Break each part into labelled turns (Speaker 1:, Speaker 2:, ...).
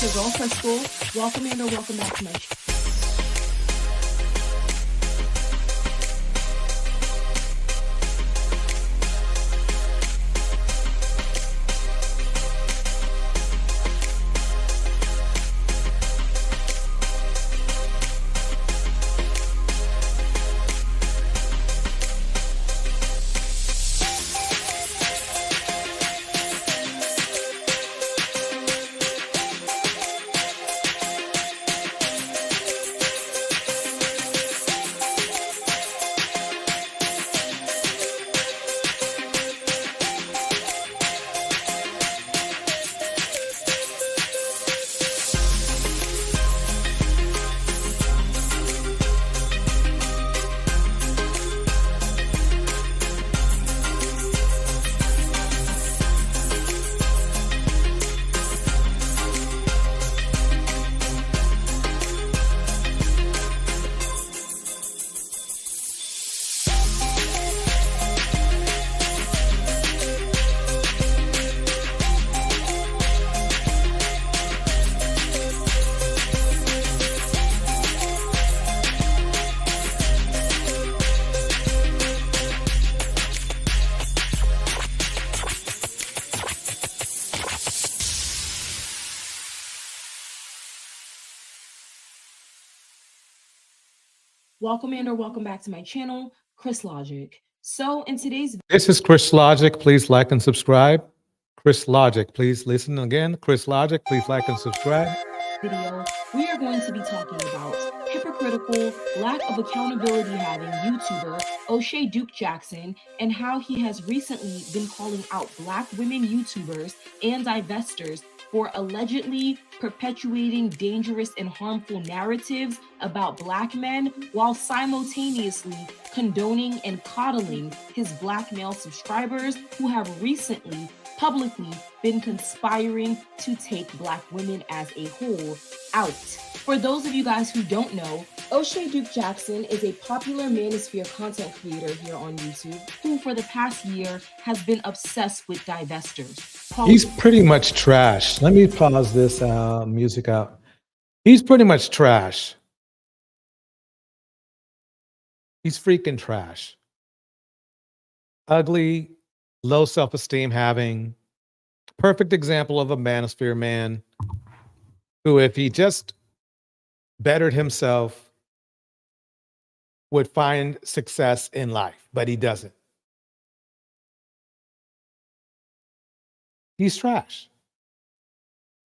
Speaker 1: your girl Crystal. Welcome and or welcome back to my channel. Welcome and or welcome back to my channel, Chris Logic. So in today's
Speaker 2: This is Chris Logic. Please like and subscribe. Chris Logic, please listen again. Chris Logic, please like and subscribe.
Speaker 1: video, we are going to be talking about hypocritical, lack of accountability having YouTuber O'Shea Duke Jackson and how he has recently been calling out Black women YouTubers and divestors for allegedly perpetuating dangerous and harmful narratives about Black men while simultaneously condoning and coddling his Black male subscribers who have recently publicly been conspiring to take Black women as a whole out. For those of you guys who don't know, O'Shea Duke Jackson is a popular manosphere content creator here on YouTube who for the past year has been obsessed with divestors.
Speaker 2: He's pretty much trash. Let me pause this music out. He's pretty much trash. He's freaking trash. Ugly, low self-esteem having, perfect example of a manosphere man who, if he just bettered himself, would find success in life, but he doesn't. He's trash.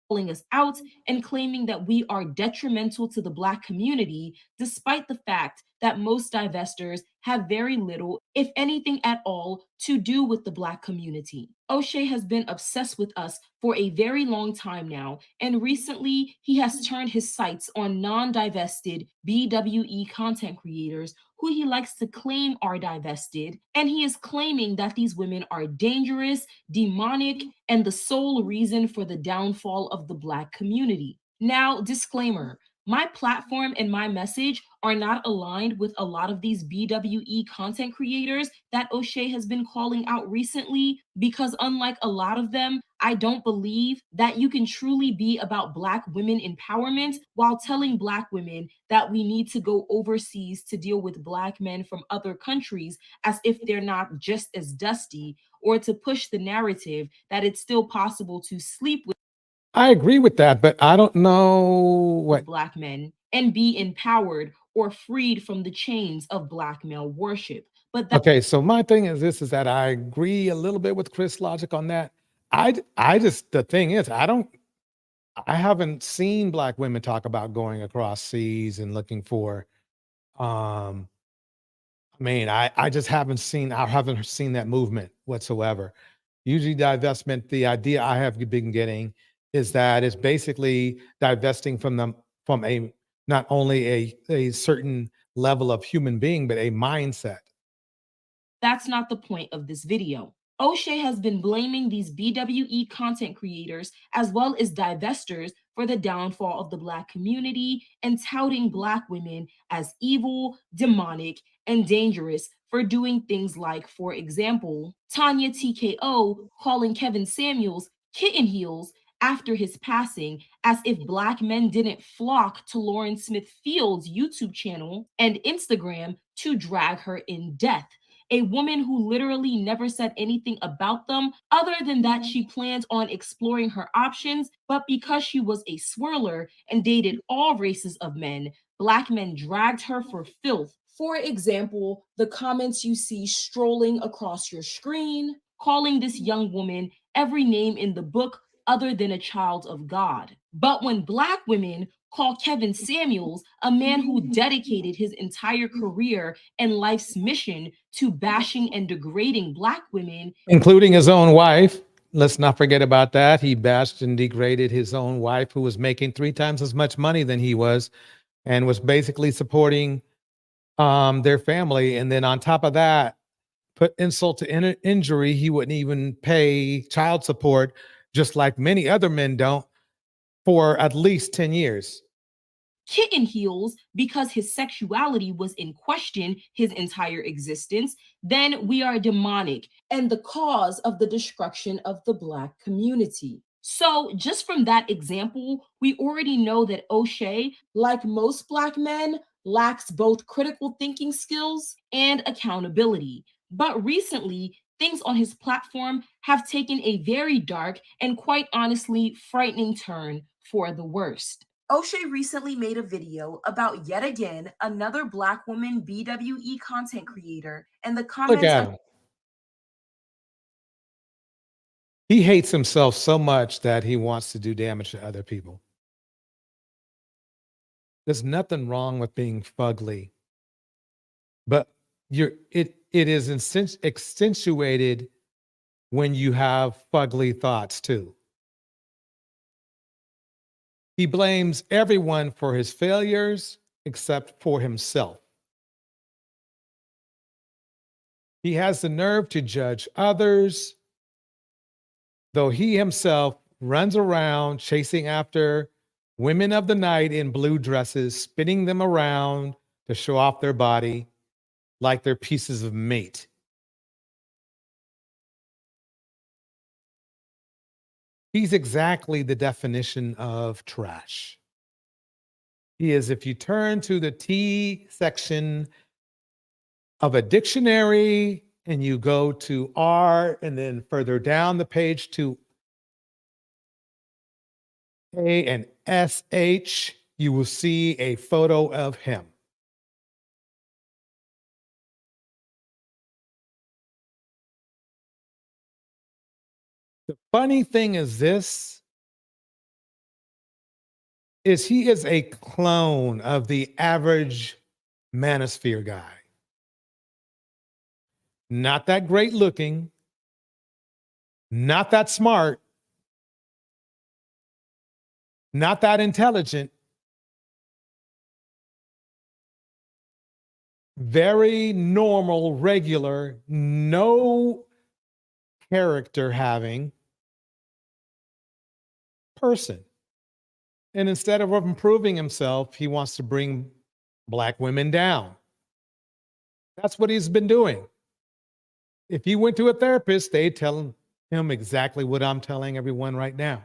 Speaker 1: Calling us out and claiming that we are detrimental to the Black community, despite the fact that most divestors have very little, if anything at all, to do with the Black community. O'Shea has been obsessed with us for a very long time now, and recently he has turned his sights on non-divested BWE content creators who he likes to claim are divested, and he is claiming that these women are dangerous, demonic, and the sole reason for the downfall of the Black community. Now, disclaimer, my platform and my message are not aligned with a lot of these BWE content creators that O'Shea has been calling out recently, because unlike a lot of them, I don't believe that you can truly be about Black women empowerment while telling Black women that we need to go overseas to deal with Black men from other countries as if they're not just as dusty, or to push the narrative that it's still possible to sleep with.
Speaker 2: I agree with that, but I don't know what
Speaker 1: Black men and be empowered or freed from the chains of Black male worship. But
Speaker 2: okay, so my thing is this, is that I agree a little bit with Chris Logic on that. I just, the thing is, I haven't seen Black women talk about going across seas and looking for, I just haven't seen that movement whatsoever. Usually divestment, the idea I have been getting is that it's basically divesting from them, from a, not only a certain level of human being, but a mindset.
Speaker 1: that's not the point of this video. O'Shea has been blaming these BWE content creators as well as divestors for the downfall of the Black community and touting Black women as evil, demonic, and dangerous for doing things like, for example, Tanya TKO calling Kevin Samuels kitten heels after his passing, as if Black men didn't flock to Lauren Smith Field's YouTube channel and Instagram to drag her in death. A woman who literally never said anything about them other than that she plans on exploring her options, but because she was a swirler and dated all races of men, Black men dragged her for filth. For example, the comments you see strolling across your screen, calling this young woman every name in the book other than a child of God. But when Black women call Kevin Samuels, a man who dedicated his entire career and life's mission to bashing and degrading Black women,
Speaker 2: including his own wife. Let's not forget about that. He bashed and degraded his own wife, who was making 3 times as much money than he was, and was basically supporting their family. And then on top of that, put insult to injury, he wouldn't even pay child support, just like many other men don't, for at least 10 years.
Speaker 1: kitten heels because his sexuality was in question his entire existence, then we are demonic and the cause of the destruction of the Black community. So, just from that example, we already know that O'Shea, like most Black men, lacks both critical thinking skills and accountability. But recently, things on his platform have taken a very dark and quite honestly frightening turn for the worst. O'Shea recently made a video about yet again another Black woman BWE content creator, and the
Speaker 2: Look
Speaker 1: comments
Speaker 2: at him. He hates himself so much that he wants to do damage to other people. There's nothing wrong with being fugly, but it is accentuated when you have fugly thoughts too. He blames everyone for his failures except for himself. He has the nerve to judge others, though he himself runs around chasing after women of the night in blue dresses, spinning them around to show off their body like they're pieces of meat. He's exactly the definition of trash. He is, if you turn to the T section of a dictionary and you go to R and then further down the page to A and SH, you will see a photo of him. The funny thing is this, is he is a clone of the average manosphere guy. Not that great looking, not that smart, not that intelligent, very normal, regular, no character having person. And instead of improving himself, he wants to bring Black women down. That's what he's been doing. If he went to a therapist, they'd tell him exactly what I'm telling everyone right now.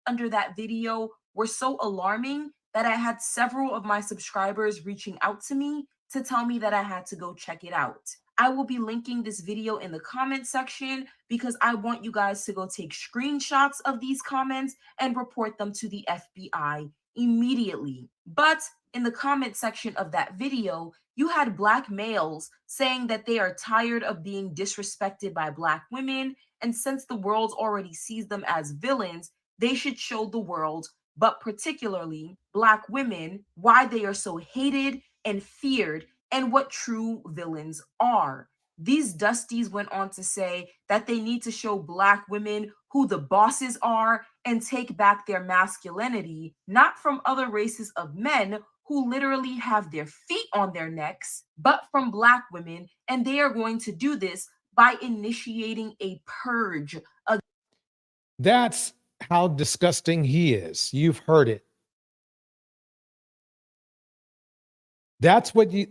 Speaker 1: Under that video were so alarming that I had several of my subscribers reaching out to me to tell me that I had to go check it out. I will be linking this video in the comment section because I want you guys to go take screenshots of these comments and report them to the FBI immediately. But in the comment section of that video, you had Black males saying that they are tired of being disrespected by Black women, and since the world already sees them as villains, they should show the world, but particularly Black women, why they are so hated and feared and what true villains are. These Dusties went on to say that they need to show Black women who the bosses are and take back their masculinity, not from other races of men who literally have their feet on their necks, but from Black women. And they are going to do this by initiating a purge.
Speaker 2: That's how disgusting he is. You've heard it. That's what you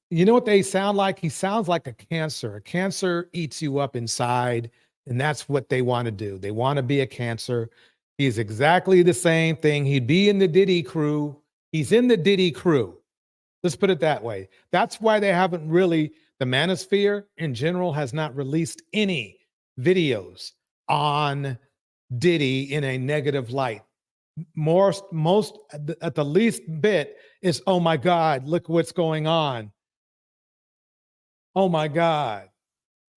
Speaker 2: know what they sound like? He sounds like a cancer. A cancer eats you up inside And that's what they want to do. They want to be a Cancer. He's exactly the same thing. He'd be in the Diddy crew. He's in the Diddy crew. Let's put it that way. That's why they haven't really, the Manosphere in general has not released any videos on Diddy in a negative light. Most at the least bit is, oh my God, look what's going on. Oh my God.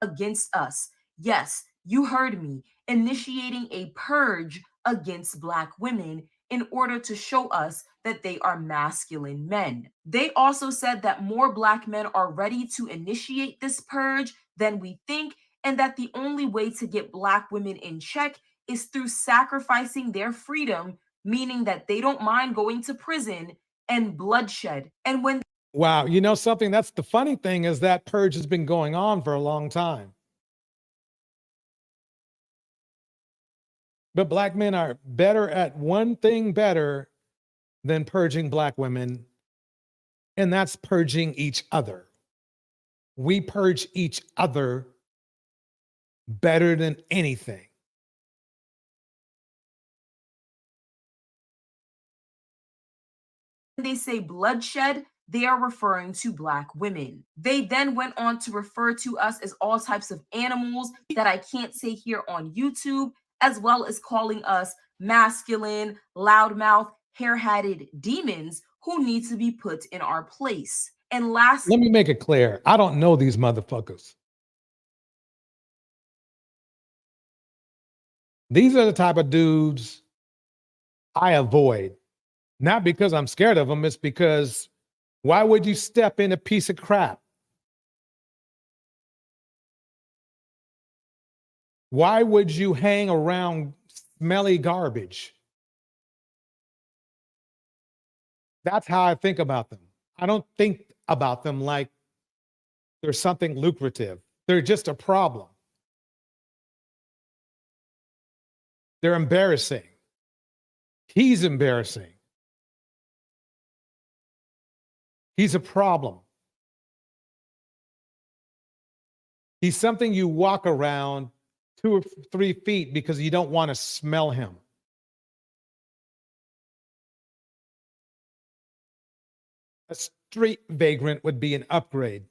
Speaker 1: Against us. Yes, you heard me, initiating a purge against Black women in order to show us that they are masculine men. They also said that more Black men are ready to initiate this purge than we think, and that the only way to get Black women in check is through sacrificing their freedom, meaning that they don't mind going to prison and bloodshed. And when
Speaker 2: Wow. You know something? That's the funny thing is that purge has been going on for a long time. But Black men are better at one thing better than purging Black women, and that's purging each other. We purge each other better than anything.
Speaker 1: they say bloodshed, they are referring to Black women. They then went on to refer to us as all types of animals that I can't say here on YouTube, as well as calling us masculine, loudmouth, hair hatted demons who need to be put in our place. And last,
Speaker 2: Let me make it clear. I don't know these motherfuckers. These are the type of dudes I avoid. Not because I'm scared of them, it's because why would you step in a piece of crap? Why would you hang around smelly garbage? That's how I think about them. I don't think about them like they're something lucrative. They're just a problem. They're embarrassing. He's embarrassing. He's a problem. He's something you walk around 2 or 3 feet because you don't want to smell him. A street vagrant would be an upgrade.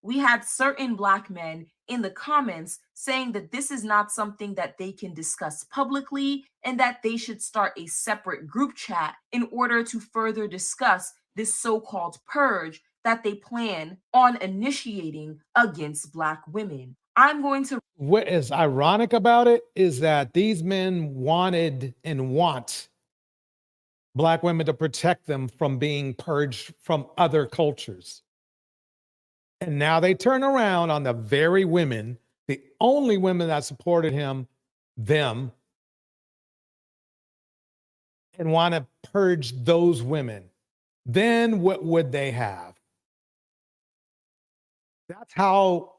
Speaker 1: we had certain Black men in the comments saying that this is not something that they can discuss publicly and that they should start a separate group chat in order to further discuss this so called purge that they plan on initiating against Black women. I'm going to.
Speaker 2: What is ironic about it is that these men wanted and want Black women to protect them from being purged from other cultures. And now they turn around on the very women, the only women that supported him, them, and want to purge those women. Then what would they have? That's how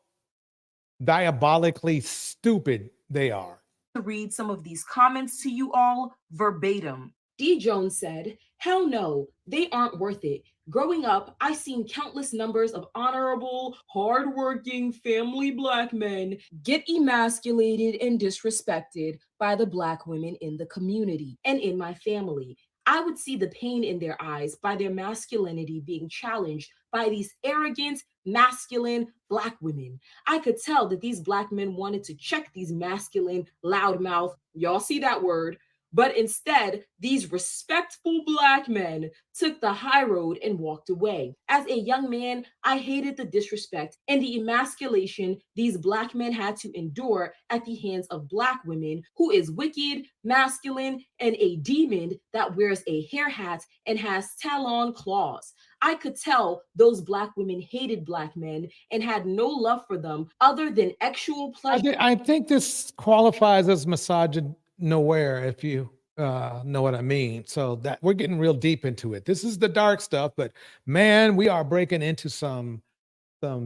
Speaker 2: diabolically stupid they are.
Speaker 1: To read some of these comments to you all verbatim. D. Jones said, "Hell no, they aren't worth it. Growing up, I seen countless numbers of honorable, hardworking, family Black men get emasculated and disrespected by the Black women in the community and in my family. I would see the pain in their eyes by their masculinity being challenged by these arrogant, masculine Black women. I could tell that these Black men wanted to check these masculine, loudmouth, y'all see that word, but instead, these respectful Black men took the high road and walked away. As a young man, I hated the disrespect and the emasculation these Black men had to endure at the hands of Black women, who is wicked, masculine, and a demon that wears a hair hat and has talon claws. I could tell those Black women hated Black men and had no love for them other than actual pleasure."
Speaker 2: I think this qualifies as misogynoir, if you know what I mean. So that we're getting real deep into it. This is the dark stuff, but man, we are breaking into some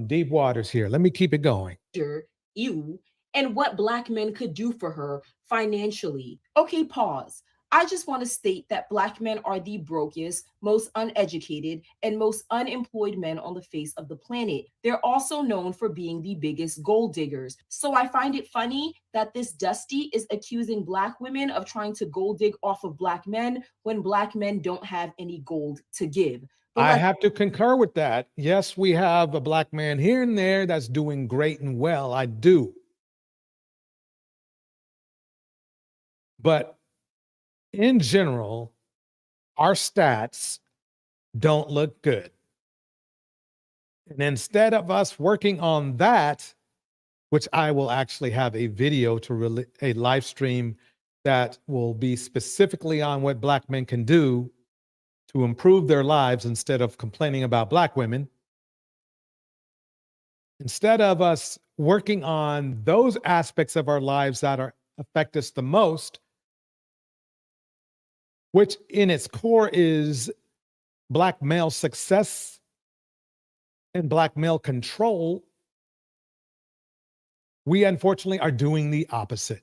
Speaker 2: deep waters here. Let me keep it going.
Speaker 1: You and what Black men could do for her financially. Okay, pause. I just want to state that Black men are the brokest, most uneducated, and most unemployed men on the face of the planet. They're also known for being the biggest gold diggers. So I find it funny that this Dusty is accusing Black women of trying to gold dig off of Black men when Black men don't have any gold to give. But
Speaker 2: I
Speaker 1: let's
Speaker 2: have to concur with that. Yes, we have a Black man here and there that's doing great and well. I do. But in general, our stats don't look good. And instead of us working on that, which I will actually have a video to a live stream that will be specifically on what Black men can do to improve their lives instead of complaining about Black women. Instead of us working on those aspects of our lives that affect us the most, which in its core is Black male success and Black male control, we unfortunately are doing the opposite.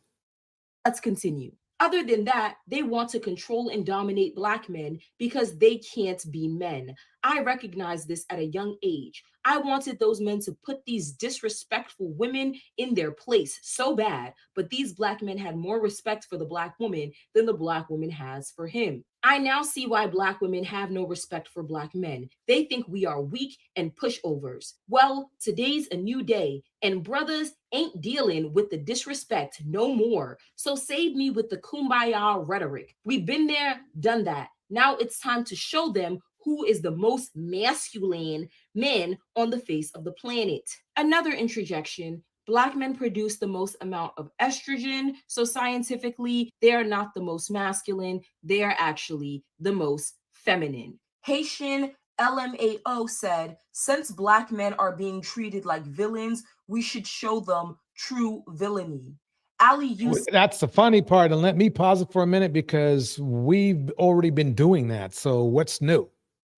Speaker 1: Let's continue. Other than that, they want to control and dominate Black men because they can't be men. I recognized this at a young age. I wanted those men to put these disrespectful women in their place so bad, but these Black men had more respect for the Black woman than the Black woman has for him. I now see why Black women have no respect for Black men. They think we are weak and pushovers. Well, today's a new day, and brothers ain't dealing with the disrespect no more. So save me with the kumbaya rhetoric. We've been there, done that. Now it's time to show them who is the most masculine men on the face of the planet. Another interjection. Black men produce the most amount of estrogen, so scientifically, they are not the most masculine, they are actually the most feminine. Haitian LMAO said, since Black men are being treated like villains, we should show them true villainy. Ali Yusuf
Speaker 2: That's the funny part. And let me pause it for a minute because we've already been doing that. So what's new?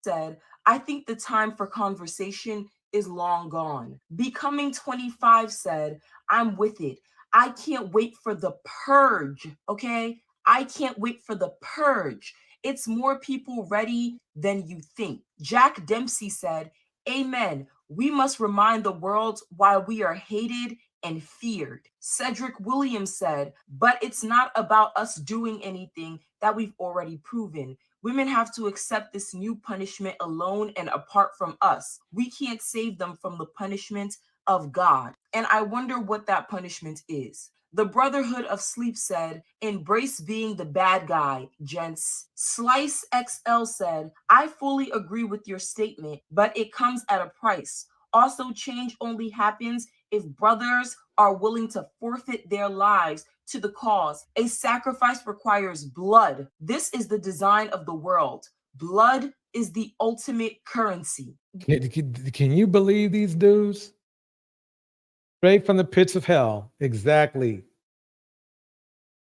Speaker 1: said, I think the time for conversation is long gone. Becoming 25 said, I'm with it. I can't wait for the purge. Okay. I can't wait for the purge. It's more people ready than you think. Jack Dempsey said, Amen. We must remind the world why we are hated and feared. Cedric Williams said, but it's not about us doing anything that we've already proven. Women have to accept this new punishment alone and apart from us. We can't save them from the punishment of God. And I wonder what that punishment is. The Brotherhood of Sleep said, embrace being the bad guy, gents. Slice XL said, I fully agree with your statement, but it comes at a price. Also, change only happens if brothers are willing to forfeit their lives to the cause. A sacrifice requires blood. This is the design of the world. Blood is the ultimate currency.
Speaker 2: Can you believe these dudes? Straight from the pits of hell. Exactly.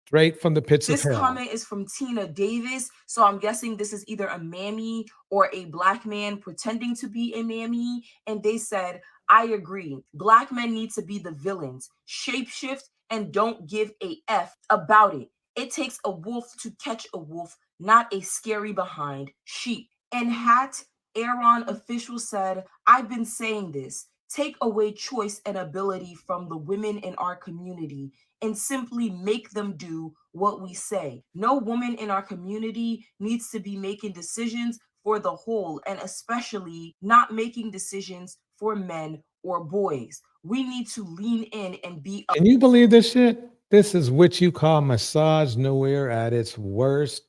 Speaker 2: Straight from the pits of
Speaker 1: This
Speaker 2: hell.
Speaker 1: comment is from Tina Davis. So I'm guessing this is either a mammy or a Black man pretending to be a mammy. And they said, I agree. Black men need to be the villains. Shapeshift and don't give a F about it. It takes a wolf to catch a wolf, not a scary behind sheep. And Hat Aaron official said, I've been saying this. Take away choice and ability from the women in our community and simply make them do what we say. No woman in our community needs to be making decisions for the whole, and especially not making decisions for men or boys. We need to lean in and be
Speaker 2: Can you believe this shit? This is what you call misogynoir at its worst,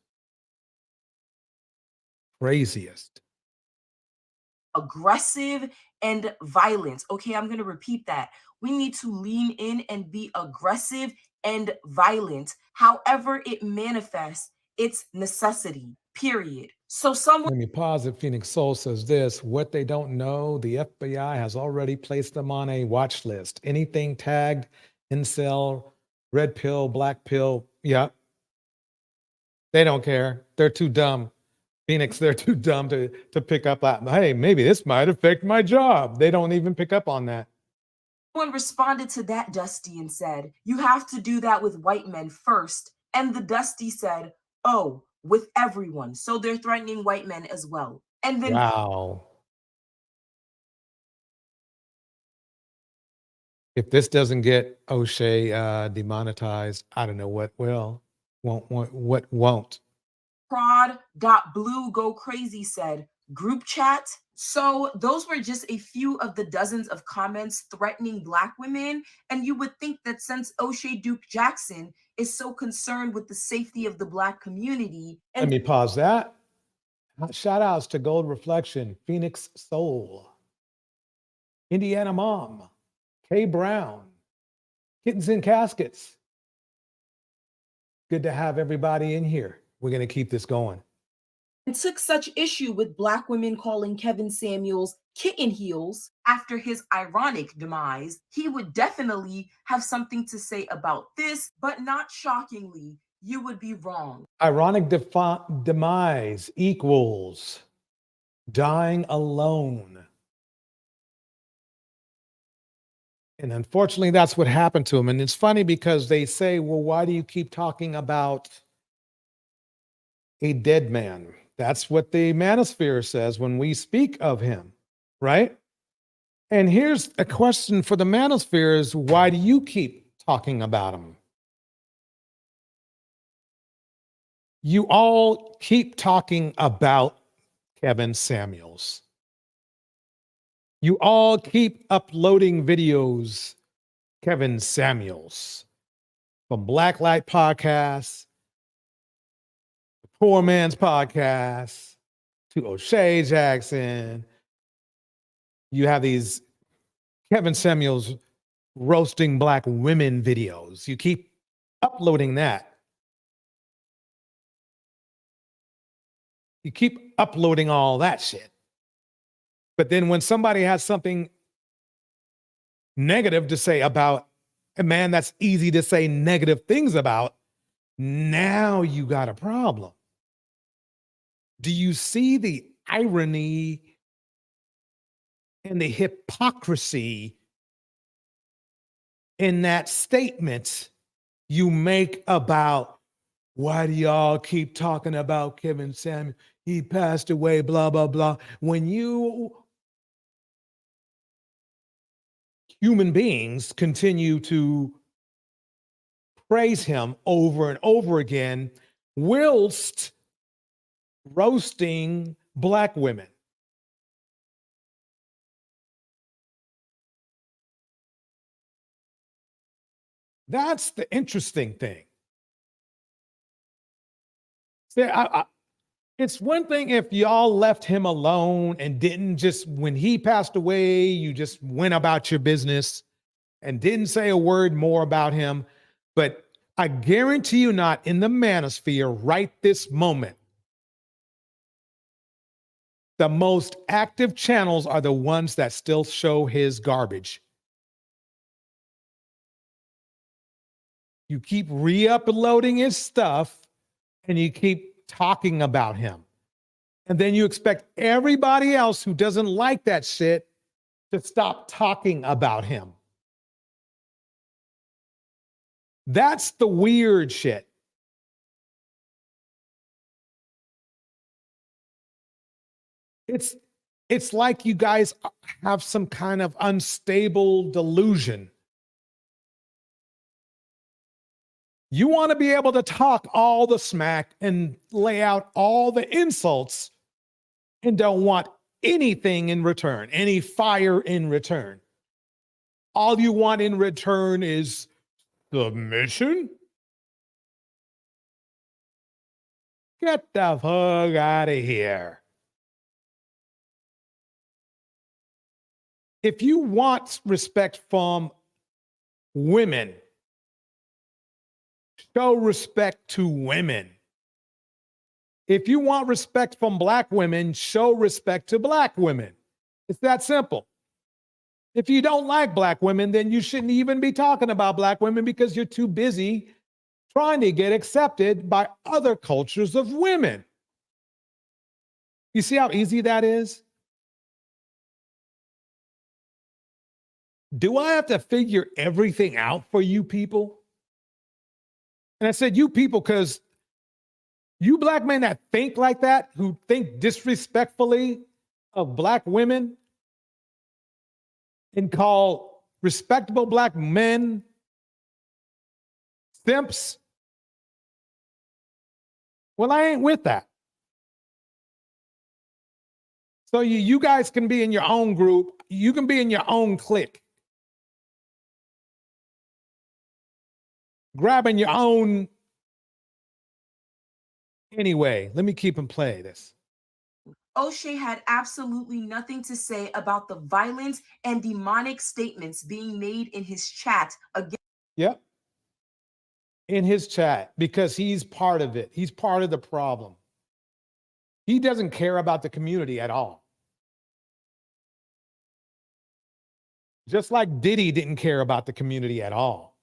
Speaker 2: craziest.
Speaker 1: aggressive and violent. Okay, I'm going to repeat that. We need to lean in and be aggressive and violent. However, it manifests, it's necessity, period. So, someone
Speaker 2: Let me pause it. Phoenix Soul says this: what they don't know, the FBI has already placed them on a watch list. Anything tagged incel, red pill, black pill, yeah, they don't care. They're too dumb. Phoenix, they're too dumb to pick up that. Hey, maybe this might affect my job. They don't even pick up on that.
Speaker 1: responded to that, Dusty, and said, you have to do that with white men first. And the Dusty said, Oh, with everyone. So they're threatening white men as well. And then
Speaker 2: Wow. If this doesn't get O'Shea demonetized, I don't know what will. What won't.
Speaker 1: prod.blue go crazy said, group chat. So those were just a few of the dozens of comments threatening black women. And you would think that since O'Shea Duke Jackson is so concerned with the safety of the black community
Speaker 2: Let
Speaker 1: and
Speaker 2: me pause that. Shout outs to Gold Reflection, Phoenix Soul, Indiana Mom, Kay Brown, Kittens in Caskets. Good to have everybody in here. We're going to keep this going.
Speaker 1: took such issue with black women calling Kevin Samuels kitten heels after his ironic demise, he would definitely have something to say about this, but not shockingly, you would be wrong.
Speaker 2: Ironic demise equals dying alone. And unfortunately, that's what happened to him. And it's funny because they say, well, why do you keep talking about a dead man? That's what the manosphere says when we speak of him, right? And here's a question for the manosphere is why do you keep talking about him? You all keep talking about Kevin Samuels. You all keep uploading videos, Kevin Samuels, from Blacklight Podcasts, the Poor Man's Podcast, to O'Shea Jackson. You have these Kevin Samuels roasting black women videos. You keep uploading that. You keep uploading all that shit. But then when somebody has something negative to say about a man that's easy to say negative things about, now you got a problem. Do you see the irony and the hypocrisy in that statement you make about why do y'all keep talking about Kevin Samuel? He passed away, blah, blah, blah. When you human beings continue to praise him over and over again, whilst roasting black women. That's the interesting thing. See, it's one thing if y'all left him alone and didn't just, when he passed away, you just went about your business and didn't say a word more about him. But I guarantee you not in the manosphere right this moment, the most active channels are the ones that still show his garbage. You keep re-uploading his stuff and you keep talking about him. And then you expect everybody else who doesn't like that shit to stop talking about him. That's the weird shit. It's like you guys have some kind of unstable delusion. You want to be able to talk all the smack and lay out all the insults and don't want anything in return, any fire in return. All you want in return is submission? Get the fuck out of here. If you want respect from women, show respect to women. If you want respect from black women, show respect to black women. It's that simple. If you don't like black women, then you shouldn't even be talking about black women because you're too busy trying to get accepted by other cultures of women. You see how easy that is? Do I have to figure everything out for you people? And I said you people because You black men that think like that, who think disrespectfully of black women and call respectable black men simps, well, I ain't with that. So you guys can be in your own group. You can be in your own clique, grabbing your own. Anyway, let me keep and play this.
Speaker 1: O'Shea had absolutely nothing to say about the violent and demonic statements being made in his chat against.
Speaker 2: Yep. In his chat, because he's part of it. He's part of the problem. He doesn't care about the community at all. Just like Diddy didn't care about the community at all.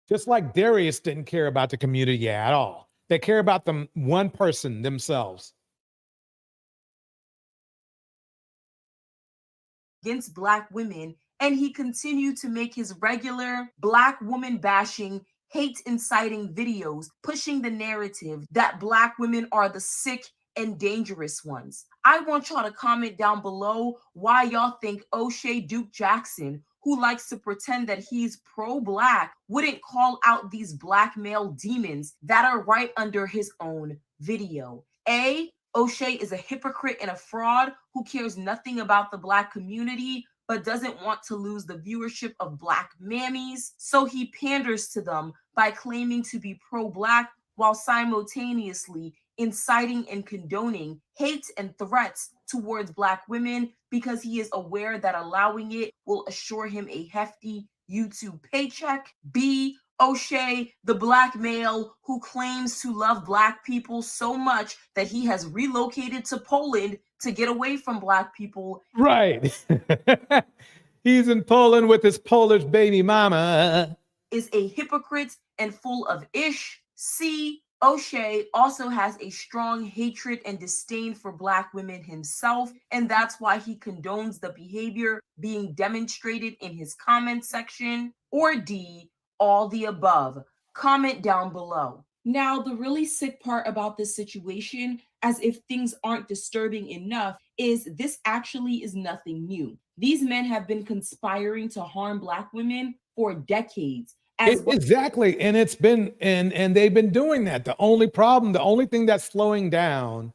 Speaker 2: Just like Darius didn't care about the community at all. They care about them one person themselves.
Speaker 1: Against black women, and he continued to make his regular black woman bashing, hate inciting videos, pushing the narrative that black women are the sick and dangerous ones. I want y'all to comment down below why y'all think O'Shea Duke Jackson, who likes to pretend that he's pro-black, wouldn't call out these black male demons that are right under his own video. A, O'Shea is a hypocrite and a fraud who cares nothing about the black community but doesn't want to lose the viewership of black mammies, so he panders to them by claiming to be pro-black while simultaneously inciting and condoning hate and threats towards black women because he is aware that allowing it will assure him a hefty YouTube paycheck. B, O'Shea, the black male who claims to love black people so much that he has relocated to Poland to get away from black people.
Speaker 2: Right. He's in Poland with his Polish baby mama.
Speaker 1: Is a hypocrite and full of ish. C, O'Shea also has a strong hatred and disdain for black women himself, and that's why he condones the behavior being demonstrated in his comment section. Or D, all the above. Comment down below. Now, the really sick part about this situation, as if things aren't disturbing enough, is this actually is nothing new. These men have been conspiring to harm black women for decades.
Speaker 2: Exactly. And it's been and they've been doing that. The only problem, the only thing that's slowing down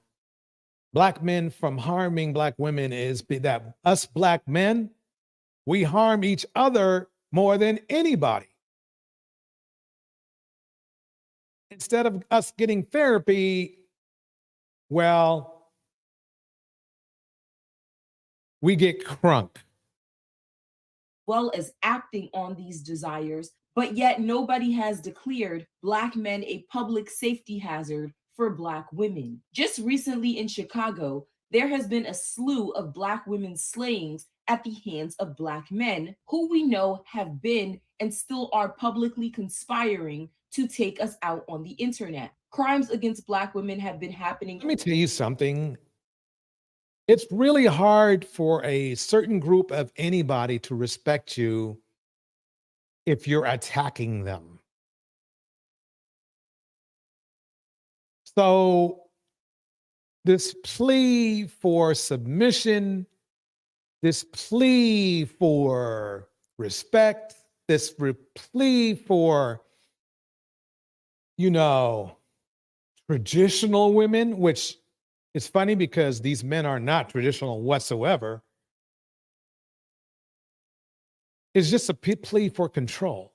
Speaker 2: black men from harming black women is that us black men, we harm each other more than anybody. Instead of us getting therapy, well, we get crunk.
Speaker 1: Well as acting on these desires, but yet nobody has declared black men a public safety hazard for black women. Just recently in Chicago, there has been a slew of black women's slayings at the hands of black men who we know have been and still are publicly conspiring to take us out on the internet. Crimes against black women have been happening.
Speaker 2: Let me tell you something. It's really hard for a certain group of anybody to respect you if you're attacking them. So this plea for submission, this plea for respect, this plea for, traditional women, which is funny because these men are not traditional whatsoever, is just a plea for control.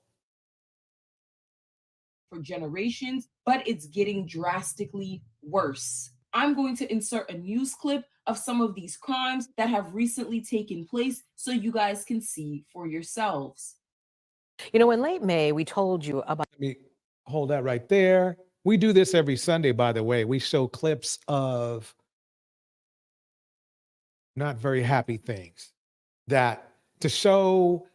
Speaker 1: For generations, but it's getting drastically worse. I'm going to insert a news clip of some of these crimes that have recently taken place so you guys can see for yourselves.
Speaker 3: In late May, we told you about.
Speaker 2: Let me hold that right there. We do this every Sunday, by the way. We show clips of not very happy things that to show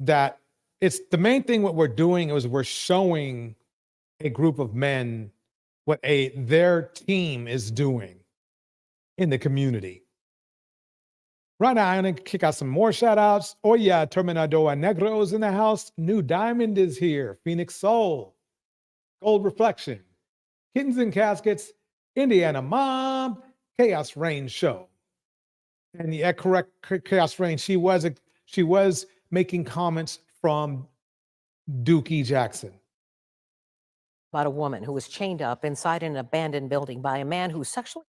Speaker 2: that it's the main thing. What we're doing is we're showing a group of men what their team is doing in the community. Right now, I'm going to kick out some more shout outs. Oh, yeah, Terminador Negro's in the house. New Diamond is here. Phoenix Soul. Gold Reflection. Kittens and Caskets, Indiana Mom, Chaos Reign show. And yeah, correct, Chaos Reign. She was making comments from Dookie Jackson.
Speaker 3: About a woman who was chained up inside an abandoned building by a man who sexually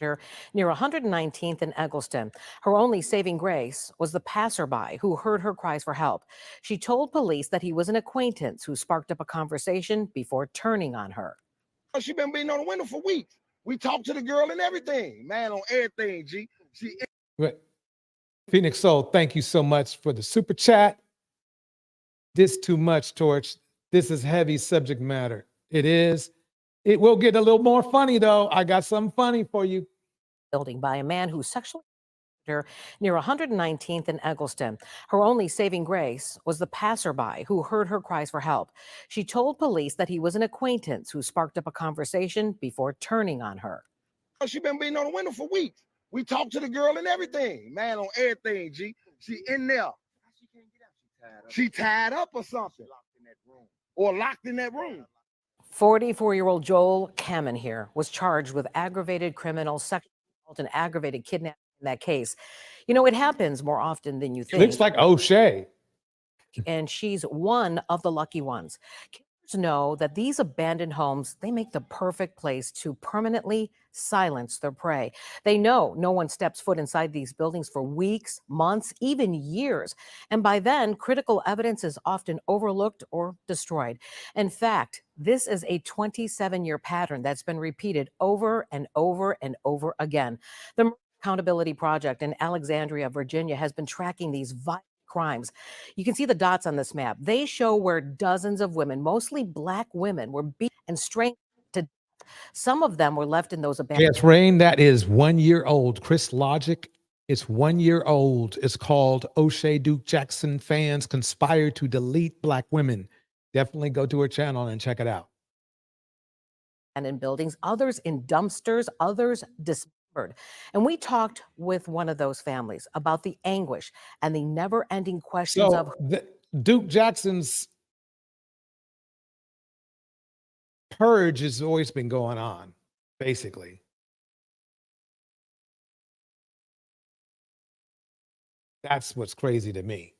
Speaker 3: her near 119th and Eggleston. Her only saving grace was the passerby who heard her cries for help. She told police that he was an acquaintance who sparked up a conversation before turning on her.
Speaker 4: She been beating on the window for weeks. We talked to the girl and everything, man, on everything, G.
Speaker 2: Phoenix Soul, thank you so much for the super chat. This too much, Torch. This is heavy subject matter. It is. It will get a little more funny, though. I got something funny for you.
Speaker 3: Building by a man who sexually her near 119th and Eggleston. Her only saving grace was the passerby who heard her cries for help. She told police that he was an acquaintance who sparked up a conversation before turning on her.
Speaker 4: She been beating on the window for weeks. We talked to the girl and everything, man, on everything, G. She in there. She tied up or something. Or locked in that room.
Speaker 3: 44-year-old Joel Kamen here was charged with aggravated criminal sexual assault and aggravated kidnapping in that case. You know, it happens more often than you think.
Speaker 2: Looks like O'Shea.
Speaker 3: And she's one of the lucky ones. Killers know that these abandoned homes, they make the perfect place to permanently silence their prey. They know no one steps foot inside these buildings for weeks, months, even years. And by then, critical evidence is often overlooked or destroyed. In fact, this is a 27-year pattern that's been repeated over and over and over again. The Accountability Project in Alexandria, Virginia, has been tracking these violent crimes. You can see the dots on this map. They show where dozens of women, mostly Black women, were beaten and strangled to death. Some of them were left in those abandoned.
Speaker 2: Yes, Rain, that is 1 year old. Chris Logic, it's 1 year old. It's called O'Shea Duke Jackson Fans Conspire to Delete Black Women. Definitely go to her channel and check it out.
Speaker 3: And in buildings, others in dumpsters, others dismembered. And we talked with one of those families about the anguish and the never-ending questions of
Speaker 2: Duke Jackson's purge has always been going on, basically. That's what's crazy to me.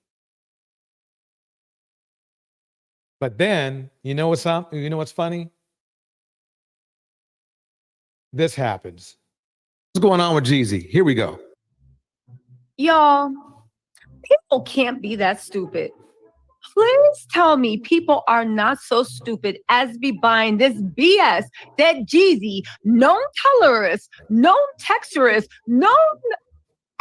Speaker 2: But then, you know what's funny? This happens. What's going on with Jeezy? Here we go.
Speaker 5: Y'all, people can't be that stupid. Please tell me people are not so stupid as be buying this BS that Jeezy, known colorist, known texturist, known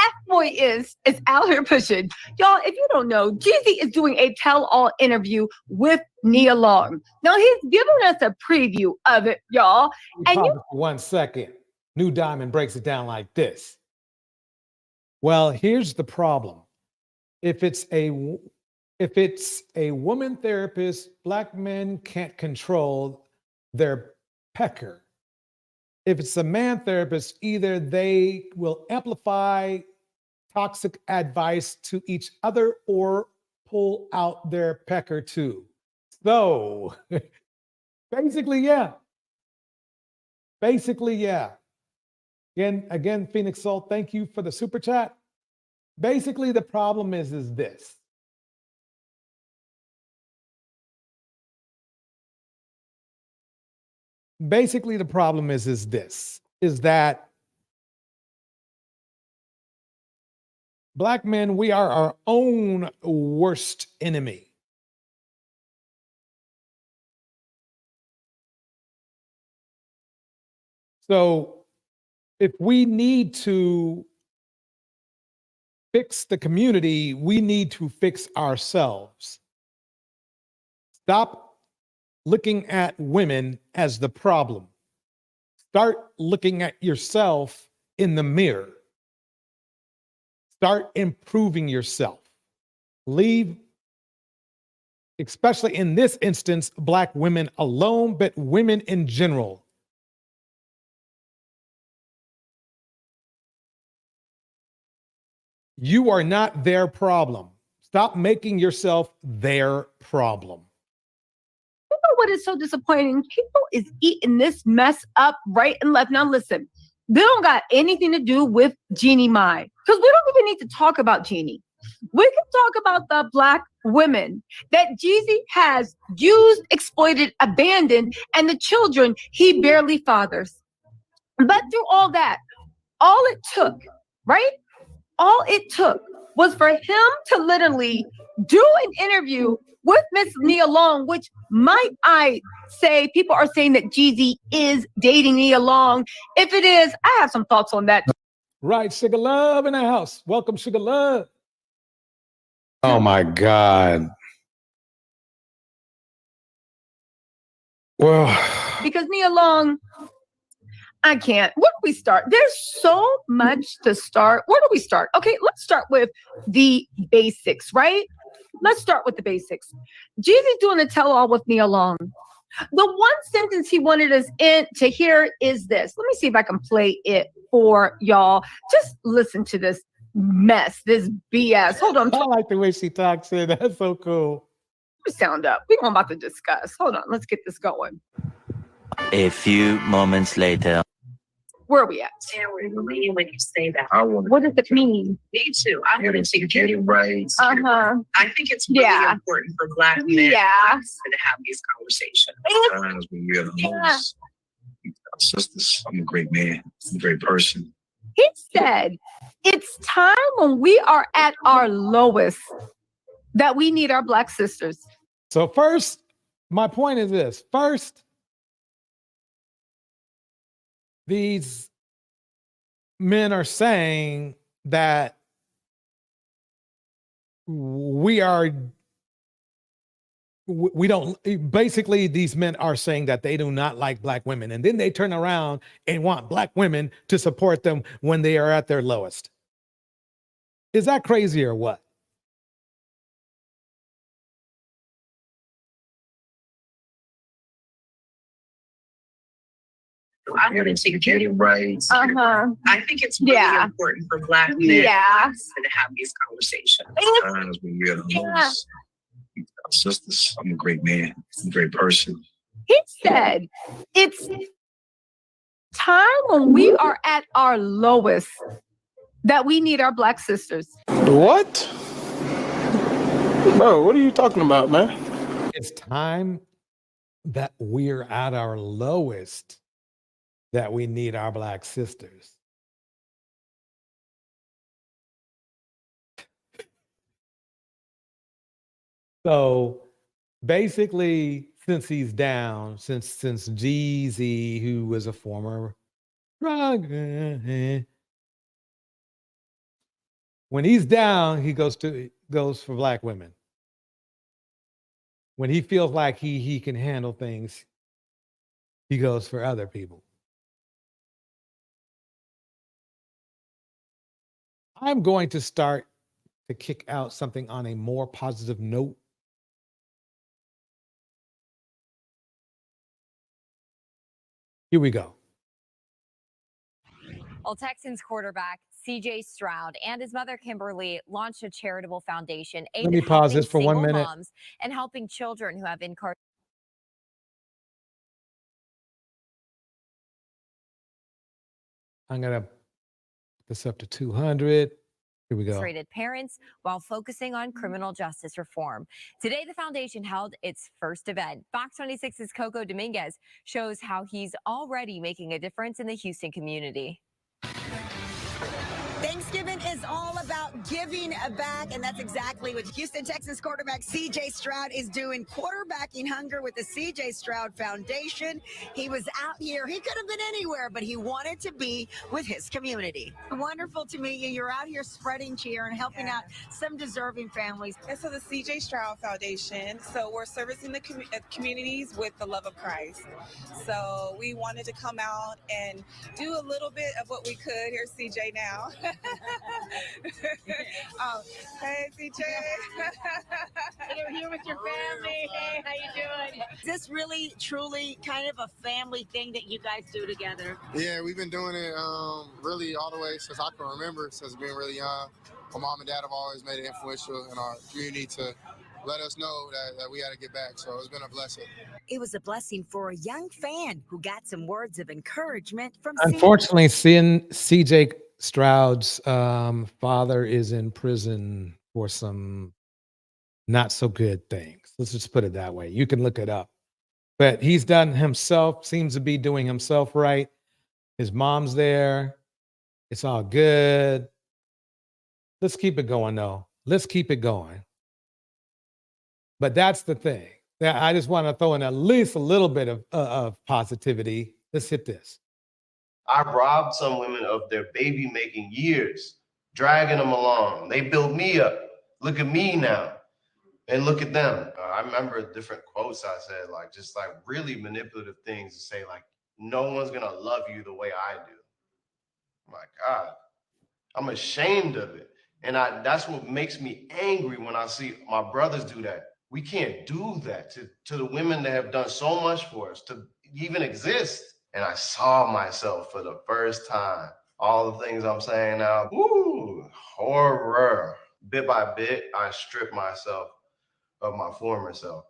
Speaker 5: F-boy is out here pushing. Y'all, if you don't know, Jeezy is doing a tell-all interview with Nia Long. Now, he's giving us a preview of it, y'all. And you
Speaker 2: 1 second. New Diamond breaks it down like this. Well, here's the problem. If it's a woman therapist, Black men can't control their pecker. If it's a man therapist, either they will amplify toxic advice to each other or pull out their pecker too. So basically, yeah. Basically, yeah. Again, Phoenix Soul, thank you for the super chat. Basically, the problem is this. Basically, the problem is that Black men, we are our own worst enemy. So if we need to fix the community, we need to fix ourselves. Stop looking at women as the problem. Start looking at yourself in the mirror. Start improving yourself. Leave, especially in this instance, Black women alone, but women in general. You are not their problem. Stop making yourself their problem.
Speaker 5: what is so disappointing? People is eating this mess up right and left. Now listen, they don't got anything to do with Jeannie Mai, because we don't even need to talk about Jeannie. We can talk about the Black women that Jeezy has used, exploited, abandoned, and the children he barely fathers. But through all that, all it took, right? All it took was for him to literally do an interview with Miss Nia Long, which might I say people are saying that Jeezy is dating Nia Long. If it is, I have some thoughts on that.
Speaker 2: Right, Sugar Love in the house. Welcome, Sugar Love.
Speaker 6: Oh my God. Well,
Speaker 5: Because Nia Long, I can't. Where do we start? There's so much to start. Where do we start? Okay, let's start with the basics, right? Let's start with the basics. Jeezy's doing a tell-all with Nia Long. The one sentence he wanted us to hear is this. Let me see if I can play it for y'all. Just listen to this mess, this BS. Hold on.
Speaker 2: I like the way she talks. That's so cool.
Speaker 5: Sound up. We're about to discuss. Hold on. Let's get this going.
Speaker 7: A few moments later.
Speaker 5: Where are we at?
Speaker 8: When you say that,
Speaker 5: What does it mean?
Speaker 8: me too. I want to get rights.
Speaker 5: Uh-huh.
Speaker 8: I think it's really
Speaker 5: Yeah.
Speaker 8: important for Black men
Speaker 5: Yeah.
Speaker 8: to have these conversations.
Speaker 9: Times when we're the lowest, sisters, I'm a great man, I'm a great person.
Speaker 5: He said, it's time when we are at our lowest that we need our Black sisters.
Speaker 2: So first, my point is this. First, these men are saying that we don't, basically these men are saying that they do not like Black women. And then they turn around and want Black women to support them when they are at their lowest. Is that crazy or what?
Speaker 8: I want to get rights.
Speaker 5: Uh-huh.
Speaker 8: I think it's really
Speaker 5: Yeah.
Speaker 8: important for Black men
Speaker 5: Yeah.
Speaker 8: to have these conversations.
Speaker 9: Times when we're the lowest, sisters, I'm a great man, I'm a great person.
Speaker 5: He said, it's time when we are at our lowest that we need our Black sisters.
Speaker 6: what? Bro, what are you talking about, man?
Speaker 2: It's time that we're at our lowest that we need our Black sisters. So basically, since he's down, since Jeezy, who was a former drug, when he's down, he goes for Black women. When he feels like he can handle things, he goes for other people. I'm going to start to kick out something on a more positive note. Here we go.
Speaker 10: Well, Texans quarterback C.J. Stroud and his mother Kimberly launched a charitable foundation aimed
Speaker 2: Let me
Speaker 10: at
Speaker 2: pause
Speaker 10: helping
Speaker 2: this for 1
Speaker 10: single
Speaker 2: minute.
Speaker 10: moms and helping children who have incarcerated
Speaker 2: I'm going to put this up to 200. Here we go.
Speaker 10: parents while focusing on criminal justice reform. Today, the foundation held its first event. Fox 26's Coco Dominguez shows how he's already making a difference in the Houston community.
Speaker 11: Thanksgiving is all about giving back, and that's exactly what Houston Texans quarterback C.J. Stroud is doing, quarterbacking hunger with the C.J. Stroud Foundation. He was out here. He could have been anywhere, but he wanted to be with his community. Wonderful to meet you. You're out here spreading cheer and helping out some deserving families.
Speaker 12: And so the C.J. Stroud Foundation, so we're servicing the communities with the love of Christ. So we wanted to come out and do a little bit of what we could. Here's C.J. now. Hey, CJ.
Speaker 11: You're here with your family. Hey, how you doing? Is this really, truly kind of a family thing that you guys do together?
Speaker 13: Yeah, we've been doing it really all the way since I can remember, since being really young. My mom and dad have always made it influential in our community to let us know that we got to get back. So it's been a blessing.
Speaker 11: it was a blessing for a young fan who got some words of encouragement from
Speaker 2: Unfortunately, seeing CJ Stroud's father is in prison for some not so good things. Let's just put it that way. You can look it up. But he's done himself, seems to be doing himself right. His mom's there. It's all good. Let's keep it going, though. Let's keep it going. But that's the thing. I just want to throw in at least a little bit of positivity. Let's hit this.
Speaker 14: I robbed some women of their baby making years, dragging them along. They built me up. Look at me now. And look at them. I remember different quotes I said, like just like really manipulative things to say, like, no one's gonna love you the way I do. My God, I'm ashamed of it. And that's what makes me angry when I see my brothers do that. We can't do that to the women that have done so much for us to even exist. And I saw myself for the first time. All the things I'm saying now, woo, horror. Bit by bit, I stripped myself of my former self.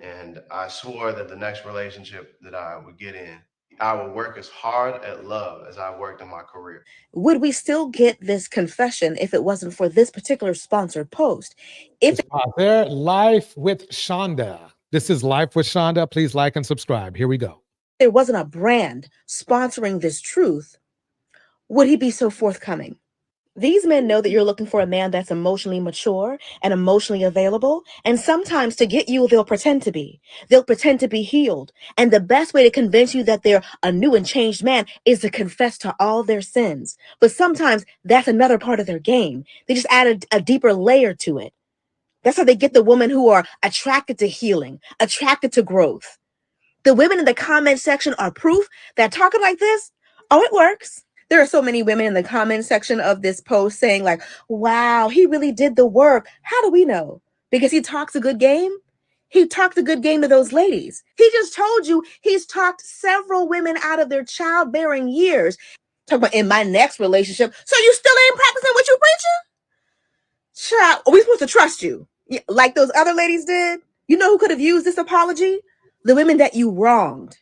Speaker 14: And I swore that the next relationship that I would get in, I would work as hard at love as I worked in my career.
Speaker 15: Would we still get this confession if it wasn't for this particular sponsored post? If
Speaker 2: There, Life with Shonda. This is Life with Shonda. Please like and subscribe. Here we go.
Speaker 15: there wasn't a brand sponsoring this truth, would he be so forthcoming? These men know that you're looking for a man that's emotionally mature and emotionally available. And sometimes to get you, they'll pretend to be. They'll pretend to be healed. And the best way to convince you that they're a new and changed man is to confess to all their sins. But sometimes that's another part of their game. They just add a deeper layer to it. That's how they get the women who are attracted to healing, attracted to growth. The women in the comment section are proof that talking like this, oh, it works. There are so many women in the comment section of this post saying like, wow, he really did the work. How do we know? Because he talks a good game. He talked a good game to those ladies. He just told you he's talked several women out of their childbearing years. Talk about in my next relationship. So you still ain't practicing what you preaching? Child, are we supposed to trust you? Like those other ladies did? You know who could have used this apology? The women that you wronged.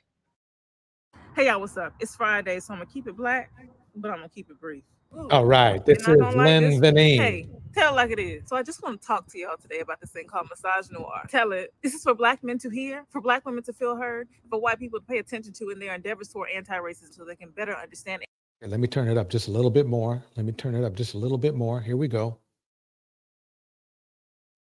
Speaker 16: Hey y'all, what's up? It's Friday, so I'm gonna keep it black, but I'm gonna keep it brief. Ooh,
Speaker 2: All right. This
Speaker 16: you're
Speaker 2: is
Speaker 16: not gonna like
Speaker 2: Lynn
Speaker 16: this?
Speaker 2: Vinine.
Speaker 16: Hey, tell it like it is. So I just want to talk to y'all today about this thing called Misogynoir. Tell it. This is for black men to hear, for black women to feel heard, for white people to pay attention to in their endeavors toward anti-racism so they can better understand.
Speaker 2: Okay, let me turn it up just a little bit more. Here we go.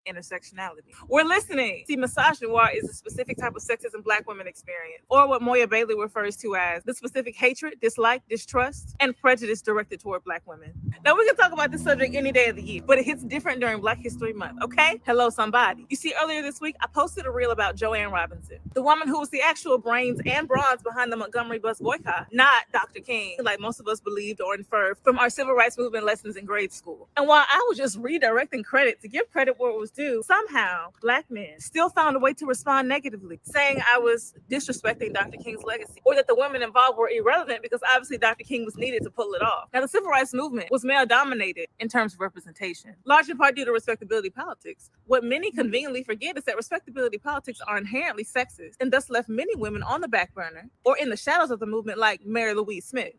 Speaker 16: Intersectionality. We're listening. See, misogynoir is a specific type of sexism black women experience, or what Moya Bailey refers to as the specific hatred, dislike, distrust, and prejudice directed toward black women. Now, we can talk about this subject any day of the year, but it hits different during Black History Month, okay? Hello, somebody. You see, earlier this week, I posted a reel about Joanne Robinson, the woman who was the actual brains and bronze behind the Montgomery bus boycott, not Dr. King, like most of us believed or inferred from our civil rights movement lessons in grade school. And while I was just redirecting credit to give credit where it was due, somehow black men still found a way to respond negatively, saying I was disrespecting Dr. King's legacy, or that the women involved were irrelevant because obviously Dr. King was needed to pull it off. Now, the civil rights movement was male dominated in terms of representation, large in part due to respectability politics. What many conveniently forget is that respectability politics are inherently sexist and thus left many women on the back burner or in the shadows of the movement, like Mary Louise Smith.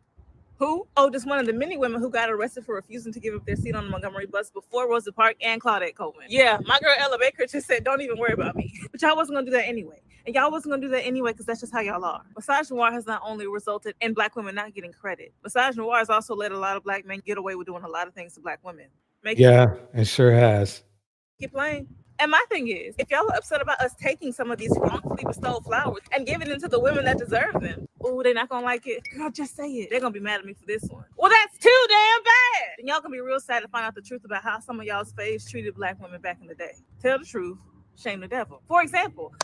Speaker 16: Who? Oh, just one of the many women who got arrested for refusing to give up their seat on the Montgomery bus before Rosa Parks and Claudette Coleman. Yeah, my girl Ella Baker just said, don't even worry about me. But y'all wasn't gonna do that anyway. And y'all wasn't gonna do that anyway because that's just how y'all are. Misogynoir has not only resulted in black women not getting credit, misogynoir has also let a lot of black men get away with doing a lot of things to black women.
Speaker 2: It sure has.
Speaker 16: Keep playing. And my thing is, if y'all are upset about us taking some of these wrongfully bestowed flowers and giving them to the women that deserve them, oh, they're not gonna like it. Girl, just say it. They're gonna be mad at me for this one. Well, that's too damn bad. And y'all gonna be real sad to find out the truth about how some of y'all's faves treated black women back in the day. Tell the truth, shame the devil. For example,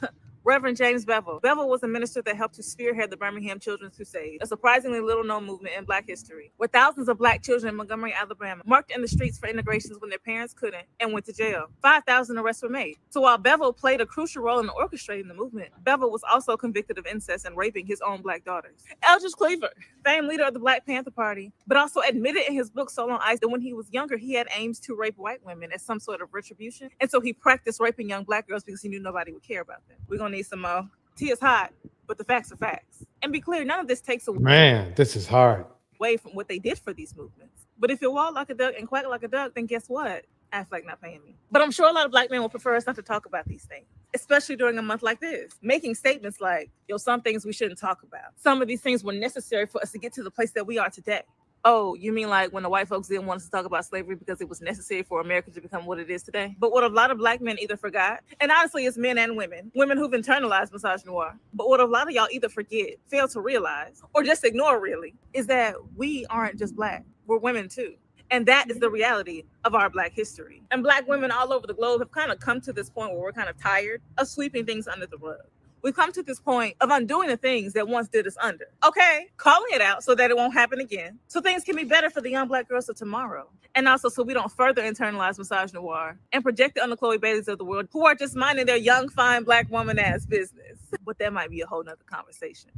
Speaker 16: Reverend James Bevel. Bevel was a minister that helped to spearhead the Birmingham Children's Crusade, a surprisingly little-known movement in black history, where thousands of black children in Montgomery, Alabama, marched in the streets for integrations when their parents couldn't and went to jail. 5,000 arrests were made. So while Bevel played a crucial role in orchestrating the movement, Bevel was also convicted of incest and raping his own black daughters. Eldridge Cleaver, famed leader of the Black Panther Party, but also admitted in his book Soul on Ice that when he was younger, he had aims to rape white women as some sort of retribution. And so he practiced raping young black girls because he knew nobody would care about them. We're gonna need some more. Tea is hot, but the facts are facts. And be clear, none of this takes
Speaker 2: Man, this is hard.
Speaker 16: away from what they did for these movements. But if you walk like a duck and quack like a duck, then guess what? Affleck not paying me. But I'm sure a lot of black men will prefer us not to talk about these things, especially during a month like this. Making statements like, yo, some things we shouldn't talk about. Some of these things were necessary for us to get to the place that we are today. Oh, you mean like when the white folks didn't want us to talk about slavery because it was necessary for America to become what it is today? But what a lot of black men either forgot, and honestly, it's men and women who've internalized misogynoir. But what a lot of y'all either forget, fail to realize, or just ignore really, is that we aren't just black, we're women too. And that is the reality of our black history. And black women all over the globe have kind of come to this point where we're kind of tired of sweeping things under the rug. We've come to this point of undoing the things that once did us under. Okay, calling it out so that it won't happen again. So things can be better for the young black girls of tomorrow. And also so we don't further internalize misogynoir and project it on the Chloe Baileys of the world who are just minding their young, fine black woman ass business. But that might be a whole nother conversation.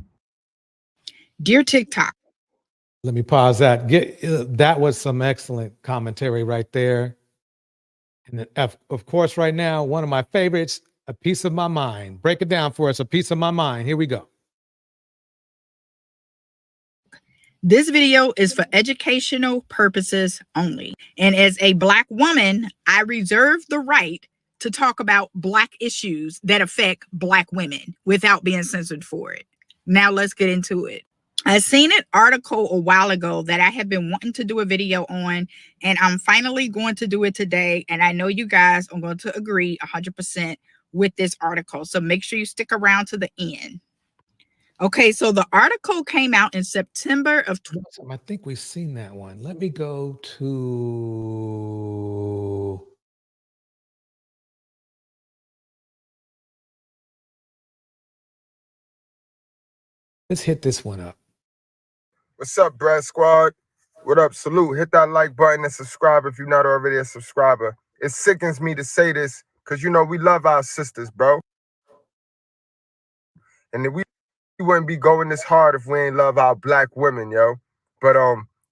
Speaker 17: Dear TikTok.
Speaker 2: Let me pause that. That was some excellent commentary right there. And then, of course, right now, one of my favorites, A Piece of My Mind. Break it down for us, A Piece of My Mind. Here we go.
Speaker 17: This video is for educational purposes only. And as a black woman, I reserve the right to talk about black issues that affect black women without being censored for it. Now let's get into it. I seen an article a while ago that I have been wanting to do a video on, and I'm finally going to do it today. And I know you guys are going to agree 100% with this article. So make sure you stick around to the end. Okay, so the article came out in September of.
Speaker 2: I think we've seen that one. Let me go to. Let's hit this one up.
Speaker 18: What's up, Brad Squad? What up? Salute. Hit that like button and subscribe if you're not already a subscriber. It sickens me to say this because, you know, we love our sisters, bro. And we wouldn't be going this hard if we ain't love our black women, yo. But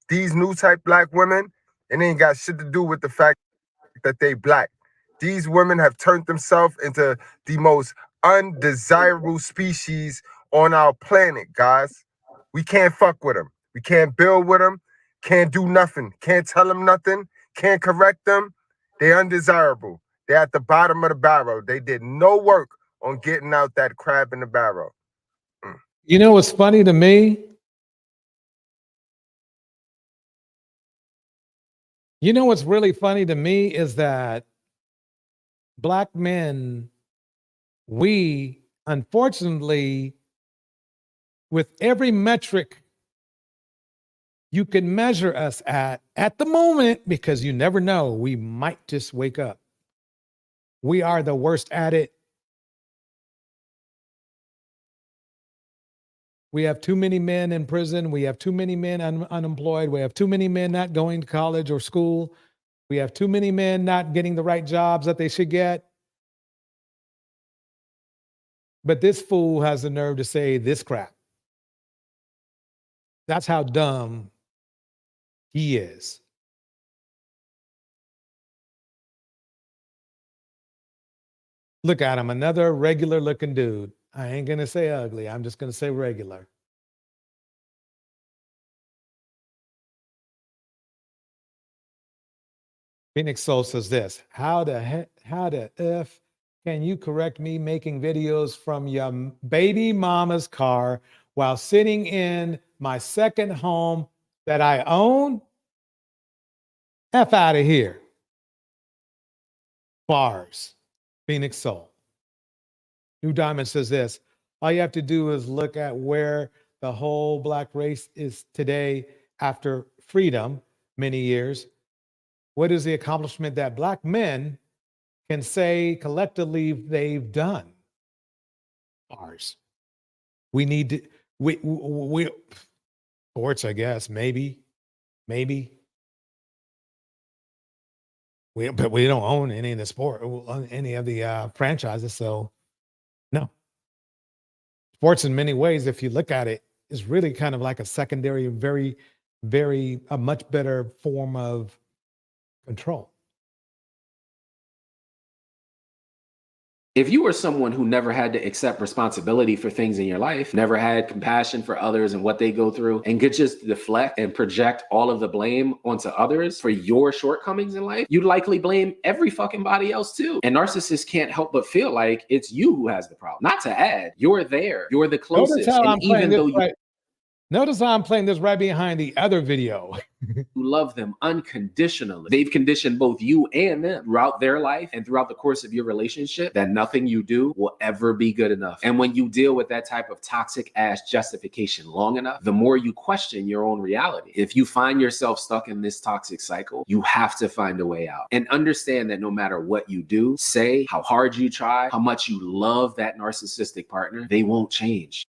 Speaker 18: these new type black women, it ain't got shit to do with the fact that they black. These women have turned themselves into the most undesirable species on our planet, guys. We can't fuck with them. We can't build with them. Can't do nothing. Can't tell them nothing. Can't correct them. They're undesirable. They're at the bottom of the barrel. They did no work on getting out that crab in the barrel.
Speaker 2: You know what's funny to me? You know what's really funny to me is that black men, we unfortunately, with every metric you can measure us at the moment, because you never know, we might just wake up. We are the worst at it. We have too many men in prison. We have too many men unemployed. We have too many men not going to college or school. We have too many men not getting the right jobs that they should get. But this fool has the nerve to say this crap. That's how dumb he is. Look at him, another regular looking dude. I ain't going to say ugly. I'm just going to say regular. Phoenix Soul says this: how the F can you correct me making videos from your baby mama's car while sitting in my second home that I own? F out of here. Bars. Phoenix Soul. New Diamond says this: all you have to do is look at where the whole black race is today after freedom, many years. What is the accomplishment that black men can say collectively they've done? Ours. We need to, we sports, I guess, maybe. But we don't own any of the sport, any of the franchises. So no. Sports in many ways, if you look at it, is really kind of like a secondary, a much better form of control.
Speaker 19: If you were someone who never had to accept responsibility for things in your life, never had compassion for others and what they go through, and could just deflect and project all of the blame onto others for your shortcomings in life, you'd likely blame every fucking body else too. And narcissists can't help but feel like it's you who has the problem. Not to add, you're there, you're the
Speaker 2: Notice
Speaker 19: closest.
Speaker 2: how
Speaker 19: And
Speaker 2: I'm playing
Speaker 19: even
Speaker 2: this
Speaker 19: though you
Speaker 2: right. Notice how I'm playing this right behind the other video.
Speaker 19: who love them unconditionally. They've conditioned both you and them throughout their life and throughout the course of your relationship that nothing you do will ever be good enough. And when you deal with that type of toxic ass justification long enough, the more you question your own reality. If you find yourself stuck in this toxic cycle, you have to find a way out. And understand that no matter what you do, say, how hard you try, how much you love that narcissistic partner, they won't change.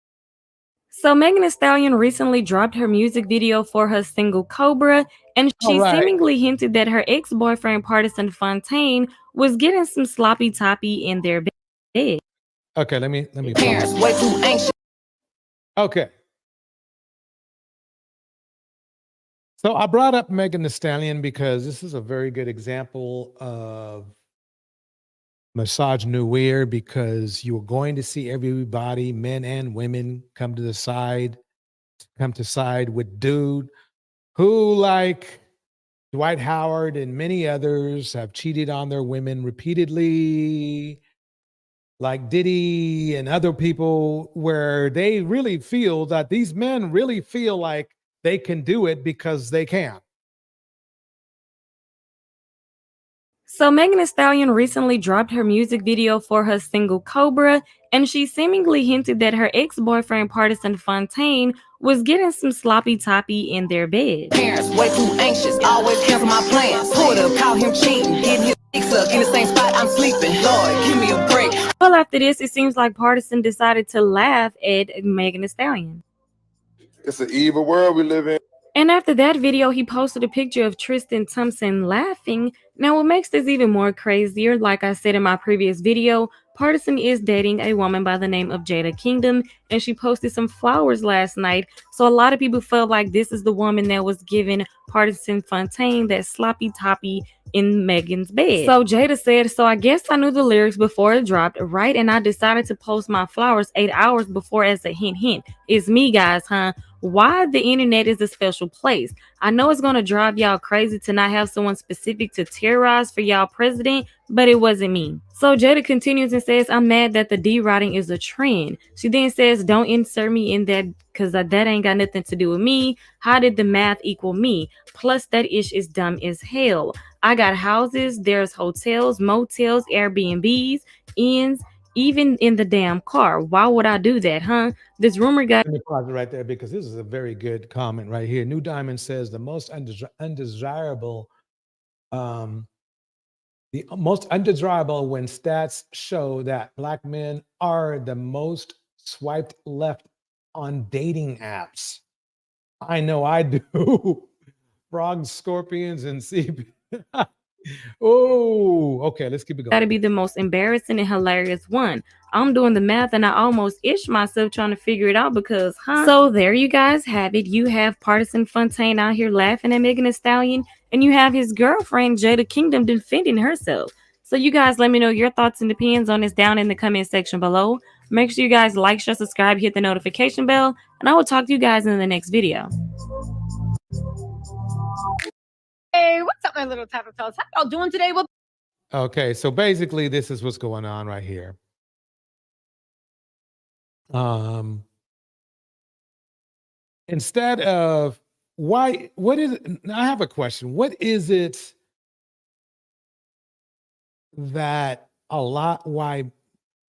Speaker 20: So Megan Thee Stallion recently dropped her music video for her single Cobra, and
Speaker 2: All
Speaker 20: she
Speaker 2: right.
Speaker 20: seemingly hinted that her ex-boyfriend Partisan Fontaine was getting some sloppy toppy in their bed.
Speaker 2: Okay, let me
Speaker 20: Parents way too anxious.
Speaker 2: Okay. So I brought up Megan Thee Stallion because this is a very good example of misogynoir, because you're going to see everybody, men and women, come to side with dude who, like Dwight Howard and many others, have cheated on their women repeatedly, like Diddy and other people, where they really feel that these men really feel like they can do it because they can.
Speaker 20: So Megan Thee Stallion recently dropped her music video for her single Cobra, and she seemingly hinted that her ex-boyfriend Partisan Fontaine was getting some sloppy toppy in their bed.
Speaker 21: Parents way too anxious, always cancel my plans. Pulled up, caught him cheating, getting his dick sucked in the same spot I'm sleeping. Lord, give me a break.
Speaker 20: Well, after this, it seems like Partisan decided to laugh at Megan Thee Stallion.
Speaker 18: It's an evil world we live in.
Speaker 20: And after that video, he posted a picture of Tristan Thompson laughing. Now, what makes this even more crazier, like I said in my previous video, Partisan is dating a woman by the name of Jada Kingdom, and she posted some flowers last night. So a lot of people felt like this is the woman that was giving Partisan Fontaine that sloppy toppy in Megan's bed. So Jada said, so I guess I knew the lyrics before it dropped, right? And I decided to post my flowers 8 hours before as a hint, hint. It's me, guys, huh? Why the internet is a special place. I know it's gonna drive y'all crazy to not have someone specific to terrorize for y'all president, but it wasn't me. So Jada continues and says, I'm mad that the D-writing is a trend. She then says, don't insert me in that because that ain't got nothing to do with me. How did the math equal me? Plus that ish is dumb as hell. I got houses, there's hotels, motels, Airbnbs, inns, even in the damn car. Why would I do that, huh? This rumor got...
Speaker 2: Let me pause it right there because this is a very good comment right here. New Diamond says the most undesirable when stats show that Black men are the most swiped left on dating apps. I know I do. Frogs, scorpions, and sea. Oh, okay, let's keep it going.
Speaker 20: Gotta be the most embarrassing and hilarious one. I'm doing the math and I almost itched myself trying to figure it out because, huh? So there you guys have it. You have Partisan Fontaine out here laughing at Megan Thee Stallion, and you have his girlfriend Jada Kingdom defending herself. So you guys let me know your thoughts and opinions on this down in the comment section below. Make sure you guys like, share, subscribe, hit the notification bell, and I will talk to you guys in the next video.
Speaker 5: Hey, what's up, my little Tattletales? How y'all doing today? Well,
Speaker 2: Okay, so basically this is what's going on right here. Instead of why, what is it? I have a question. What is it that why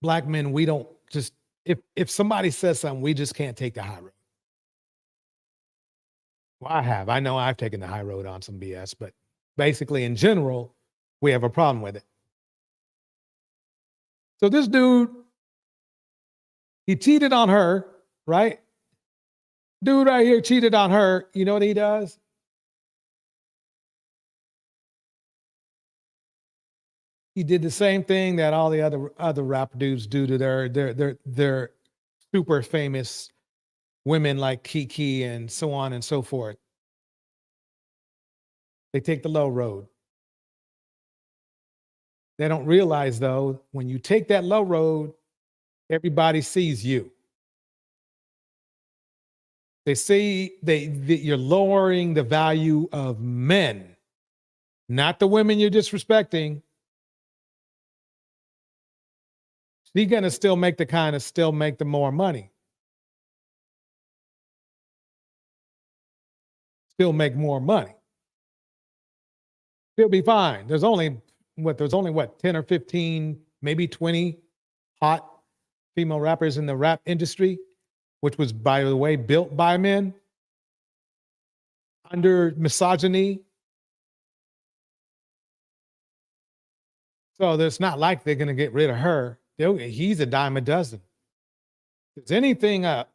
Speaker 2: Black men, we don't just, if somebody says something, we just can't take the high road? Well, I know I've taken the high road on some BS, but basically in general, we have a problem with it. So this dude, he cheated on her, right? Dude right here cheated on her. You know what he does? He did the same thing that all the other rap dudes do to their super famous women like Kiki and so on and so forth. They take the low road. They don't realize though, when you take that low road, everybody sees you. They see that you're lowering the value of men, not the women you're disrespecting. She's gonna still make the more money. Still make more money. Still be fine. There's only what 10 or 15, maybe 20 hot female rappers in the rap industry, which was, by the way, built by men under misogyny. So it's not like they're going to get rid of her. He's a dime a dozen. If there's anything a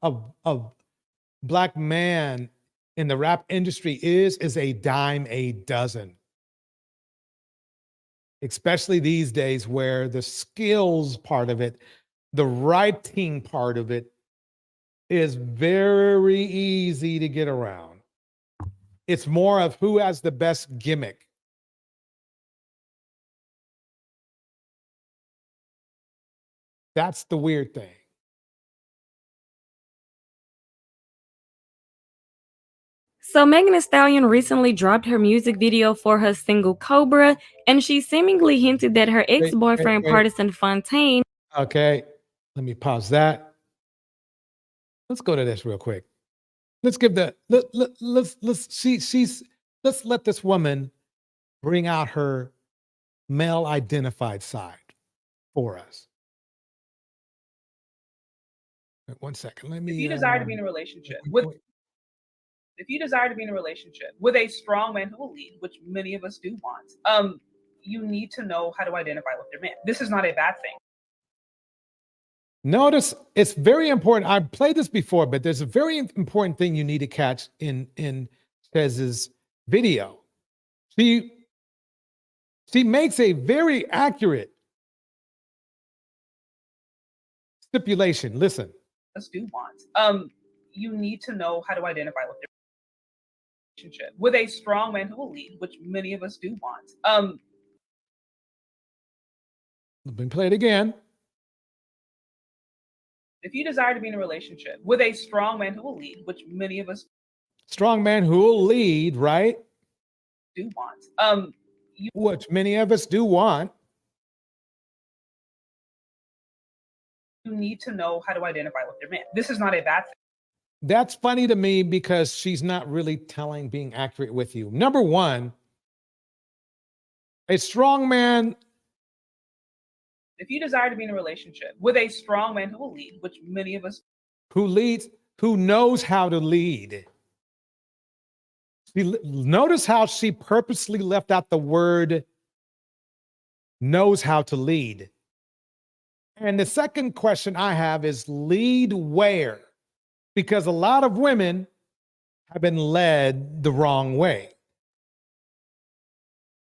Speaker 2: black man in the rap industry is a dime a dozen. Especially these days where the skills part of it, the writing part of it is very easy to get around. It's more of who has the best gimmick. That's the weird thing.
Speaker 20: So Megan Thee Stallion recently dropped her music video for her single Cobra, and she seemingly hinted that her ex-boyfriend
Speaker 2: wait.
Speaker 20: Partisan Fontaine.
Speaker 2: Okay, let me pause that. Let's go to this real quick. Let's give let's let this woman bring out her male identified side for us. Wait, 1 second. Let me.
Speaker 16: If you desire to be in a relationship with a strong man who will lead, which many of us do want, you need to know how to identify with your man. This is not a bad thing.
Speaker 2: Notice it's very important. I've played this before, but there's a very important thing you need to catch in Chez's video. She makes a very accurate stipulation. Listen.
Speaker 16: Us do want. You need to know how to identify with your relationship with a strong man who will lead, which many of us do want.
Speaker 2: Let me play it again.
Speaker 16: If you desire to be in a relationship with a strong man who will lead, which many of us
Speaker 2: Strong man who will lead, right?
Speaker 16: do want.
Speaker 2: Which many of us do want.
Speaker 16: You need to know how to identify with your man. This is not a bad thing.
Speaker 2: That's funny to me because she's not really being accurate with you. Number one, a strong man.
Speaker 16: If you desire to be in a relationship with a strong man who will lead, which many of us
Speaker 2: who leads, who knows how to lead. Notice how she purposely left out the word knows how to lead. And the second question I have is lead where? Because a lot of women have been led the wrong way.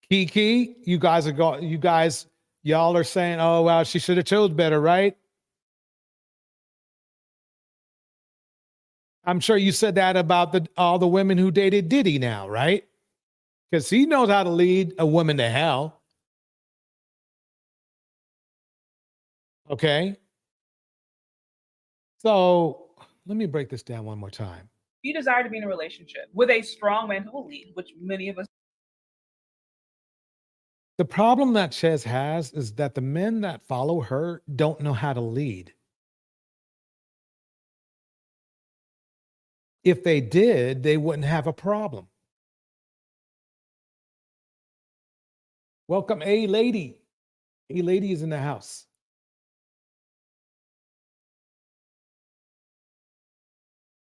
Speaker 2: Kiki, y'all are saying, oh, well, she should have chose better, right? I'm sure you said that about all the women who dated Diddy now, right? Because he knows how to lead a woman to hell. Okay. So let me break this down one more time.
Speaker 16: If you desire to be in a relationship with a strong man who will lead, which many of us.
Speaker 2: The problem that Chez has is that the men that follow her don't know how to lead. If they did, they wouldn't have a problem. Welcome, A Lady. A Lady is in the house.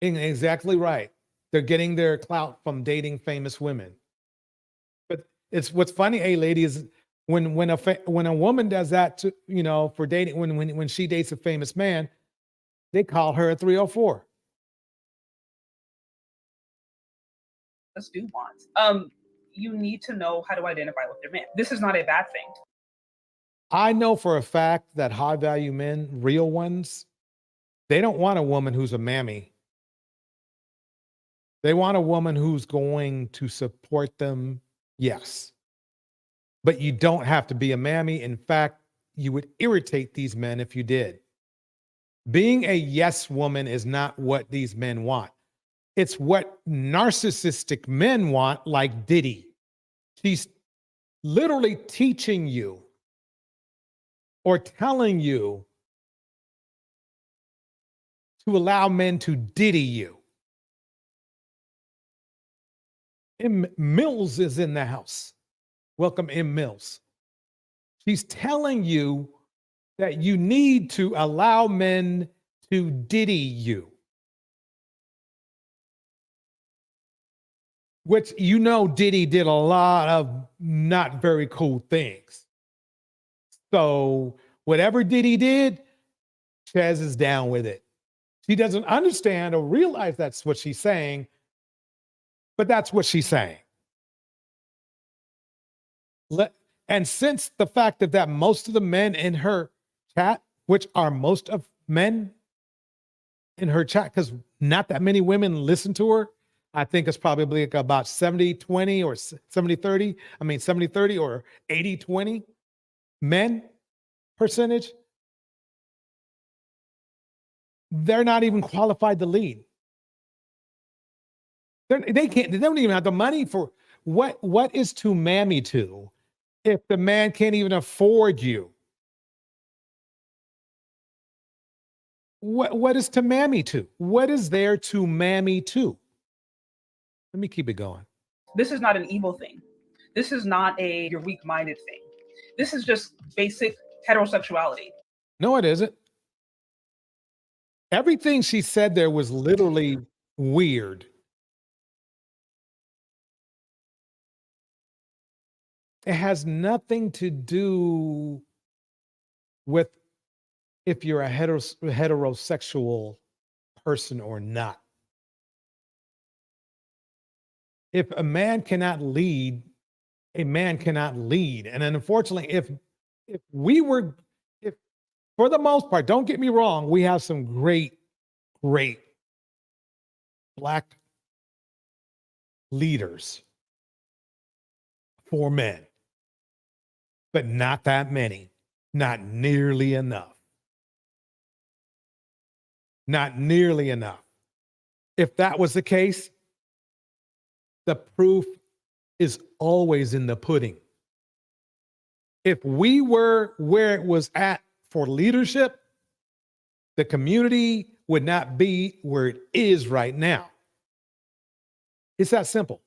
Speaker 2: Exactly right. They're getting their clout from dating famous women. But it's what's funny, A Lady, is when a woman does that for dating, when she dates a famous man, they call her a 304.
Speaker 16: Us do want. You need to know how to identify with your man. This is not a bad thing.
Speaker 2: I know for a fact that high value men, real ones, they don't want a woman who's a mammy. They want a woman who's going to support them, yes. but you don't have to be a mammy. In fact, you would irritate these men if you did. Being a yes woman is not what these men want. It's what narcissistic men want, like Diddy. She's literally teaching you or telling you to allow men to diddy you. M. Mills is in the house. Welcome, M. Mills. She's telling you that you need to allow men to diddy you. Which, you know, Diddy did a lot of not very cool things. So whatever Diddy did, Chaz is down with it. She doesn't understand or realize that's what she's saying, but that's what she's saying. And since the fact that most of the men in her chat, which are most of men in her chat, because not that many women listen to her, I think it's probably like about 70-20 or 70-30. I mean, 70-30 or 80-20 men percentage. They're not even qualified to lead. They don't even have the money for what is to mammy to if the man can't even afford you? What is to mammy to? What is there to mammy to? Let me keep it going.
Speaker 1: This is not an evil thing. This is not a you're weak-minded thing. This is just basic heterosexuality.
Speaker 2: No, it isn't. Everything she said there was literally weird. It has nothing to do with if you're a heterosexual person or not. If a man cannot lead, a man cannot lead. And then unfortunately, if for the most part, don't get me wrong, we have some great Black leaders for men, but not that many, not nearly enough. Not nearly enough. If that was the case, the proof is always in the pudding. If we were where it was at for leadership, the community would not be where it is right now. It's that simple.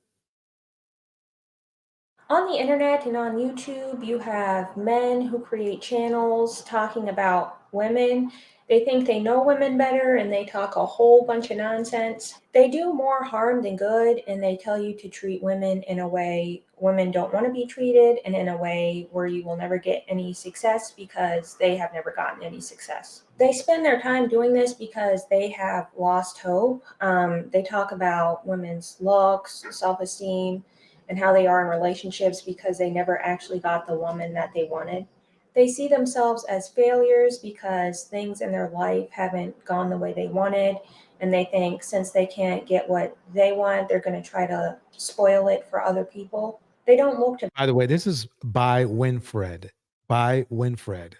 Speaker 22: On the internet and on YouTube, you have men who create channels talking about women. They think they know women better and they talk a whole bunch of nonsense. They do more harm than good, and they tell you to treat women in a way women don't want to be treated and in a way where you will never get any success because they have never gotten any success. They spend their time doing this because they have lost hope. They talk about women's looks, self-esteem, and how they are in relationships because they never actually got the woman that they wanted. They see themselves as failures because things in their life haven't gone the way they wanted. And they think since they can't get what they want, they're going to try to spoil it for other people. They don't look to.
Speaker 2: By the way, this is by Winfred. By Winfred.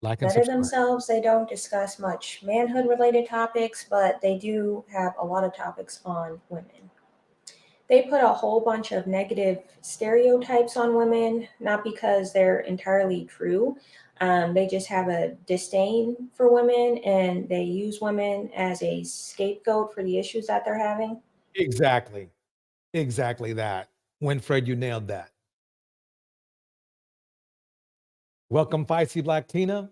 Speaker 2: Like and
Speaker 22: better
Speaker 2: subscribe.
Speaker 22: themselves. They don't discuss much manhood related topics, but they do have a lot of topics on women. They put a whole bunch of negative stereotypes on women, not because they're entirely true. They just have a disdain for women, and they use women as a scapegoat for the issues that they're having.
Speaker 2: Exactly. Exactly that. Winfred, you nailed that. Welcome, Feisty Black Tina.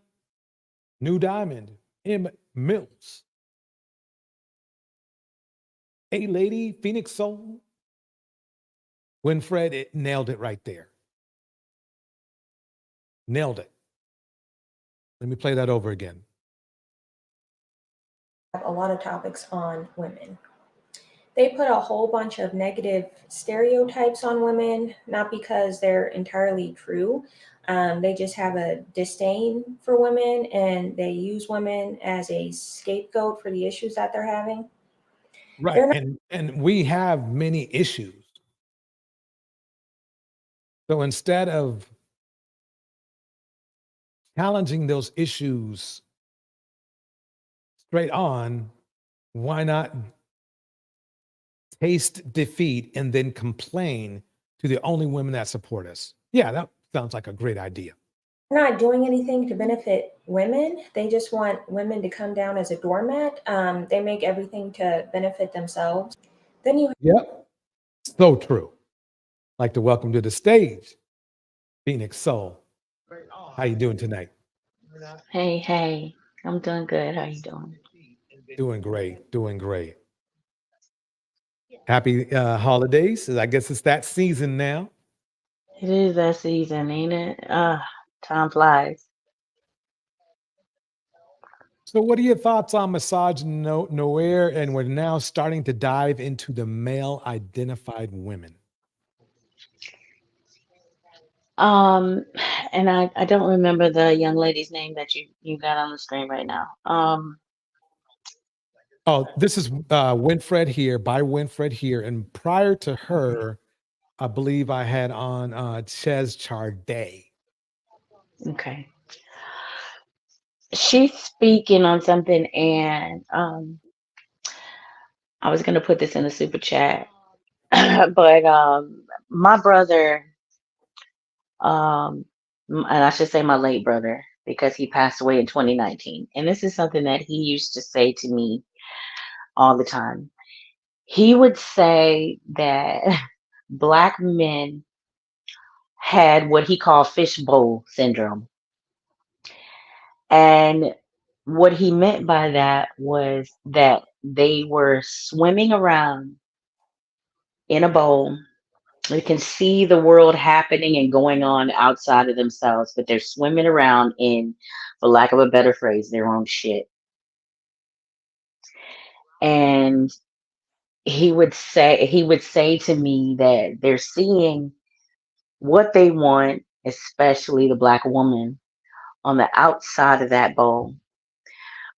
Speaker 2: New Diamond, M. Mills. A Lady, Phoenix Soul. Winfred, it nailed it right there. Nailed it. Let me play that over again.
Speaker 22: A lot of topics on women. They put a whole bunch of negative stereotypes on women, not because they're entirely true. They just have a disdain for women, and they use women as a scapegoat for the issues that they're having.
Speaker 2: Right. And we have many issues. So instead of challenging those issues straight on, why not taste defeat and then complain to the only women that support us? Yeah, that sounds like a great idea.
Speaker 22: They're not doing anything to benefit women. They just want women to come down as a doormat. They make everything to benefit themselves. Then you
Speaker 2: Yep. So true. Like to welcome to the stage, Phoenix Soul. How you doing tonight?
Speaker 3: Hey, I'm doing good. How you doing?
Speaker 2: Doing great, doing great. Happy holidays. I guess it's that season now.
Speaker 3: It is that season, ain't it? Time flies.
Speaker 2: So what are your thoughts on misogynoir? And we're now starting to dive into the male identified women.
Speaker 3: Um, and I don't remember the young lady's name that you got on the screen right now.
Speaker 2: Oh, this is Winfred here, by Winfred here. And prior to her, I believe I had on Ches Charday.
Speaker 3: Okay. She's speaking on something, and I was gonna put this in the super chat, but my brother, and I should say my late brother, because he passed away in 2019, and this is something that he used to say to me all the time. He would say that Black men had what he called fishbowl syndrome. And what he meant by that was that they were swimming around in a bowl. They can see the world happening and going on outside of themselves, but they're swimming around in, for lack of a better phrase, their own shit. And he would say to me that they're seeing what they want, especially the Black woman, on the outside of that bowl.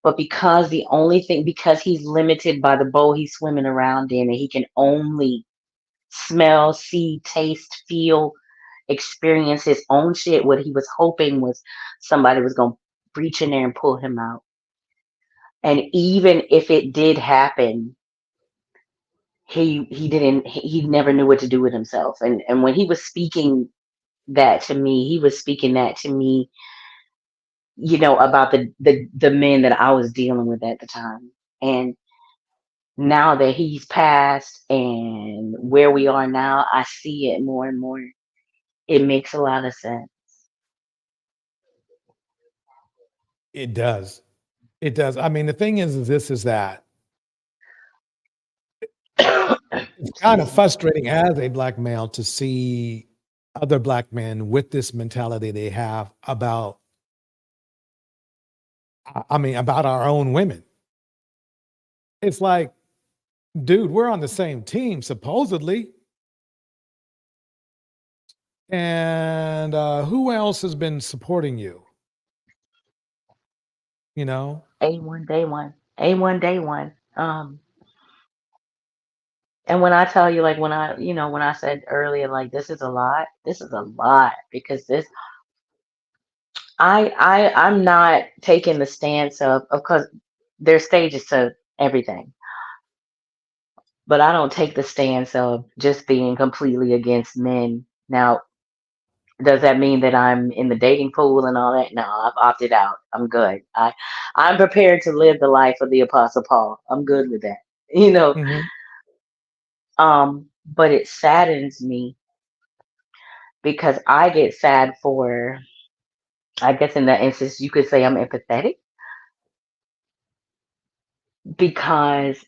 Speaker 3: But because he's limited by the bowl he's swimming around in, and he can only smell, see, taste, feel, experience his own shit, what he was hoping was somebody was going to reach in there and pull him out. And even if it did happen, he never knew what to do with himself. And when he was speaking that to me, he was speaking that to me, about the men that I was dealing with at the time. And now that he's passed and where we are now, I see it more and more. It makes a lot of sense.
Speaker 2: It does. It does. I mean, the thing is that it's kind of frustrating as a Black male to see other Black men with this mentality they have about our own women. It's like, dude, we're on the same team, supposedly. And who else has been supporting you?
Speaker 3: A1 day one. A1 day one. And when I tell you, like when I said earlier, like this is a lot because I'm not taking the stance of course there's stages to everything. But I don't take the stance of just being completely against men. Now, does that mean that I'm in the dating pool and all that? No, I've opted out. I'm good. I'm prepared to live the life of the Apostle Paul. I'm good with that. But it saddens me because I get sad for, I guess in that instance, you could say I'm empathetic because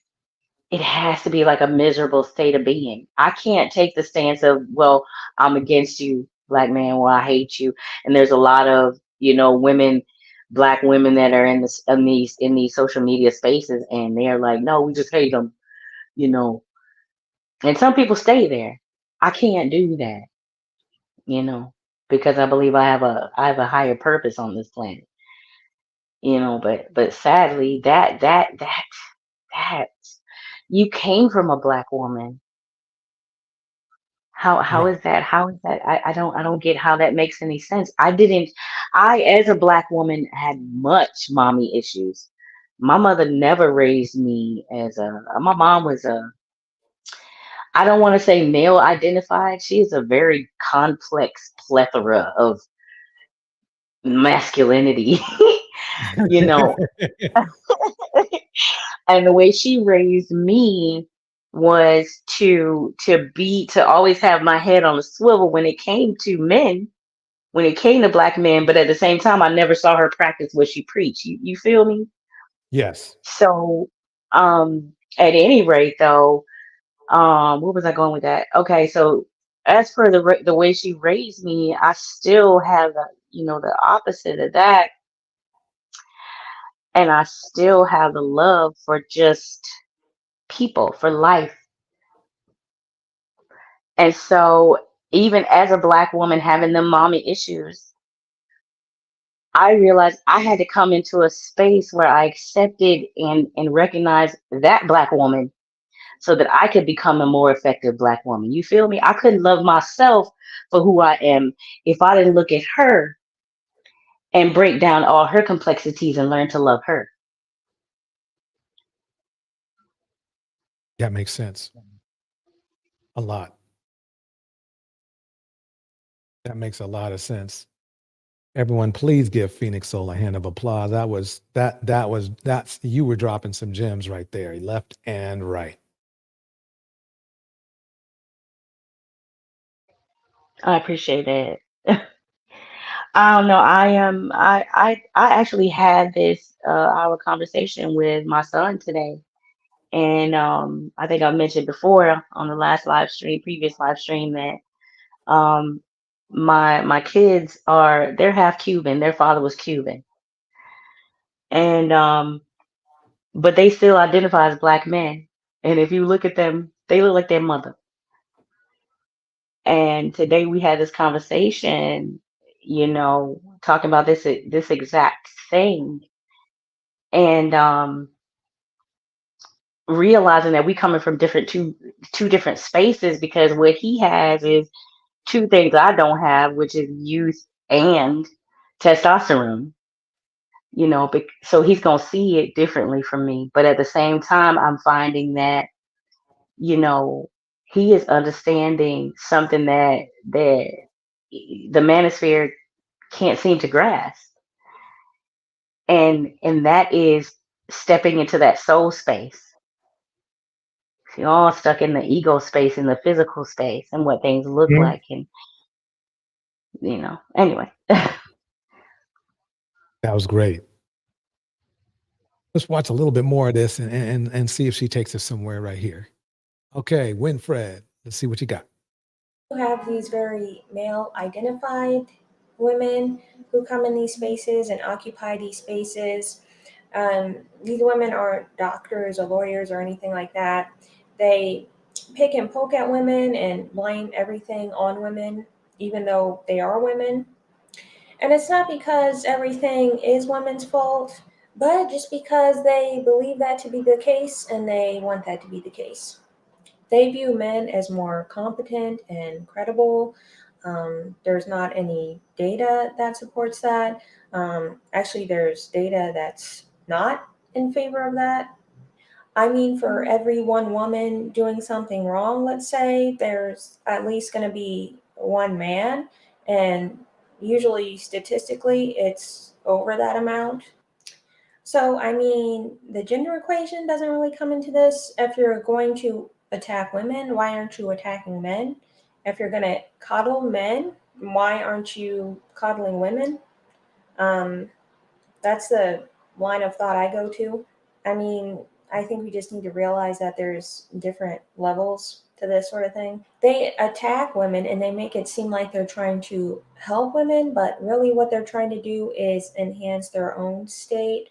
Speaker 3: it has to be like a miserable state of being. I can't take the stance of, well, I'm against you, Black man, well, I hate you. And there's a lot of, women, Black women that are in these social media spaces, and they're like, no, we just hate them, And some people stay there. I can't do that, because I believe I have a higher purpose on this planet, but sadly that you came from a Black woman. How
Speaker 2: Yeah.
Speaker 3: is that? How is that? I don't get how that makes any sense. I as a black woman had much mommy issues. My mother never raised me as a my mom was a I don't want to say male identified. She is a very complex plethora of masculinity, you know. And the way she raised me was to always have my head on a swivel when it came to men, when it came to black men, but at the same time I never saw her practice what she preached. You feel me?
Speaker 2: Yes.
Speaker 3: So at any rate though, where was I going with that? Okay, so as for the way she raised me, I still have the opposite of that, and I still have the love for just people, for life. And so even as a black woman having the mommy issues, I realized I had to come into a space where I accepted and recognized that black woman so that I could become a more effective black woman. You feel me? I couldn't love myself for who I am if I didn't look at her and break down all her complexities and learn to love her.
Speaker 2: That makes sense. A lot. That makes a lot of sense. Everyone, please give Phoenix Soul a hand of applause. That's you were dropping some gems right there, left and right.
Speaker 3: I appreciate it. I don't know. I actually had this our conversation with my son today. And I think I mentioned before on the previous live stream that um my kids they're half Cuban. Their father was Cuban. And but they still identify as black men. And if you look at them, they look like their mother. And today we had this conversation, talking about this exact thing. And realizing that we coming from two different spaces, because what he has is two things I don't have, which is youth and testosterone. So he's gonna see it differently from me. But at the same time, I'm finding that you know he is understanding something that the manosphere can't seem to grasp, and that is stepping into that soul space. You're all stuck in the ego space, in the physical space, and what things look
Speaker 2: Mhm.
Speaker 3: like, and anyway.
Speaker 2: That was great. Let's watch a little bit more of this and see if she takes us somewhere right here. Okay, Winfred, let's see what you got.
Speaker 22: You have these very male identified women who come in these spaces and occupy these spaces. These women aren't doctors or lawyers or anything like that. They pick and poke at women and blame everything on women, even though they are women. And it's not because everything is women's fault, but just because they believe that to be the case and they want that to be the case. They view men as more competent and credible. There's not any data that supports that. Actually, there's data that's not in favor of that. I mean, for every one woman doing something wrong, let's say, there's at least going to be one man. And usually, statistically, it's over that amount. So, I mean, the gender equation doesn't really come into this. If you're going to attack women, why aren't you attacking men? If you're going to coddle men, why aren't you coddling women? Um, that's the line of thought I go to. I mean, I think we just need to realize that there's different levels to this sort of thing. They attack women and they make it seem like they're trying to help women, but really what they're trying to do is enhance their own state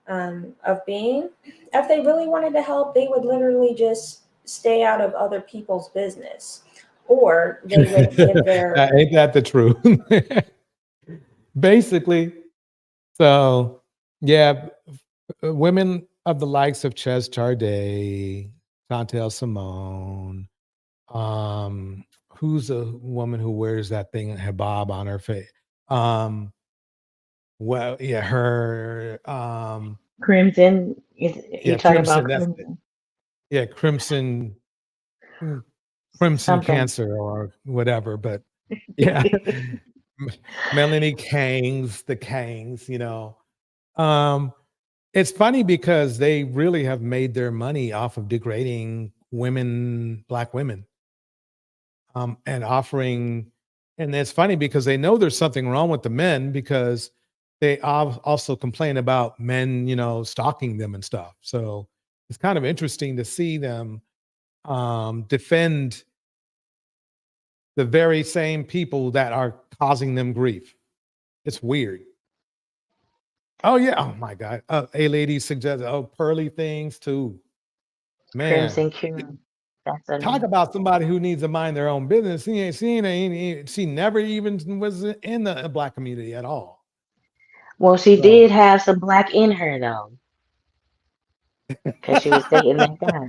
Speaker 22: of being. If they really wanted to help, they would literally just stay out of other people's business, or they would give their
Speaker 2: Ain't that the truth? Basically. So, yeah, women of the likes of Ches Charday, Chantel Simone, who's a woman who wears that thing, hijab on her face? Well, yeah, her
Speaker 3: Crimson. You
Speaker 2: yeah,
Speaker 3: talking about
Speaker 2: Crimson. That's it.
Speaker 3: Crimson?
Speaker 2: Yeah, Crimson. Crimson
Speaker 3: Something.
Speaker 2: Cancer or whatever, but yeah. Melanie Kangs, the Kangs, you know. It's funny because they really have made their money off of degrading women, black women, and offering. And it's funny because they know there's something wrong with the men because they also complain about men, you know, stalking them and stuff. So it's kind of interesting to see them defend the very same people that are causing them grief. It's weird. Oh yeah. Oh my God. A lady suggested pearly things too. Man,
Speaker 3: Crimson Q. That's a
Speaker 2: talk about somebody who needs to mind their own business. She never even was in the black community at all.
Speaker 3: Well, she
Speaker 2: So
Speaker 3: did have some black in her though, because she was dating that guy.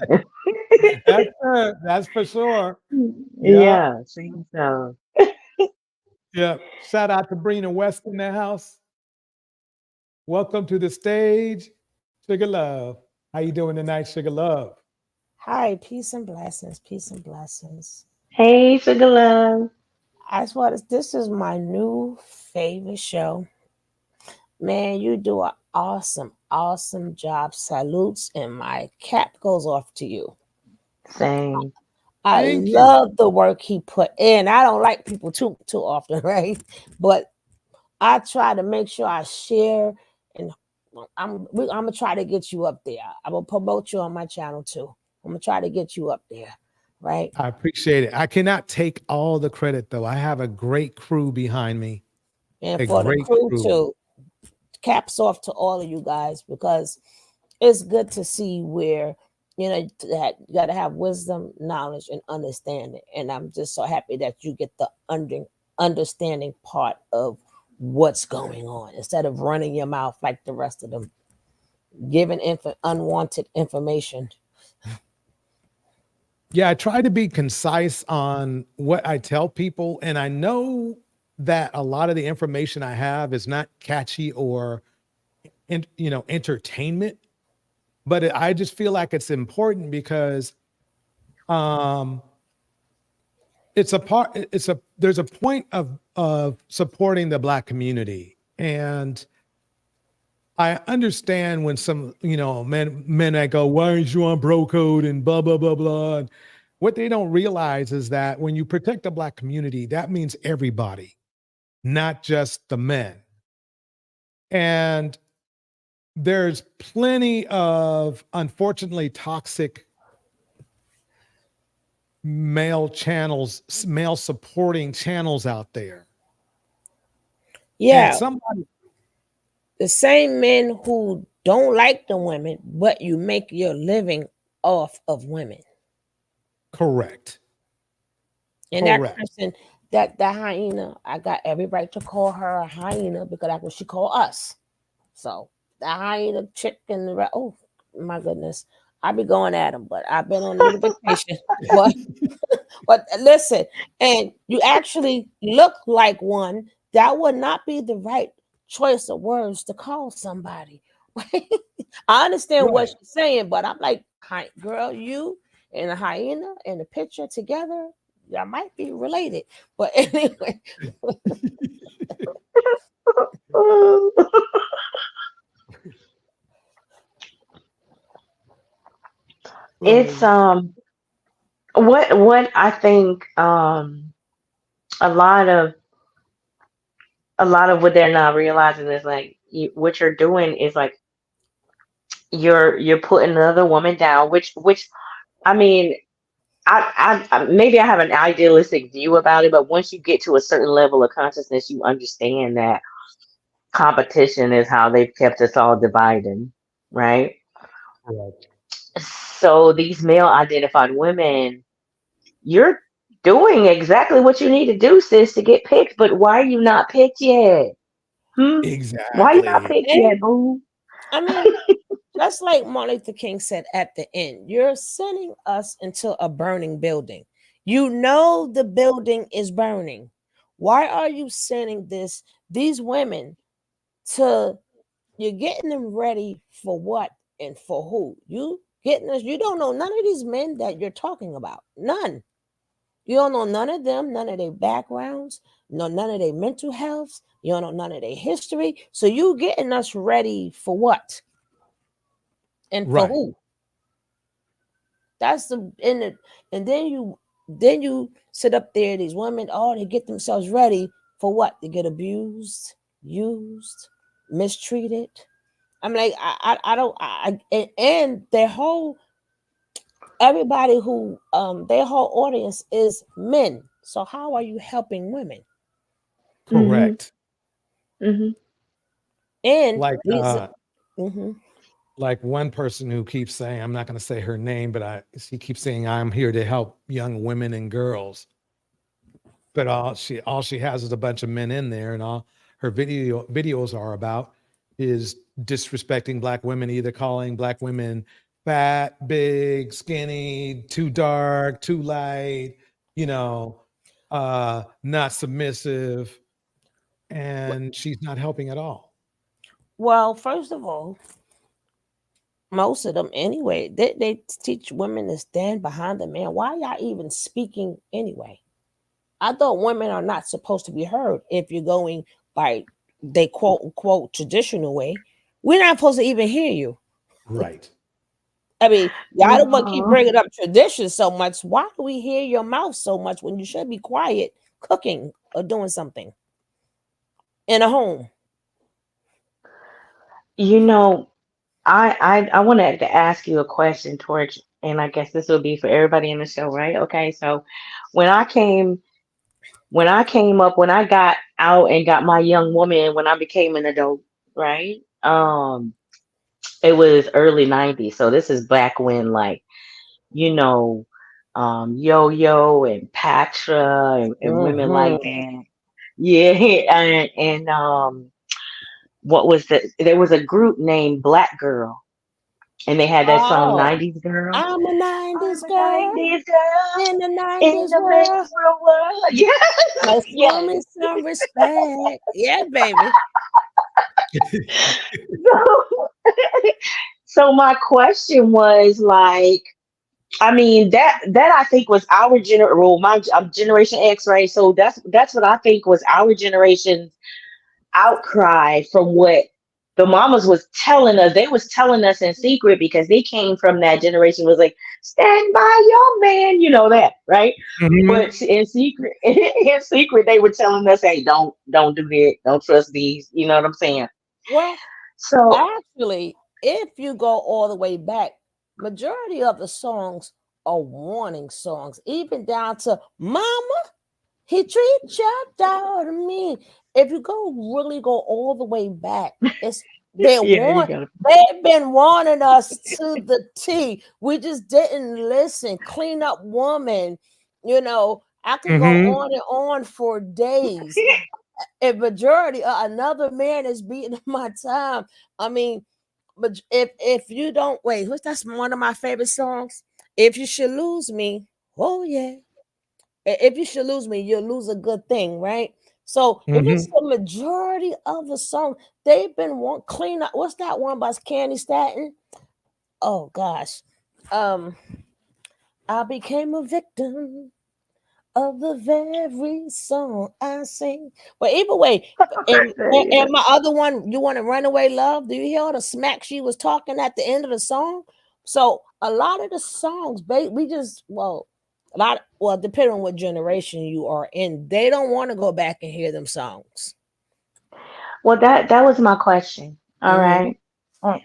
Speaker 2: that's for sure. Yeah.
Speaker 3: Yeah. See, so
Speaker 2: Yeah. Shout out to Brina West in the house. Welcome to the stage, Sugar Love. How you doing tonight, Sugar Love?
Speaker 4: Hi, peace and blessings, peace and blessings.
Speaker 3: hey, Sugar Love.
Speaker 4: This is my new favorite show. Man, you do an awesome job. Salutes, and my cap goes off to you.
Speaker 3: Same.
Speaker 4: I
Speaker 2: Thank you.
Speaker 4: love the work he put in. I don't like people too often, right? But I try to make sure I share, and I'm gonna try to get you up there. I'm gonna promote you on my channel too. I'm gonna try to get you up there, right?
Speaker 2: I appreciate it. I cannot take all the credit though. I have a great crew behind me.
Speaker 4: And
Speaker 2: A
Speaker 4: for the
Speaker 2: great
Speaker 4: crew
Speaker 2: crew.
Speaker 4: too, caps off to all of you guys, because it's good to see where that you got to have wisdom, knowledge, and understanding. And I'm just so happy that you get the understanding part of what's going on instead of running your mouth like the rest of them, giving unwanted information.
Speaker 2: Yeah, I try to be concise on what I tell people. And I know that a lot of the information I have is not catchy or, entertainment, but I just feel like it's important because there's a point of supporting the black community. And I understand when some, men that go, why aren't you on bro code and blah, blah, blah, blah. And what they don't realize is that when you protect the black community, that means everybody, not just the men. And there's plenty of, unfortunately, toxic male supporting channels out there.
Speaker 4: Yeah.
Speaker 2: And somebody,
Speaker 4: the same men who don't like the women, but you make your living off of women.
Speaker 2: Correct.
Speaker 4: And that person, that hyena, I got every right to call her a hyena because that's what she called us. So the hyena chick and the oh my goodness, I be going at them, but I've been on a little vacation. But listen, and you actually look like one. That would not be the right choice of words to call somebody. I understand what she's saying, but I'm like, hi, girl, you and a hyena and a picture together, that might be related. But anyway.
Speaker 3: It's what I think a lot of what they're not realizing is like what you're doing is like you're putting another woman down, which I mean, I maybe I have an idealistic view about it, but once you get to a certain level of consciousness, you understand that competition is how they've kept us all divided, right?
Speaker 2: Right.
Speaker 3: So these male identified women, you're doing exactly what you need to do, sis, to get picked. But why are you not picked yet?
Speaker 2: Exactly.
Speaker 3: Why you not picked yet, boo?
Speaker 4: I mean, just like Martin Luther King said at the end, you're sending us into a burning building. You know the building is burning. Why are you sending these women to, you're getting them ready for what and for who? You don't know none of these men that you're talking about. None. You don't know none of them, none of their backgrounds, none of their mental health. You don't know none of their history. So you getting us ready for what? And for who? That's and then you sit up there, these women, they get themselves ready for what? To get abused, used, mistreated. I'm like, I don't, and their whole, everybody who, their whole audience is men. So how are you helping women?
Speaker 2: Correct.
Speaker 3: Mm-hmm.
Speaker 4: And
Speaker 2: Like,
Speaker 4: these,
Speaker 2: like one person who keeps saying, I'm not going to say her name, but she keeps saying, I'm here to help young women and girls. But all she has is a bunch of men in there, and all her videos are about is disrespecting Black women, either calling Black women fat, big, skinny, too dark, too light, not submissive, and she's not helping at all.
Speaker 4: Well, first of all, most of them anyway, they teach women to stand behind the man. Why y'all even speaking anyway? I thought women are not supposed to be heard if you're going by they quote unquote traditional way. We're not supposed to even hear you.
Speaker 2: Right.
Speaker 4: I mean, y'all don't want to keep
Speaker 3: No.
Speaker 4: bringing up tradition so much. Why do we hear your mouth so much when you should be quiet, cooking or doing something in a home?
Speaker 3: You know, I wanted to ask you a question, Torch, and I guess this will be for everybody in the show, right? Okay, so when I came when I got out and got my young woman, when I became an adult, right? It was early 90s. So this is back when, like, you know, Yo-Yo and Patra and women like that. Yeah, and what was there was a group named Black Girl, and they had that song
Speaker 4: Oh,
Speaker 3: 90s Girl.
Speaker 4: I'm a 90s
Speaker 3: I'm a
Speaker 4: girl
Speaker 3: 90s girl
Speaker 4: in the
Speaker 3: in
Speaker 4: 90s
Speaker 3: the
Speaker 4: world.
Speaker 3: men's world. Yes,
Speaker 4: Let's show
Speaker 3: yes.
Speaker 4: me some respect. Yeah, baby.
Speaker 3: So, so my question was like, I mean that I think was our I'm Generation X, right? So that's what I think was our generation's outcry from what the mamas was telling us. They was telling us in secret because they came from that generation, was like, stand by your man, you know that, right? But in secret, in secret, they were telling us, hey, don't do that, don't trust these, you know what I'm saying?
Speaker 4: Well,
Speaker 3: So
Speaker 4: actually, if you go all the way back, majority of the songs are warning songs, even down to "Mama, he treats your daughter mean." If you really go all the way back,
Speaker 3: yeah, you got
Speaker 4: they've been warning us to the T. We just didn't listen. Clean up woman, I could go on and on for days. A majority, another man is beating my time. I mean, but if you don't wait, that's one of my favorite songs. If you should lose me, oh yeah. If you should lose me, you'll lose a good thing, right? So if it's the majority of the song, they've been clean up. What's that one by Candy Staten? Oh gosh. I became a victim of the very song I sing. But either way, and my other one, you want to run away, love? Do you hear all the smack she was talking at the end of the song? So a lot of the songs, we just depending on what generation you are in, they don't want to go back and hear them songs.
Speaker 3: well, that was my question. All right.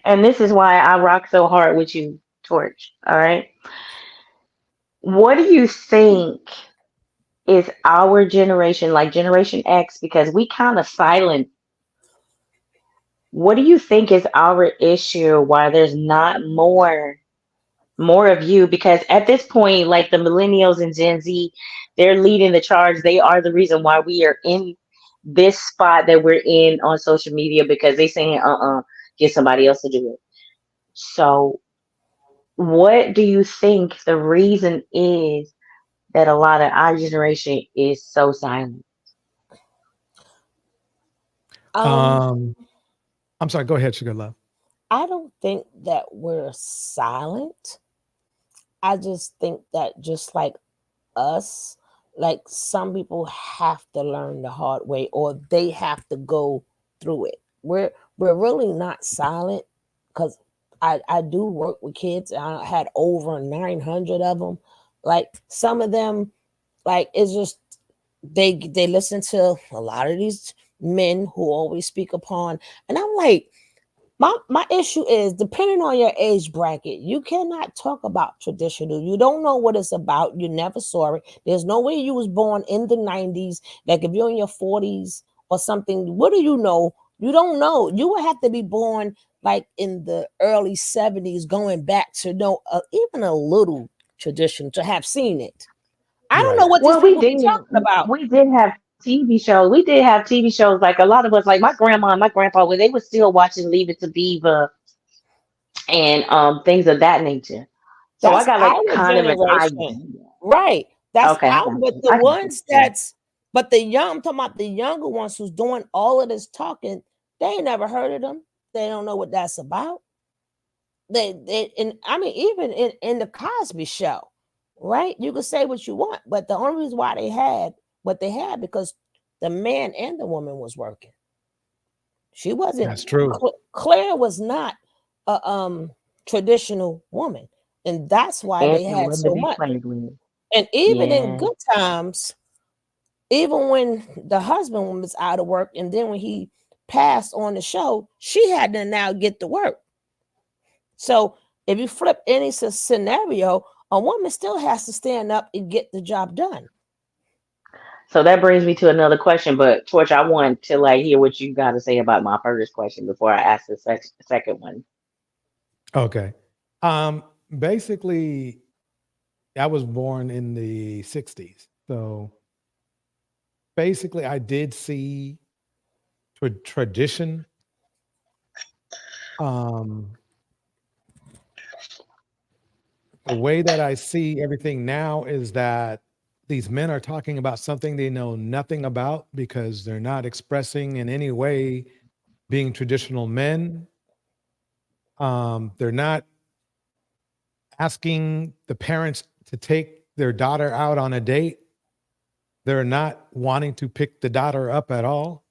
Speaker 3: And this is why I rock so hard with you, Torch. All right. What do you think is our generation, like Generation X, because we kind of silent? What do you think is our issue? Why there's not more of you? Because at this point, like the millennials and Gen Z, they're leading the charge. They are the reason why we are in this spot that we're in on social media, because they saying, get somebody else to do it. So what do you think the reason is that a lot of our generation is so silent?
Speaker 2: I'm sorry. Go ahead, Sugar Love.
Speaker 4: I don't think that we're silent. I just think that just like us, like some people have to learn the hard way or they have to go through it. We're really not silent because I do work with kids. I had over 900 of them. Like some of them, like it's just they listen to a lot of these men who always speak upon, and I'm like, my issue is depending on your age bracket, you cannot talk about traditional. You don't know what it's about. You never saw it. There's no way you was born in the 90s. Like if you're in your 40s or something, what do you know? You don't know. You would have to be born like in the early 70s, going back to know even a little tradition to have seen it. I don't know what these
Speaker 3: Well, we
Speaker 4: people be
Speaker 3: did.
Speaker 4: talking about.
Speaker 3: We did have TV shows. We did have TV shows. Like a lot of us, like my grandma and my grandpa, when they were still watching Leave It to Beaver and things of that nature. So I
Speaker 4: That's
Speaker 3: got like
Speaker 4: our
Speaker 3: kind of an
Speaker 4: generation.
Speaker 3: idea.
Speaker 4: Right. That's
Speaker 3: Okay, I
Speaker 4: out,
Speaker 3: got
Speaker 4: but
Speaker 3: you.
Speaker 4: the
Speaker 3: I got you.
Speaker 4: ones but the young, I'm talking about the younger ones who's doing all of this talking, they ain't never heard of them. They don't know what that's about. And I mean, even in the Cosby Show, right? You can say what you want, but the only reason why they had what they had because the man and the woman was working. She wasn't.
Speaker 2: That's true.
Speaker 4: Claire was not a traditional woman, and that's why
Speaker 3: And
Speaker 4: they
Speaker 3: she
Speaker 4: had
Speaker 3: wasn't to
Speaker 4: so
Speaker 3: be
Speaker 4: much.
Speaker 3: played with.
Speaker 4: And even in
Speaker 3: Yeah.
Speaker 4: good times, even when the husband was out of work, and then when he passed on the show, she had to now get to work. So if you flip any scenario, a woman still has to stand up and get the job done.
Speaker 3: So that brings me to another question, but Torch, I want to like hear what you got to say about my first question before I ask the second one.
Speaker 2: Okay. Basically, I was born in the 60s. So basically, I did see tradition. The way that I see everything now is that these men are talking about something they know nothing about because they're not expressing in any way being traditional men. They're not asking the parents to take their daughter out on a date. They're not wanting to pick the daughter up at all.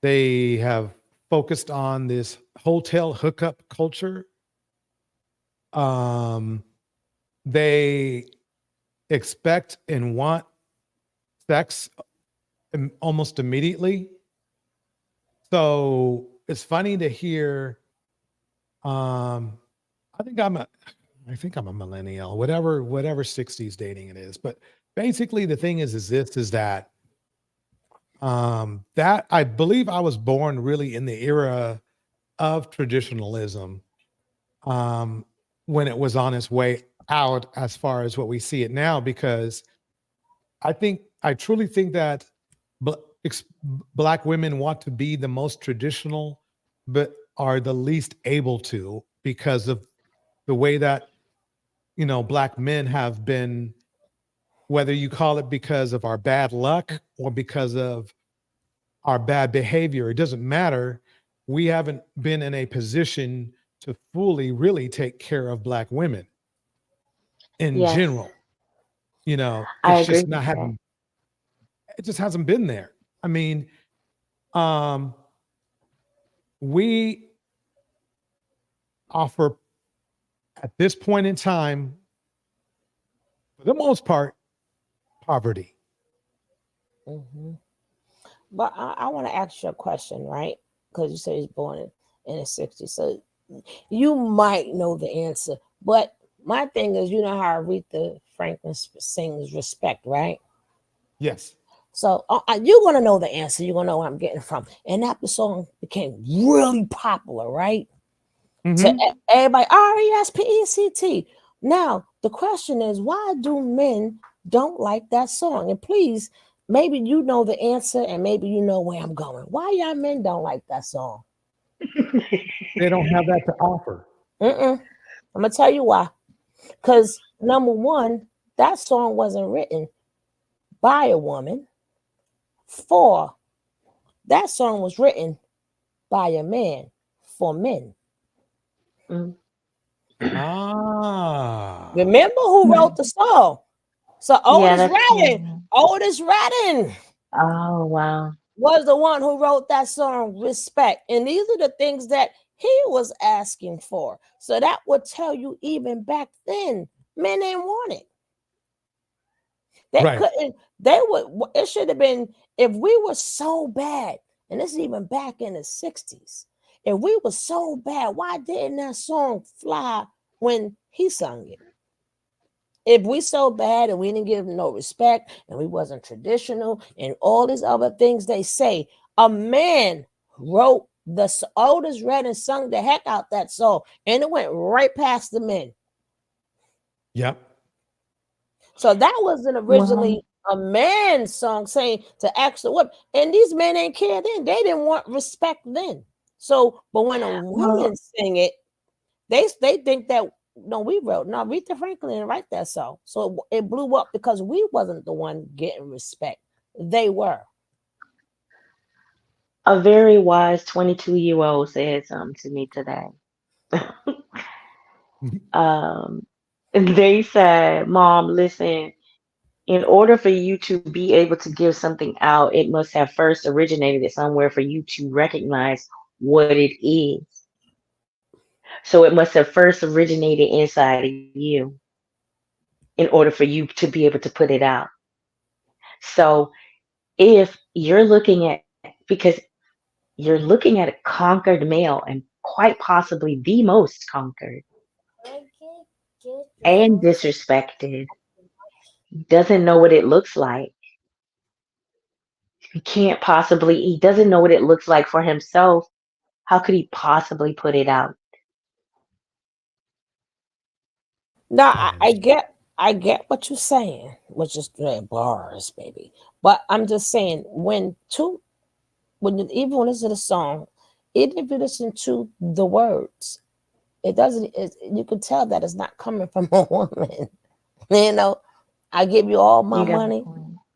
Speaker 2: They have focused on this hotel hookup culture. They expect and want sex almost immediately. So it's funny to hear. I think I'm a millennial, whatever 60s dating it is. But basically, the thing is that that I believe I was born really in the era of traditionalism, when it was on its way out as far as what we see it now, because I truly think that Black women want to be the most traditional, but are the least able to because of the way that, Black men have been, whether you call it because of our bad luck or because of our bad behavior, it doesn't matter. We haven't been in a position to fully really take care of Black women in
Speaker 3: Yes,
Speaker 2: general.
Speaker 3: I
Speaker 2: It's
Speaker 3: agree
Speaker 2: just
Speaker 3: with
Speaker 2: not
Speaker 3: that.
Speaker 2: it just hasn't been there. I mean, we offer at this point in time, for the most part, poverty.
Speaker 4: Mm-hmm. But I want to ask you a question, right? Because you said he's born in the 60s. So you might know the answer. But my thing is, you know how Aretha Franklin sings Respect, right?
Speaker 2: Yes.
Speaker 4: So you're going to know the answer. You're going to know where I'm getting from. And that the song became really popular, right? So everybody, RESPECT. Now, the question is, why do men don't like that song? And please, maybe you know the answer and maybe you know where I'm going. Why y'all men don't like that song?
Speaker 2: They don't have that to offer.
Speaker 4: I'm going to tell you why. Because number one, that song wasn't written by a woman for. That song was written by a man for men.
Speaker 2: Ah.
Speaker 4: Remember who wrote the song? So
Speaker 3: Yeah,
Speaker 4: Otis
Speaker 3: that's
Speaker 4: Redding. Otis Redding
Speaker 3: oh wow.
Speaker 4: was the one who wrote that song, Respect. And these are the things that he was asking for. So that would tell you even back then, men didn't want it. They couldn't, they would, it should have been, if we were so bad, and this is even back in the 60s, if we were so bad, why didn't that song fly when he sung it? If we so bad and we didn't give him no respect and we wasn't traditional and all these other things they say, a man wrote Otis Redding sung the heck out that song and it went right past the men.
Speaker 2: Yep.
Speaker 4: So that wasn't originally a man's song saying to ask the woman. And these men ain't care then. They didn't want respect then. So, but when a woman sing it, they think that no, we wrote. No, Aretha Franklin didn't write that song. So it blew up because we wasn't the one getting respect. They were.
Speaker 3: A very wise 22-year-old said something to me today. They said, Mom, listen, in order for you to be able to give something out, it must have first originated somewhere for you to recognize what it is. So it must have first originated inside of you in order for you to be able to put it out. So if you're looking at, because you're looking at a conquered male and quite possibly the most conquered and disrespected, doesn't know what it looks like. He doesn't know what it looks like for himself. How could he possibly put it out?
Speaker 4: No, I get what you're saying, which is bars, baby. But I'm just saying even when you listen to the song, even if you listen to the words, it doesn't. You can tell that it's not coming from a woman. You know, I give you all my money,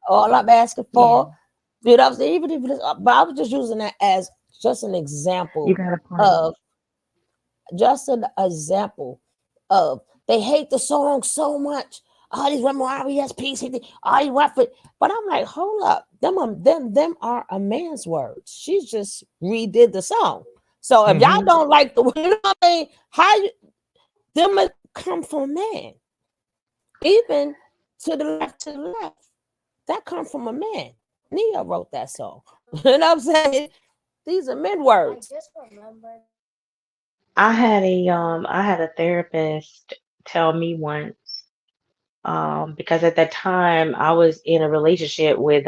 Speaker 4: all I'm asking for. You know, even if it's, but I was just using that as just an example of they hate the song so much. All these women are peace, all you want for, but I'm like, hold up, them are a man's words. She just redid the song. So if y'all don't like the, you know what I mean, how you them come from a man, even to the left, that come from a man. Nia wrote that song. You know what I'm saying? These are men words.
Speaker 3: I had a therapist tell me once, because at that time I was in a relationship with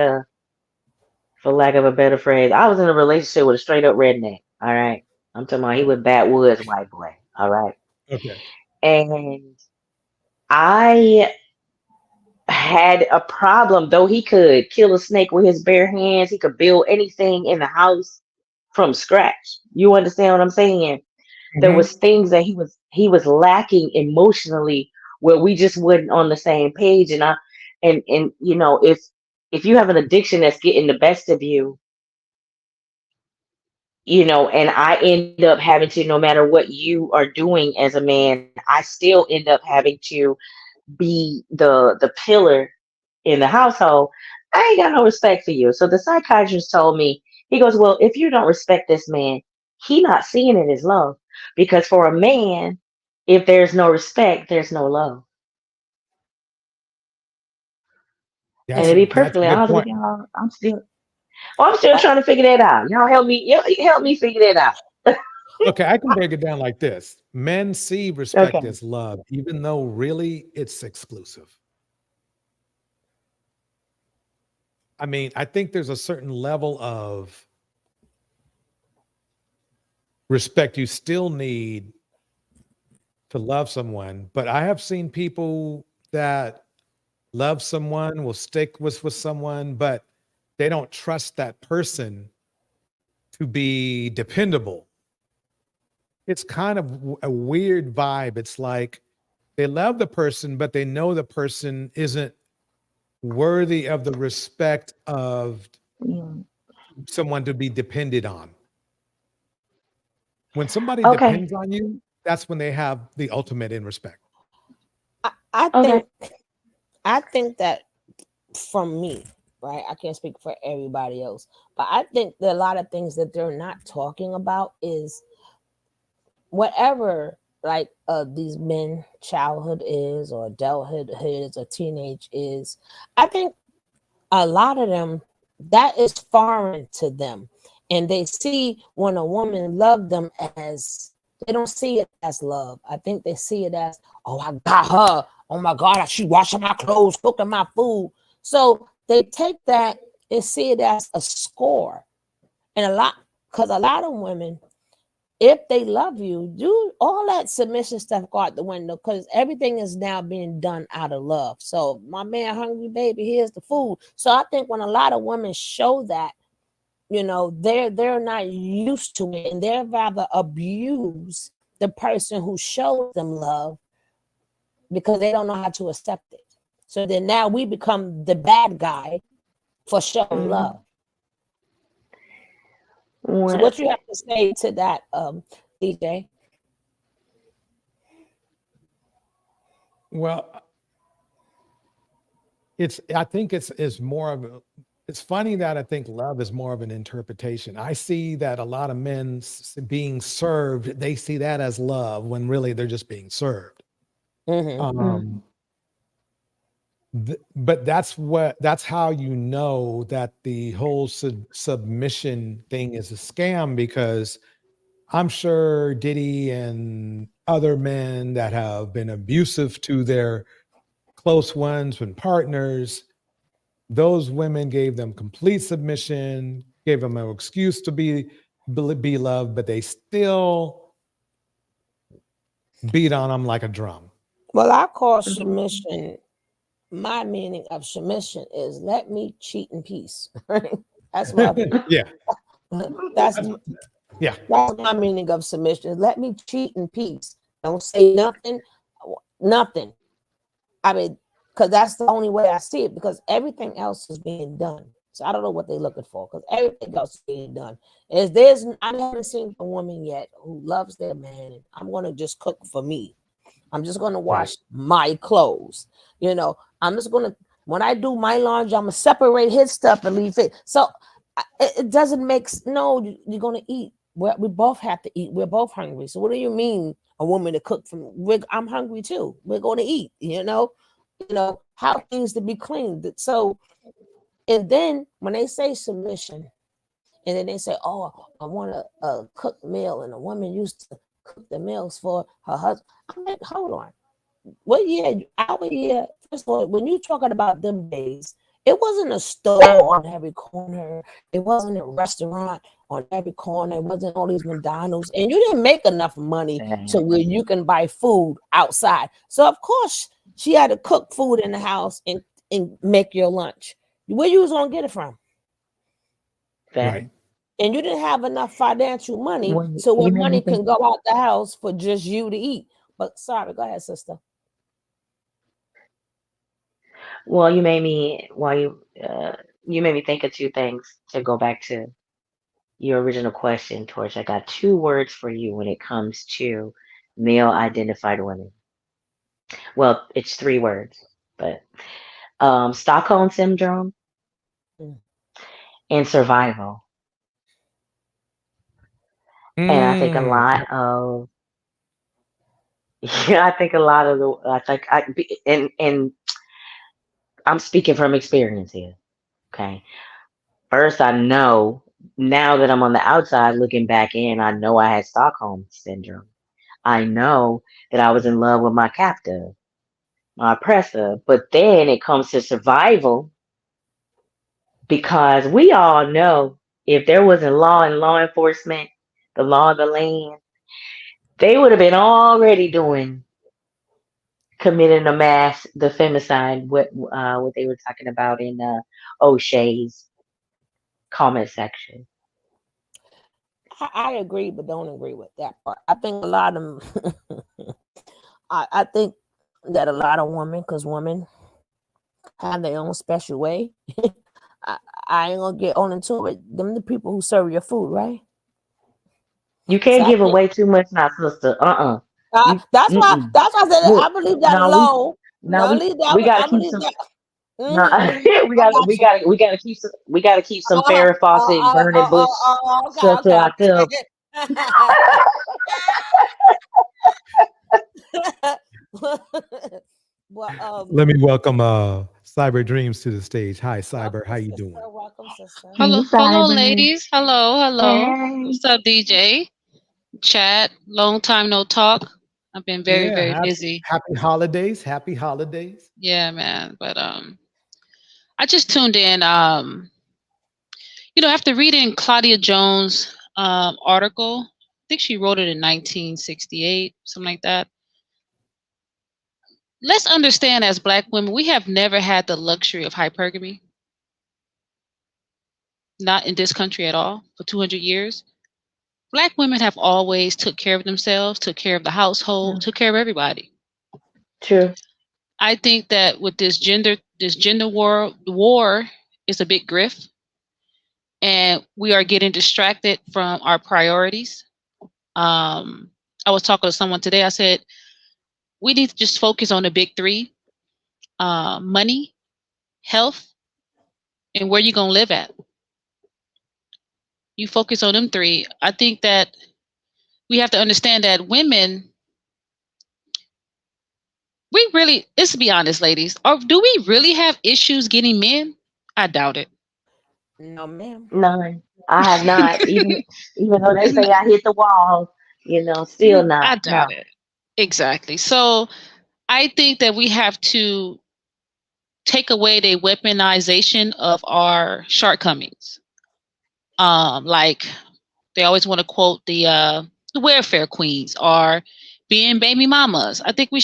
Speaker 3: for lack of a better phrase, I was in a relationship with a straight up redneck. All right. I'm talking about he was backwoods white boy. All right.
Speaker 2: Okay.
Speaker 3: And I had a problem, though he could kill a snake with his bare hands, he could build anything in the house from scratch. You understand what I'm saying? There was things that he was lacking emotionally where we just wasn't on the same page. And you know, if you have an addiction that's getting the best of you, you know, and I end up having to, no matter what you are doing as a man, I still end up having to be the pillar in the household. I ain't got no respect for you. So the psychiatrist told me, he goes, well, if you don't respect this man, he not seeing it as love. Because for a man, if there's no respect, there's no love. And to be perfectly honest with y'all, I'm still trying to figure that out. Y'all help me figure that out.
Speaker 2: Okay, I can break it down like this. Men see respect as love, even though really it's exclusive. I mean, I think there's a certain level of respect you still need to love someone, but I have seen people that love someone, will stick with someone, but they don't trust that person to be dependable. It's kind of a weird vibe. It's like They love the person, but they know the person isn't worthy of the respect of someone to be depended on. When somebody
Speaker 3: Okay.
Speaker 2: depends on you, that's when they have the ultimate in respect.
Speaker 4: I think that from me, right? I can't speak for everybody else, but I think that a lot of things that they're not talking about is whatever like these men childhood is or adulthood is or teenage is. I think a lot of them, that is foreign to them, and they see when a woman love them as, they don't see it as love. I think they see it as, oh, I got her, oh my god, she washing my clothes, cooking my food. So they take that and see it as a score. And because a lot of women, if they love you, do all that submission stuff go out the window, because everything is now being done out of love. So my man hungry, baby, here's the food. So I think when a lot of women show that, they're not used to it, and they're rather abuse the person who shows them love because they don't know how to accept it. So then now we become the bad guy for showing love. So what you have to say to that, DJ?
Speaker 2: Well, I think it's more of a, it's funny that I think love is more of an interpretation. I see that a lot of men being served, they see that as love when really they're just being served. But that's how you know that the whole submission thing is a scam, because I'm sure Diddy and other men that have been abusive to their close ones and partners, those women gave them complete submission, gave them an excuse to be loved, but they still beat on them like a drum.
Speaker 4: Well, I call submission, my meaning of submission is let me cheat in peace. That's what
Speaker 2: yeah.
Speaker 4: That's my meaning of submission. Let me cheat in peace. Don't say nothing. I mean, because that's the only way I see it, because everything else is being done. So I don't know what they're looking for, because everything else is being done. I haven't seen a woman yet who loves their man, and I'm going to just cook for me. I'm just going to wash my clothes. I'm just going to, when I do my laundry, I'm going to separate his stuff and leave it. So it doesn't make, no, you're going to eat. We both have to eat. We're both hungry. So what do you mean a woman to cook for me? I'm hungry too. We're going to eat, how things to be cleaned. So, and then when they say submission, and then they say, oh, I want a cooked meal, and a woman used to cook the meals for her husband. I'm like, hold on. What year? Our year, first of all, when you're talking about them days, it wasn't a store on every corner. It wasn't a restaurant on every corner. It wasn't all these McDonald's. And you didn't make enough money to where you can buy food outside. So, of course, she had to cook food in the house and make your lunch. Where you was going to get it from?
Speaker 2: Right.
Speaker 4: And you didn't have enough financial money, so where money can go out the house for just you to eat. But sorry, go ahead, sister.
Speaker 3: Well, you made me think of two things to go back to your original question, Torch. I got two words for you when it comes to male identified women. Well, it's three words, but Stockholm syndrome and survival. And I think a lot of and I'm speaking from experience here. Okay. First, I know now that I'm on the outside looking back in, I know I had Stockholm syndrome. I know that I was in love with my captive, my oppressor. But then it comes to survival, because we all know if there wasn't law and law enforcement, the law of the land, they would have been already committing the femicide, what they were talking about in O'Shea's comment section.
Speaker 4: I agree, but don't agree with that part. I think a lot of them, I think that a lot of women, because women have their own special way. I ain't gonna get on into it. Them the people who serve your food, right?
Speaker 3: You
Speaker 4: So
Speaker 3: can't
Speaker 4: I
Speaker 3: give
Speaker 4: think
Speaker 3: away too much now, sister. You
Speaker 4: that's why
Speaker 3: mm-mm.
Speaker 4: I said
Speaker 3: Look,
Speaker 4: I believe that
Speaker 3: no, we
Speaker 4: alone.
Speaker 3: no,
Speaker 4: Don't leave that.
Speaker 3: we gotta
Speaker 4: I
Speaker 3: keep
Speaker 4: believe
Speaker 3: some.
Speaker 4: that.
Speaker 3: No, we
Speaker 4: I
Speaker 3: got
Speaker 4: got you.
Speaker 3: we gotta keep some Farrah Fawcett, Burning Bush stuff to ourselves.
Speaker 4: Well,
Speaker 2: Let me welcome Cyber Dreams to the stage. Hi, Cyber. How you doing?
Speaker 4: welcome, sister.
Speaker 7: Hello,
Speaker 3: Hey,
Speaker 7: hello,
Speaker 3: Cyber.
Speaker 7: ladies. Hello.
Speaker 3: Hey.
Speaker 7: What's up, DJ? Chat. Long time no talk. I've been very,
Speaker 2: Yeah,
Speaker 7: very
Speaker 2: happy,
Speaker 7: busy.
Speaker 2: happy holidays. Happy holidays.
Speaker 7: Yeah, man. But I just tuned in. After reading Claudia Jones' article, I think she wrote it in 1968, something like that. Let's understand, as Black women, we have never had the luxury of hypergamy. Not in this country at all. For 200 years. Black women have always took care of themselves, took care of the household, took care of everybody.
Speaker 3: True.
Speaker 7: I think that with this gender war is a big grift, and we are getting distracted from our priorities. I was talking to someone today. I said we need to just focus on the big three: money, health, and where you're gonna live at. You focus on them three. I think that we have to understand that women. Let's be honest, ladies. Do we really have issues getting men? I doubt it.
Speaker 4: No, ma'am.
Speaker 3: None. I have not. Even though they say I hit the wall, still
Speaker 7: I
Speaker 3: not.
Speaker 7: doubt
Speaker 3: No.
Speaker 7: it. Exactly. So I think that we have to take away the weaponization of our shortcomings. Like they always want to quote the welfare queens or being baby mamas. I think we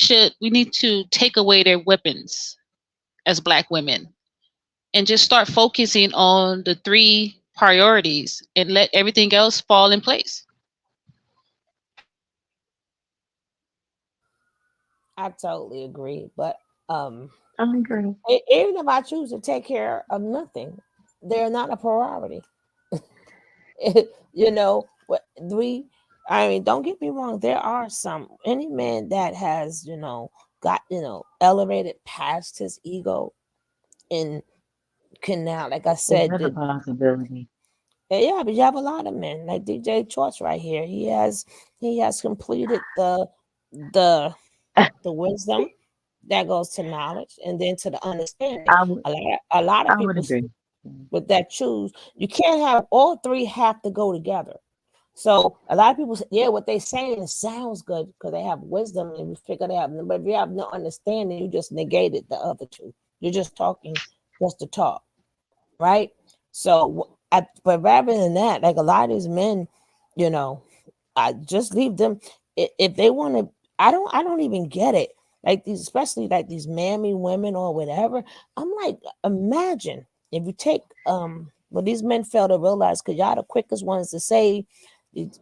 Speaker 7: need to take away their weapons as Black women and just start focusing on the three priorities and let everything else fall in place.
Speaker 4: I totally agree, but
Speaker 3: I agree.
Speaker 4: even if I choose to take care of nothing, they're not a priority. I mean, don't get me wrong. There are any man that has, got, elevated past his ego and can now, like I
Speaker 3: Is
Speaker 4: said,
Speaker 3: that a possibility?
Speaker 4: yeah, but you have a lot of men like DJ Choice right here. He has completed the wisdom that goes to knowledge and then to the understanding. A lot of
Speaker 3: I would
Speaker 4: people
Speaker 3: agree.
Speaker 4: with that choose. You can't have all three have to go together. So a lot of people say, yeah, what they saying sounds good because they have wisdom and we figure they have. But if you have no understanding, you just negated the other two. You're just talking just to talk, right? So, but rather than that, like a lot of these men, I just leave them if they want to. I don't even get it. Like these, especially like these mammy women or whatever. I'm like, imagine if you take what these men fail to realize, because y'all the quickest ones to say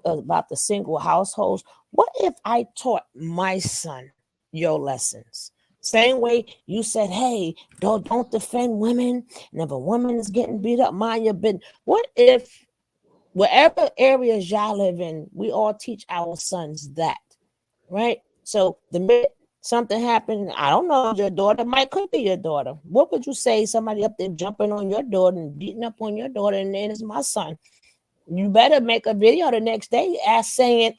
Speaker 4: about the single households. What if I taught my son your lessons? Same way you said, hey, don't defend women. And if a woman is getting beat up, mind your business. What if wherever areas y'all live in, we all teach our sons that, right? So the minute something happened, I don't know, your daughter could be your daughter. What would you say? Somebody up there jumping on your daughter and beating up on your daughter, and then it's my son. You better make a video the next day saying,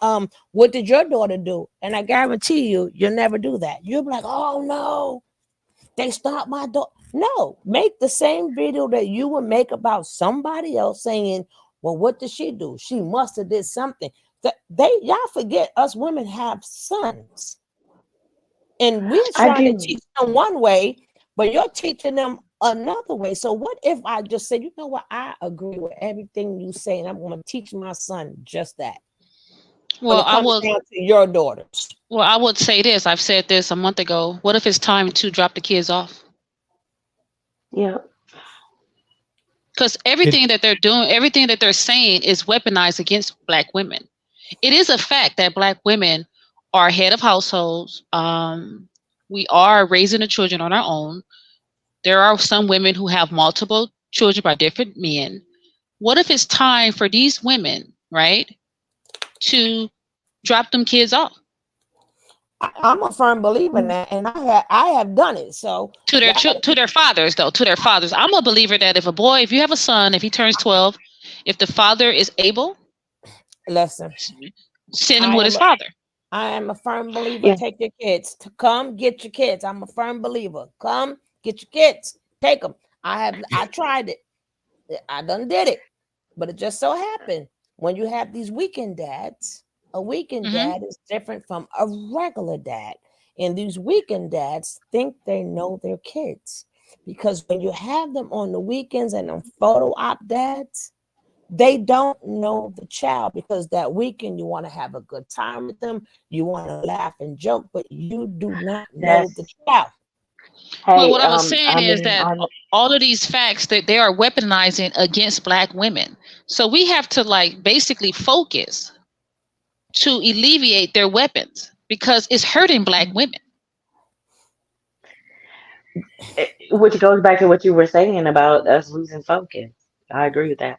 Speaker 4: what did your daughter do? And I guarantee you'll never do that. You'll be like, oh no, they stopped my daughter. No, make the same video that you would make about somebody else saying, well, what did she do? She must have did something. Y'all forget us women have sons. And we're trying to teach them one way, but you're teaching them another way. So what if I just said, you know what, I agree with everything you say, and I'm going to teach my son just that.
Speaker 7: Well,
Speaker 4: I will down to your daughters.
Speaker 7: Well, I would say this. I've said this a month ago. What if it's time to drop the kids off?
Speaker 3: Yeah.
Speaker 7: Because everything that they're doing, everything that they're saying is weaponized against Black women. It is a fact that Black women are head of households. We are raising the children on our own. There are some women who have multiple children by different men. What if it's time for these women, right, to drop them kids off?
Speaker 4: I'm a firm believer in that, and I have done it. So
Speaker 7: to their fathers, though, to their fathers. I'm a believer that if you have a son, if he turns 12, if the father is able,
Speaker 4: listen,
Speaker 7: send him with his father.
Speaker 4: I am a firm believer. Take your kids. To come get your kids. I'm a firm believer. Come get your kids. Take them. I tried it. I done did it. But it just so happened when you have these weekend dads, a weekend dad is different from a regular dad. And these weekend dads think they know their kids. Because when you have them on the weekends and on photo op dads, they don't know the child, because that weekend you want to have a good time with them. You want to laugh and joke, but you do not know the child.
Speaker 7: Well, what I was saying is that all of these facts that they are weaponizing against Black women. So we have to basically focus to alleviate their weapons, because it's hurting Black women.
Speaker 3: Which goes back to what you were saying about us losing focus. I agree with that.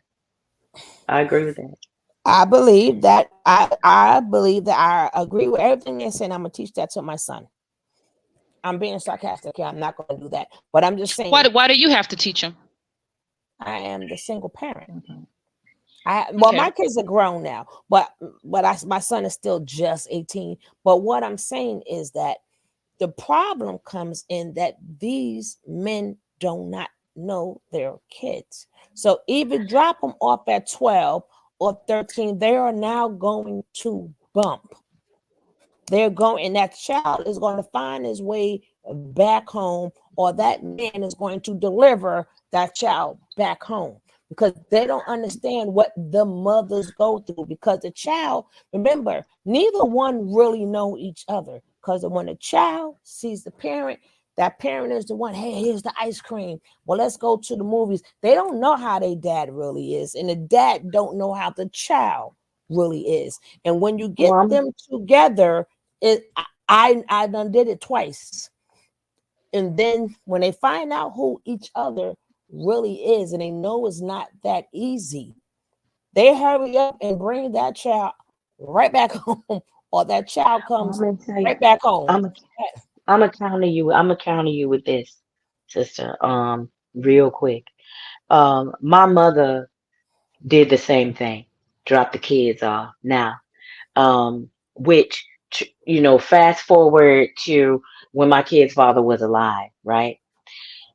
Speaker 4: I believe that I agree with everything you're saying. I'm gonna teach that to my son. I'm being sarcastic here. I'm not going to do that, but I'm just saying.
Speaker 7: Why do you have to teach him?
Speaker 4: I am the single parent. My kids are grown now, but my son is still just 18. But what I'm saying is that the problem comes in that these men do not know their kids. So even drop them off at 12 or 13, they are now going to bump. They're going, and that child is going to find his way back home, or that man is going to deliver that child back home, because they don't understand what the mothers go through. Because the child, remember, neither one really know each other, because when a child sees the parent, that parent is the one, hey, here's the ice cream. Well, let's go to the movies. They don't know how their dad really is, and the dad don't know how the child really is. And when you get them together, I done did it twice. And then when they find out who each other really is, and they know it's not that easy, they hurry up and bring that child right back home, or that child comes right back home.
Speaker 3: I'm gonna counter you with this, sister. Real quick. My mother did the same thing. Dropped the kids off. Now, which fast forward to when my kid's father was alive, right?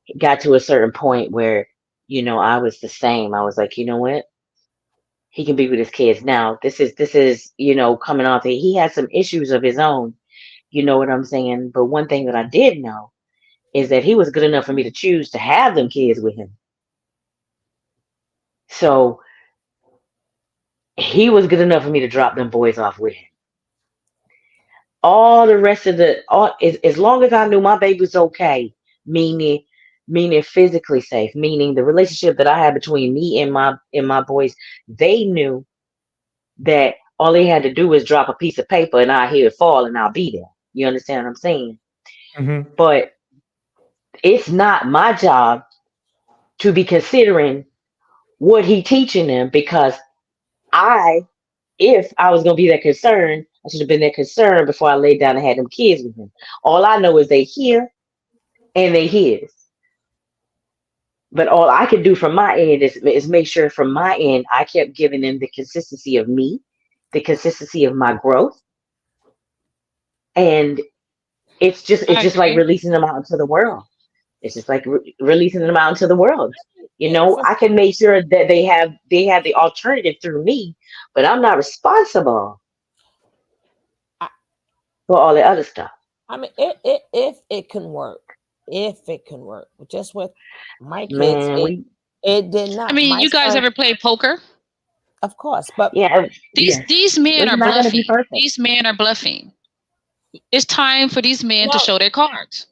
Speaker 3: It got to a certain point where, I was the same. I was like, you know what? He can be with his kids now. This is coming off. He has some issues of his own. You know what I'm saying? But one thing that I did know is that he was good enough for me to choose to have them kids with him. So he was good enough for me to drop them boys off with him. All the rest of as long as I knew my baby was okay, meaning physically safe, meaning the relationship that I had between me and my boys, they knew that all they had to do was drop a piece of paper and I hear it fall and I'll be there. You understand what I'm saying?
Speaker 2: Mm-hmm.
Speaker 3: But it's not my job to be considering what he teaching them, because if I was gonna be that concerned, I should have been that concerned before I laid down and had them kids with him. All I know is they here and they his. But all I could do from my end is make sure from my end I kept giving them the consistency of me, the consistency of my growth, and it's just like releasing them out into the world. It's just like releasing them out into the world. I can make sure that they have the alternative through me, but I'm not responsible for all the other stuff.
Speaker 4: I mean, if it can work, just with my kids, it did not.
Speaker 7: I mean, you guys ever play poker?
Speaker 4: Of course, but
Speaker 7: these men are bluffing. These men are bluffing. It's time for these men to show their cards.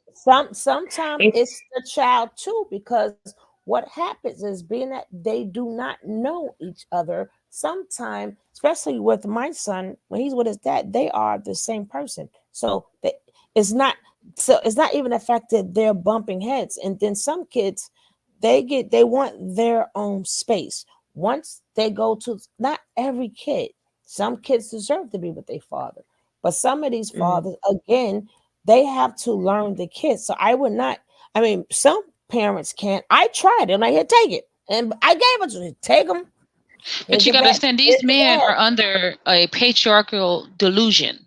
Speaker 4: Sometimes it's the child too, because what happens is, being that they do not know each other, sometimes, especially with my son, when he's with his dad, they are the same person. So it's not So it's not even the fact that they're bumping heads. And then some kids, they want their own space. Once they go to, not every kid, some kids deserve to be with their father, but some of these fathers, again, they have to learn the kids. So I would not, I mean, some parents can't. I tried it and I had take it, and I gave it to you. Take them.
Speaker 7: But you got to understand, these men are under a patriarchal delusion.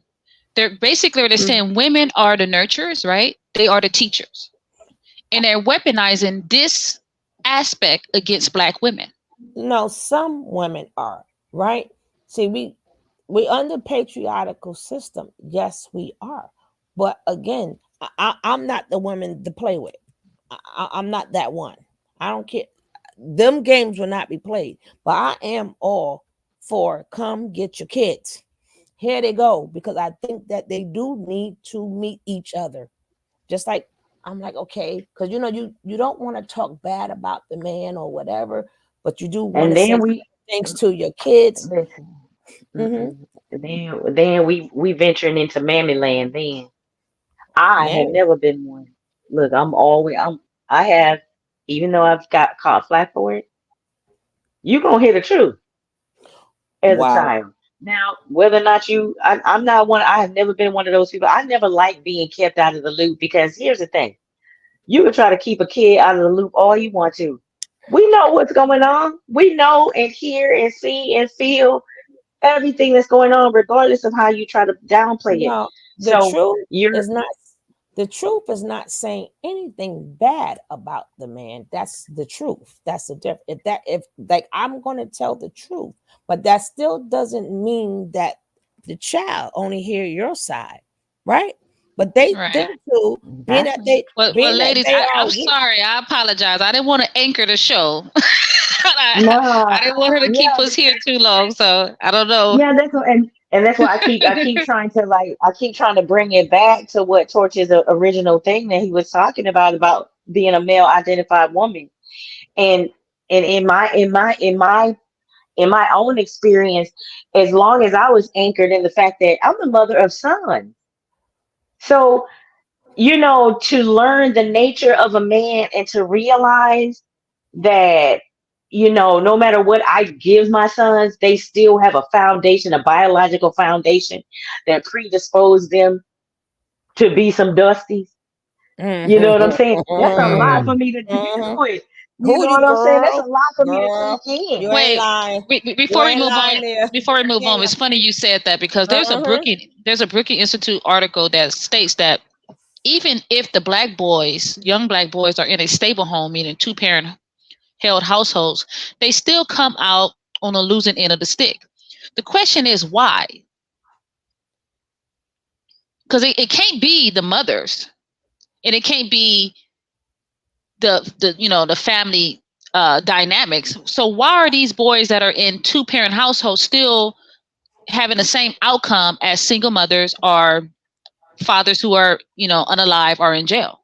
Speaker 7: They're basically they're saying women are the nurturers, right? They are the teachers, and they're weaponizing this aspect against Black women.
Speaker 4: No, some women are, right? See, we under patriarchal system. Yes, we are. But again, I'm not the woman to play with. I'm not that one. I don't care. Them games will not be played. But I am all for come get your kids. Here they go, because I think that they do need to meet each other. Just like I'm like, okay, because you don't want to talk bad about the man or whatever, but you do want
Speaker 3: And
Speaker 4: to say
Speaker 3: then we
Speaker 4: things to your kids.
Speaker 3: listen. Then we venturing into mammy land. Then I have
Speaker 4: Man,
Speaker 3: never been one. Look, I have, even though I've got caught flat for it. You gonna hear the truth as a
Speaker 4: wow.
Speaker 3: child. Now, whether or not I'm not one. I have never been one of those people. I never like being kept out of the loop, because here's the thing: you can try to keep a kid out of the loop all you want to. We know what's going on. We know and hear and see and feel everything that's going on, regardless of how you try to downplay it.
Speaker 4: No, the
Speaker 3: So
Speaker 4: truth
Speaker 3: you're
Speaker 4: is not saying anything bad about the man. That's the truth. That's the difference. If like I'm gonna tell the truth, but that still doesn't mean that the child only hear your side, right? But they think too, being that they
Speaker 7: Well,
Speaker 4: being that
Speaker 7: ladies,
Speaker 4: they are
Speaker 7: I'm sorry. I apologize. I didn't want to anchor the show. I
Speaker 3: nah,
Speaker 7: didn't want her to keep
Speaker 3: yeah,
Speaker 7: us here too long, so I don't know.
Speaker 3: yeah. That's what, and that's why I keep trying to bring it back to what Torch's original thing that he was talking about being a male identified woman, and in my own experience, as long as I was anchored in the fact that I'm the mother of sons, so to learn the nature of a man and to realize that no matter what I give my sons, they still have a foundation, a biological foundation that predisposed them to be some dusties. You know what I'm saying? That's a lot for me to deal with. You
Speaker 4: Who
Speaker 3: know
Speaker 4: you
Speaker 3: what I'm saying? That's a
Speaker 4: girl?
Speaker 3: lot for me to
Speaker 4: Girl,
Speaker 3: take in.
Speaker 4: you ain't
Speaker 7: Wait,
Speaker 4: lying. You
Speaker 7: before we
Speaker 4: ain't
Speaker 7: move on,
Speaker 4: lying there.
Speaker 7: it's funny you said that, because there's a Brookings Institute article that states that even if the young black boys are in a stable home, meaning 2-parent held households, they still come out on the losing end of the stick. The question is why? Because it can't be the mothers, and it can't be the family dynamics. So why are these boys that are in 2-parent households still having the same outcome as single mothers or fathers who are unalive or in jail?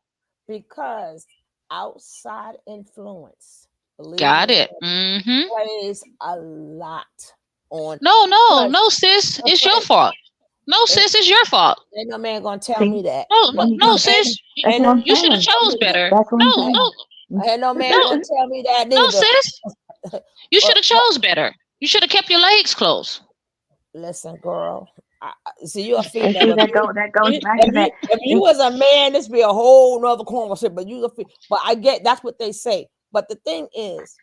Speaker 4: Because outside influence, believe
Speaker 7: Got
Speaker 4: me,
Speaker 7: it. Mm-hmm.
Speaker 4: plays a lot on.
Speaker 7: No, sis, it's your fault. No, sis, it's your fault.
Speaker 4: Ain't no man gonna tell
Speaker 3: See,
Speaker 4: me that.
Speaker 7: No, sis,
Speaker 3: that's what I'm
Speaker 7: you should have
Speaker 3: saying.
Speaker 7: chose better.
Speaker 3: That's what I'm
Speaker 7: No,
Speaker 3: saying.
Speaker 4: Ain't no man gonna tell me that
Speaker 7: no,
Speaker 4: neither.
Speaker 7: sis, you should have chose better. You should have kept your legs closed.
Speaker 4: Listen, girl. See, you're a
Speaker 3: And
Speaker 4: female.
Speaker 3: see, that goes back to that.
Speaker 4: If you was a man, this be a whole nother conversation. But I get that's what they say. But the thing is,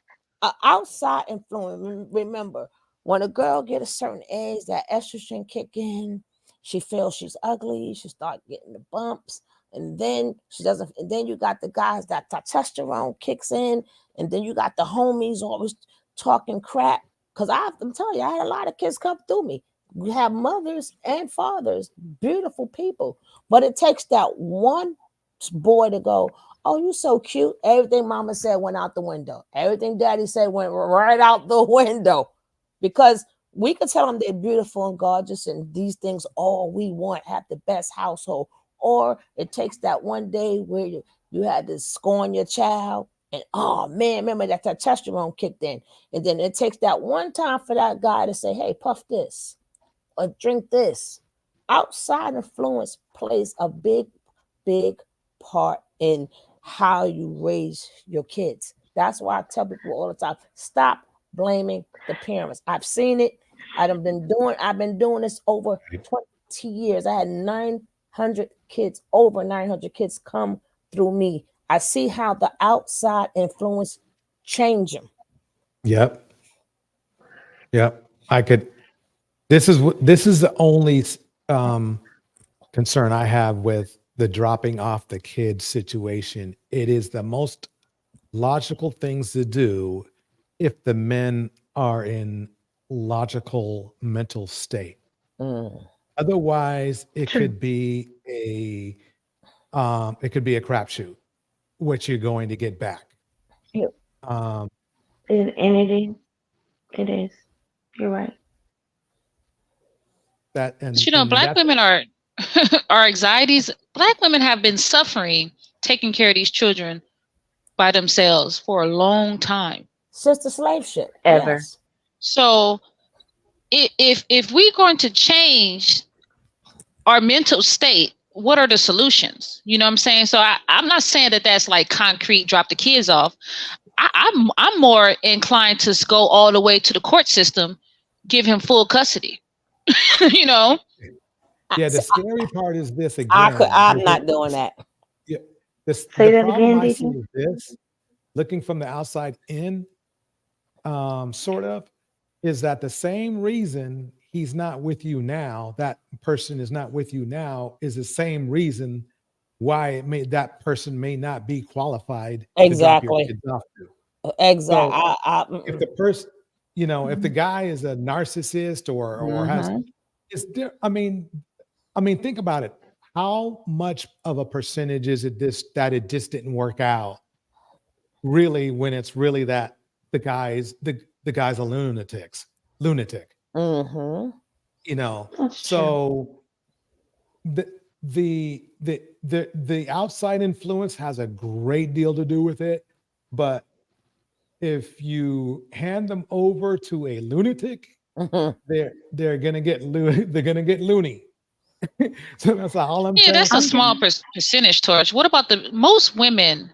Speaker 4: outside influence. Remember, when a girl get a certain age, that estrogen kick in. She feels she's ugly. She start getting the bumps, and then she doesn't. And then you got the guys that testosterone kicks in, and then you got the homies always talking crap. Because I'm telling you, I had a lot of kids come through me. We have mothers and fathers, beautiful people, but it takes that one boy to go, oh, you so cute. Everything mama said went out the window. Everything daddy said went right out the window, because we could tell them they're beautiful and gorgeous and these things all we want, have the best household. Or it takes that one day where you had to scorn your child and, oh man, remember that testosterone kicked in. And then it takes that one time for that guy to say, hey, puff this or drink this. Outside influence plays a big big part in how you raise your kids. That's why I tell people all the time, stop blaming the parents. I've seen it. I've been doing this over 20 years. I had 900 kids, over 900 kids come through me. I see how the outside influence change them.
Speaker 2: Yep. This is the only concern I have with the dropping off the kids situation. It is the most logical things to do if the men are in logical mental state. Otherwise, it could be a crapshoot, what you're going to get back.
Speaker 3: Yep.
Speaker 2: Um,
Speaker 3: It is. You're right.
Speaker 7: But, Black women are anxieties. Black women have been suffering taking care of these children by themselves for a long time.
Speaker 4: Since the slave ship.
Speaker 3: Ever.
Speaker 4: Yes.
Speaker 7: So if we're going to change our mental state, what are the solutions? You know what I'm saying? So I'm not saying that that's like concrete, drop the kids off. I'm more inclined to go all the way to the court system, give him full custody. You know?
Speaker 2: Yeah, the scary part is this again.
Speaker 4: I'm not doing that.
Speaker 2: Yeah, the
Speaker 3: that
Speaker 2: problem
Speaker 3: again,
Speaker 2: I see
Speaker 3: Deacon.
Speaker 2: is this, looking from the outside in, sort of, is that the same reason he's not with you now, that person is not with you now, is the same reason why that person may not be qualified to drop your
Speaker 4: Exactly.
Speaker 2: kids off to.
Speaker 4: Exactly.
Speaker 2: So if the person, if the guy is a narcissist or has, is there? I mean, think about it. How much of a percentage is it that it just didn't work out? Really, when it's really that the guy's a lunatic. So the outside influence has a great deal to do with it, but if you hand them over to a lunatic, they're gonna get loony. So that's all I'm saying.
Speaker 7: Yeah, that's a small percentage, Torch. What about most women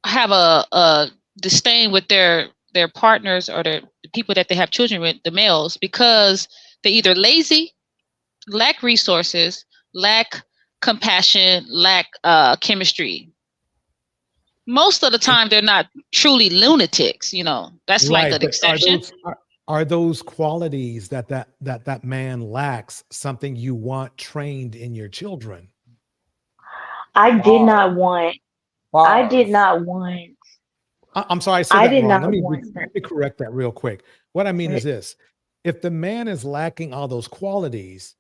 Speaker 7: have a disdain with their partners or the people that they have children with, the males, because they're either lazy, lack resources, lack compassion, lack chemistry. Most of the time, they're not truly lunatics. That's like an exception.
Speaker 2: Are those qualities that man lacks something you want trained in your children?
Speaker 3: I did not want.
Speaker 2: I'm sorry, I said that wrong. Let me correct that real quick. What I mean is this: if the man is lacking all those qualities,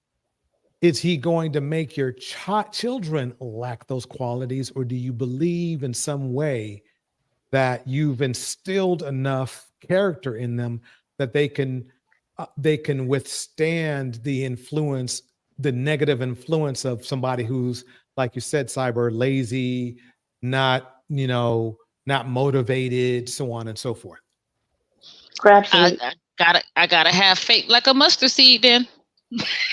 Speaker 2: is he going to make your children lack those qualities, or do you believe in some way that you've instilled enough character in them that they can withstand the influence, the negative influence of somebody who's, like you said, Cyber, lazy, not motivated, so on and so forth?
Speaker 7: I gotta have faith like a mustard seed then.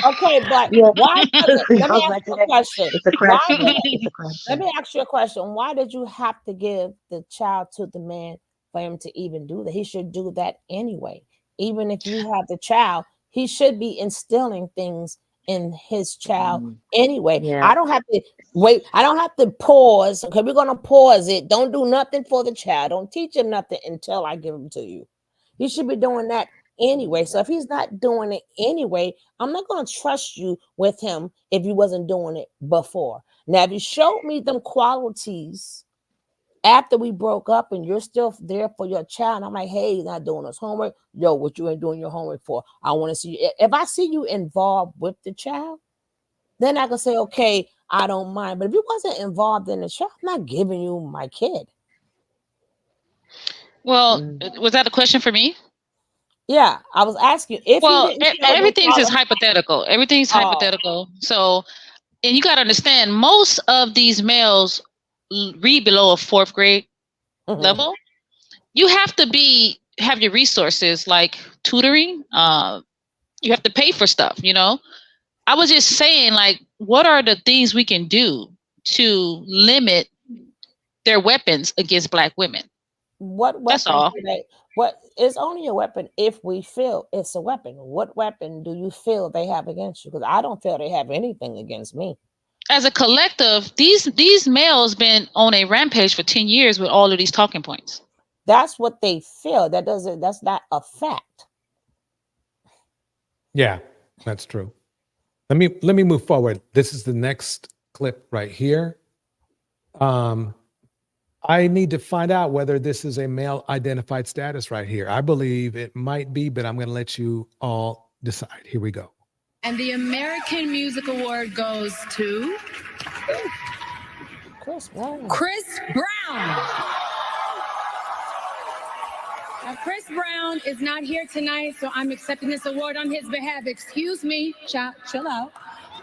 Speaker 4: Okay, but why? Let me ask you a question. Let me ask you a question. Why did you have to give the child to the man for him to even do that? He should do that anyway. Even if you have the child, he should be instilling things in his child anyway.
Speaker 3: Yeah.
Speaker 4: I don't have to wait. I don't have to pause. Okay, we're gonna pause it. Don't do nothing for the child. Don't teach him nothing until I give him to you. He should be doing that anyway. So if he's not doing it anyway, I'm not going to trust you with him if you wasn't doing it before. Now, if you showed me them qualities after we broke up and you're still there for your child, I'm like, hey, he's not doing his homework. Yo, what you ain't doing your homework for? I want to see you. If I see you involved with the child, then I can say, okay, I don't mind. But if you wasn't involved in the child, I'm not giving you my kid.
Speaker 7: Well, was that a question for me?
Speaker 4: Yeah, I was asking if
Speaker 7: everything's is hypothetical. Everything's hypothetical. So, and you got to understand, most of these males read below a 4th grade level. You have to have your resources like tutoring. You have to pay for stuff. I was just saying, like, what are the things we can do to limit their weapons against Black women.
Speaker 4: What
Speaker 7: That's
Speaker 4: weapon
Speaker 7: all.
Speaker 4: do they? What is only a weapon if we feel it's a weapon? What weapon do you feel they have against you? Because I don't feel they have anything against me.
Speaker 7: As a collective, these males been on a rampage for 10 years with all of these talking points.
Speaker 4: That's what they feel. That's not a fact.
Speaker 2: Yeah, that's true. Let me move forward. This is the next clip right here. I need to find out whether this is a male identified status right here. I believe it might be, but I'm going to let you all decide. Here we go.
Speaker 8: And the American Music Award goes to
Speaker 4: Chris Brown.
Speaker 8: Chris Brown. Now, Chris Brown is not here tonight, so I'm accepting this award on his behalf. Excuse me, chill out.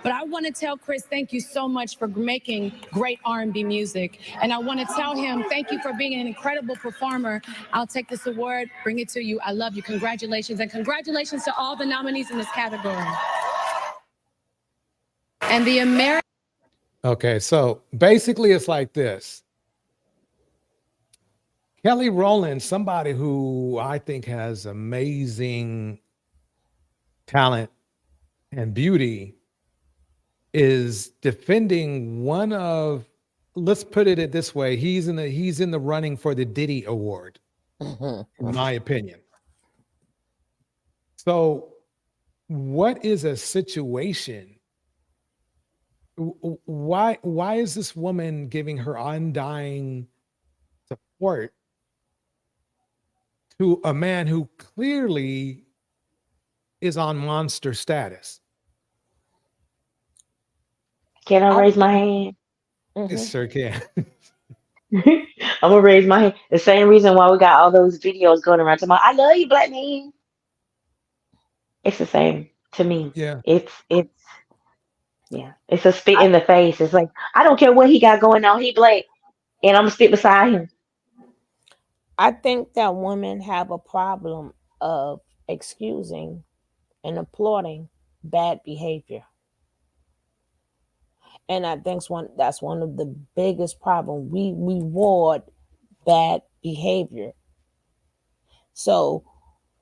Speaker 8: But I want to tell Chris, thank you so much for making great R&B music. And I want to tell him, thank you for being an incredible performer. I'll take this award, bring it to you. I love you. Congratulations. And congratulations to all the nominees in this category. And the American...
Speaker 2: Okay, so basically it's like this. Kelly Rowland, somebody who I think has amazing talent and beauty, is defending one of, let's put it this way, he's in the running for the Diddy Award, in my opinion. So what is a situation? Why is this woman giving her undying support to a man who clearly is on monster status?
Speaker 3: Can I raise my hand?
Speaker 2: It sure can.
Speaker 3: I'm gonna raise my hand. The same reason why we got all those videos going around talking about I love you, Black man. It's the same to me.
Speaker 2: Yeah.
Speaker 3: It's a spit in the face. It's like I don't care what he got going on. He Black, and I'm gonna stick beside him.
Speaker 4: I think that women have a problem of excusing and applauding bad behavior. And I think that's one of the biggest problems. We reward bad behavior. So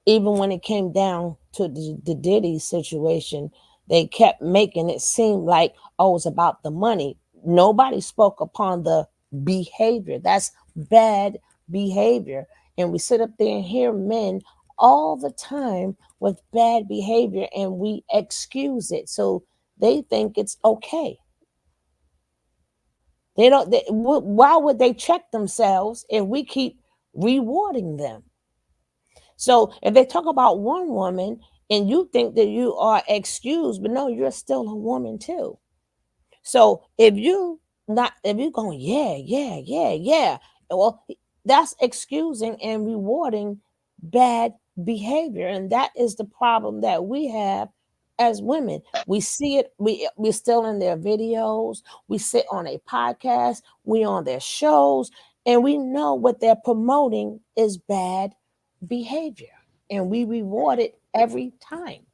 Speaker 4: even when it came down to the Diddy situation, they kept making it seem like, oh, it's about the money. Nobody spoke upon the behavior. That's bad behavior. And we sit up there and hear men all the time with bad behavior and we excuse it. So they think it's okay. Why would they check themselves if we keep rewarding them? So if they talk about one woman and you think that you are excused, but no, you're still a woman too. So if you're going, yeah, well, that's excusing and rewarding bad behavior. And that is the problem that we have as women. We see it, we're still in their videos, we sit on a podcast, we on their shows, and we know what they're promoting is bad behavior, and we reward it every time.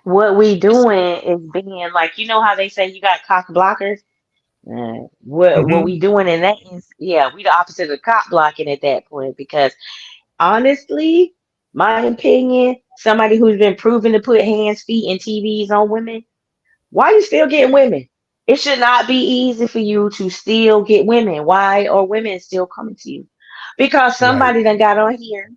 Speaker 3: What we doing is being like, you know how they say you got cock blockers? What we doing in that is, we the opposite of cock blocking at that point, because honestly, my opinion, somebody who's been proven to put hands, feet, and TVs on women, why are you still getting women? It should not be easy for you to still get women. Why are women still coming to you? Because somebody done got on here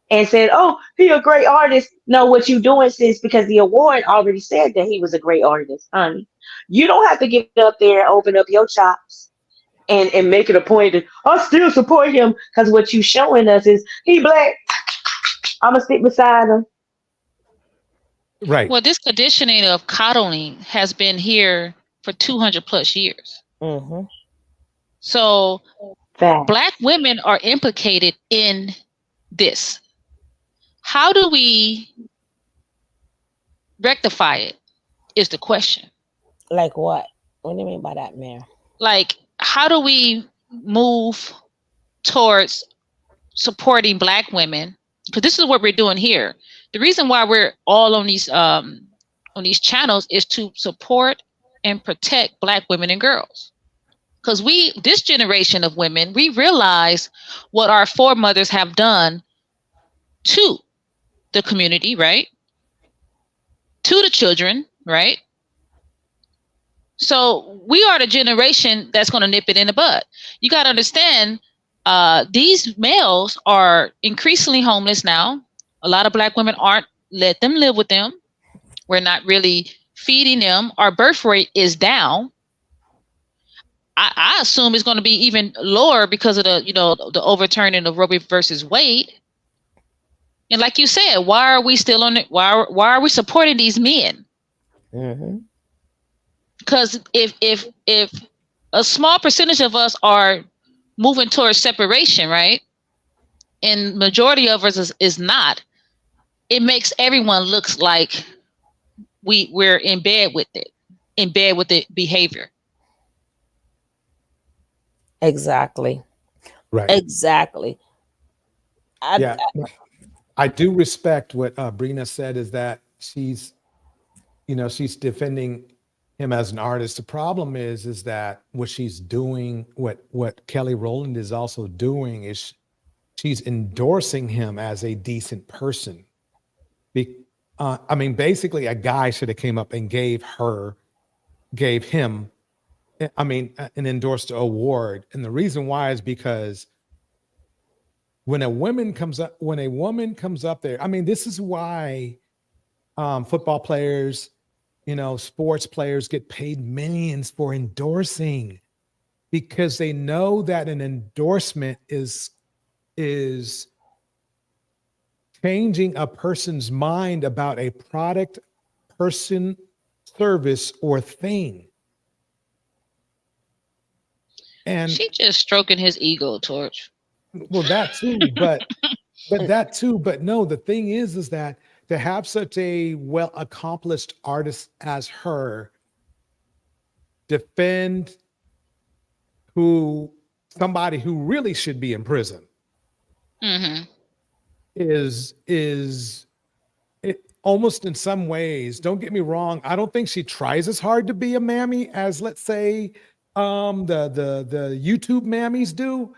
Speaker 3: and said, oh, he a great artist. No, what you doing, sis, because the award already said that he was a great artist, honey. You don't have to get up there and open up your chops and make it a point that I still support him, because what you showing us is he Black. I'm gonna stick beside him.
Speaker 2: Right.
Speaker 7: Well, this conditioning of coddling has been here for 200 plus years.
Speaker 4: Mm-hmm.
Speaker 7: So Black women are implicated in this. How do we rectify it is the question.
Speaker 4: Like what? What do you mean by that, Mary?
Speaker 7: Like, how do we move towards supporting Black women? Because this is what we're doing here. The reason why we're all on these channels is to support and protect Black women and girls. Because this generation of women, we realize what our foremothers have done to the community, right? To the children, right? So we are the generation that's going to nip it in the bud. You got to understand, these males are increasingly homeless now. A lot of Black women aren't let them live with them. We're not really feeding them. Our birth rate is down. I assume it's going to be even lower because of the overturning of Roe versus Wade. And like you said, why are we still on it? Why are we supporting these men? Because if a small percentage of us are moving towards separation, right, and majority of us is not, it makes everyone looks like we're in bed with the behavior.
Speaker 4: Exactly.
Speaker 2: Right.
Speaker 4: Exactly.
Speaker 2: I do respect what Brina said, is that she's defending him as an artist. The problem is that what she's doing, what Kelly Rowland is also doing, is she's endorsing him as a decent person. I mean, basically, a guy should have came up and gave him, an endorsed award. And the reason why is because when a woman comes up there, I mean, this is why football players, sports players get paid millions for endorsing, because they know that an endorsement is changing a person's mind about a product, person, service, or thing. And
Speaker 7: she just stroking his ego, Torch.
Speaker 2: Well, that too, but that too. But no, the thing is that to have such a well accomplished artist as her defend somebody who really should be in prison is it almost, in some ways, don't get me wrong, I don't think she tries as hard to be a mammy as, let's say, the YouTube mammies do,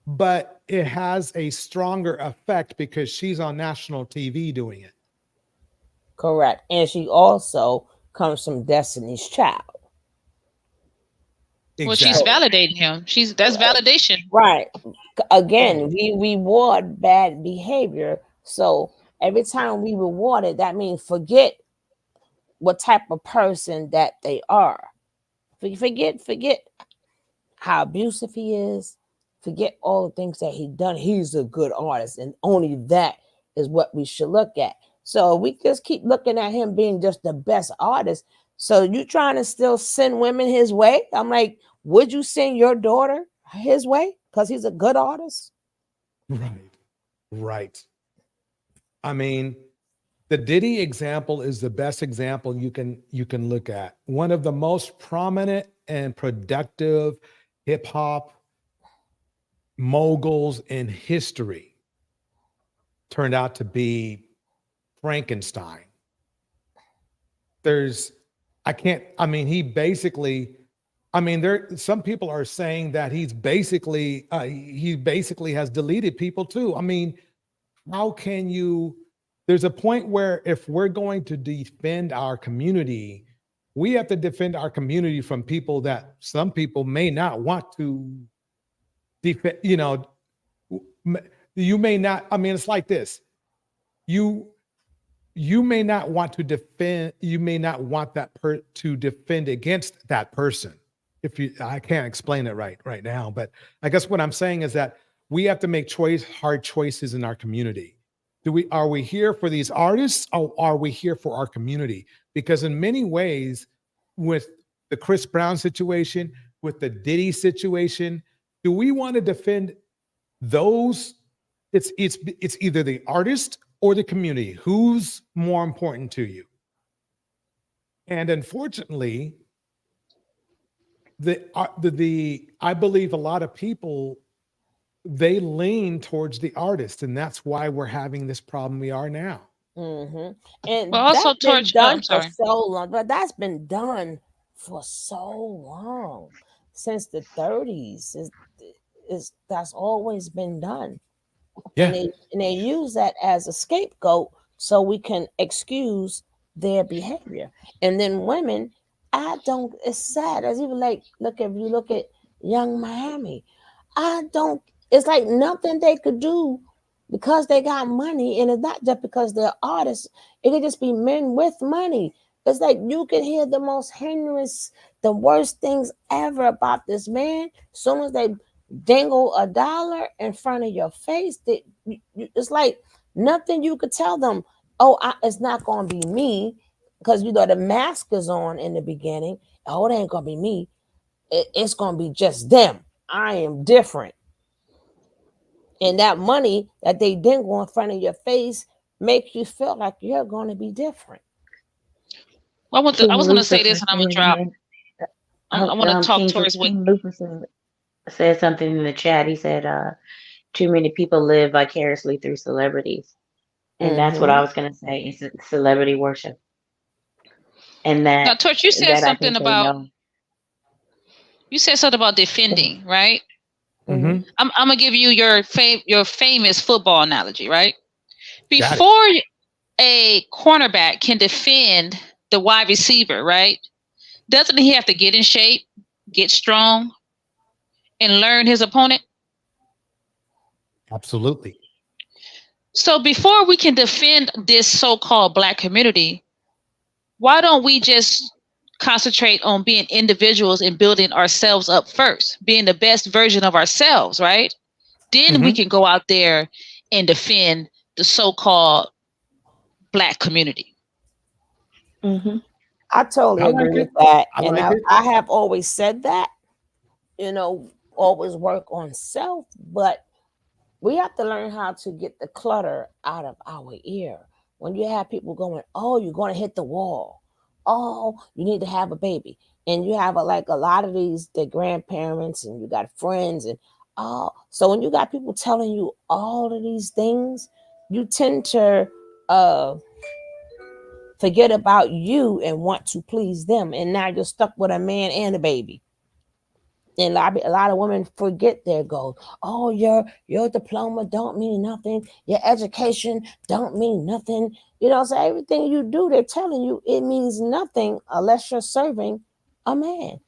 Speaker 2: but it has a stronger effect because she's on national TV doing it.
Speaker 4: Correct. And she also comes from Destiny's Child.
Speaker 7: Exactly. Well, she's validating him. That's validation.
Speaker 4: Right. Again, we reward bad behavior. So every time we reward it, that means forget what type of person that they are. Forget how abusive he is. Forget all the things that he done. He's a good artist, and only that is what we should look at. So we just keep looking at him being just the best artist. So you trying to still send women his way? I'm like, would you send your daughter his way because he's a good artist?
Speaker 2: Right. I mean, the Diddy example is the best example you can look at. One of the most prominent and productive hip hop moguls in history turned out to be Frankenstein. Some people are saying that he basically has deleted people too. I mean, how can you, there's a point where if we're going to defend our community, we have to defend our community from people that some people may not want to defend, you may not, it's like this. You may not want to defend, you may not want to defend against that person. I can't explain it right now, but I guess what I'm saying is that we have to make hard choices in our community. Are we here for these artists, or are we here for our community? Because in many ways, with the Chris Brown situation, with the Diddy situation, do we want to defend those? It's either the artist or the community. Who's more important to you? And unfortunately, I believe a lot of people, they lean towards the artist, and that's why we're having this problem we are now.
Speaker 4: And
Speaker 7: also,
Speaker 4: that's been
Speaker 7: Torch,
Speaker 4: done for so long, but that's been done for so long, since the 30s. That's always been done.
Speaker 2: Yeah.
Speaker 4: And they use that as a scapegoat so we can excuse their behavior. And then women, it's sad. It's even like, if you look at Young Miami, it's like nothing they could do because they got money. And it's not just because they're artists. It could just be men with money. It's like you can hear the most heinous, the worst things ever about this man. As soon as they dangle $1 in front of your face, it's like nothing you could tell them. Oh, it's not going to be me, because the mask is on in the beginning. Oh, it ain't going to be me. It's going to be just them. I am different. And that money that they dangle in front of your face makes you feel like you're going to be different.
Speaker 7: Well, I was going to say this, and I'm going to drop. I want to talk
Speaker 3: King
Speaker 7: towards what
Speaker 3: Lupus said something in the chat. He said, too many people live vicariously through celebrities. And that's what I was going to say. It's celebrity worship. And
Speaker 7: now, Torch, you said something about
Speaker 3: no.
Speaker 7: You said something about defending, right?
Speaker 2: Mm-hmm.
Speaker 7: I'm gonna give you your famous football analogy, right? Before a cornerback can defend the wide receiver, right? Doesn't he have to get in shape, get strong, and learn his opponent?
Speaker 2: Absolutely.
Speaker 7: So before we can defend this so-called Black community, why don't we just concentrate on being individuals and building ourselves up first, being the best version of ourselves, right? Then we can go out there and defend the so-called Black community.
Speaker 3: Mm-hmm.
Speaker 4: I totally agree with that. And I have always said that, always work on self, but we have to learn how to get the clutter out of our ear. When you have people going, oh, you're going to hit the wall. Oh, you need to have a baby. And you have a lot of these, the grandparents, and you got friends. And so when you got people telling you all of these things, you tend to forget about you and want to please them. And now you're stuck with a man and a baby. And a lot of women forget their goals. Oh, your diploma don't mean nothing. Your education don't mean nothing. So everything you do, they're telling you it means nothing unless you're serving a man.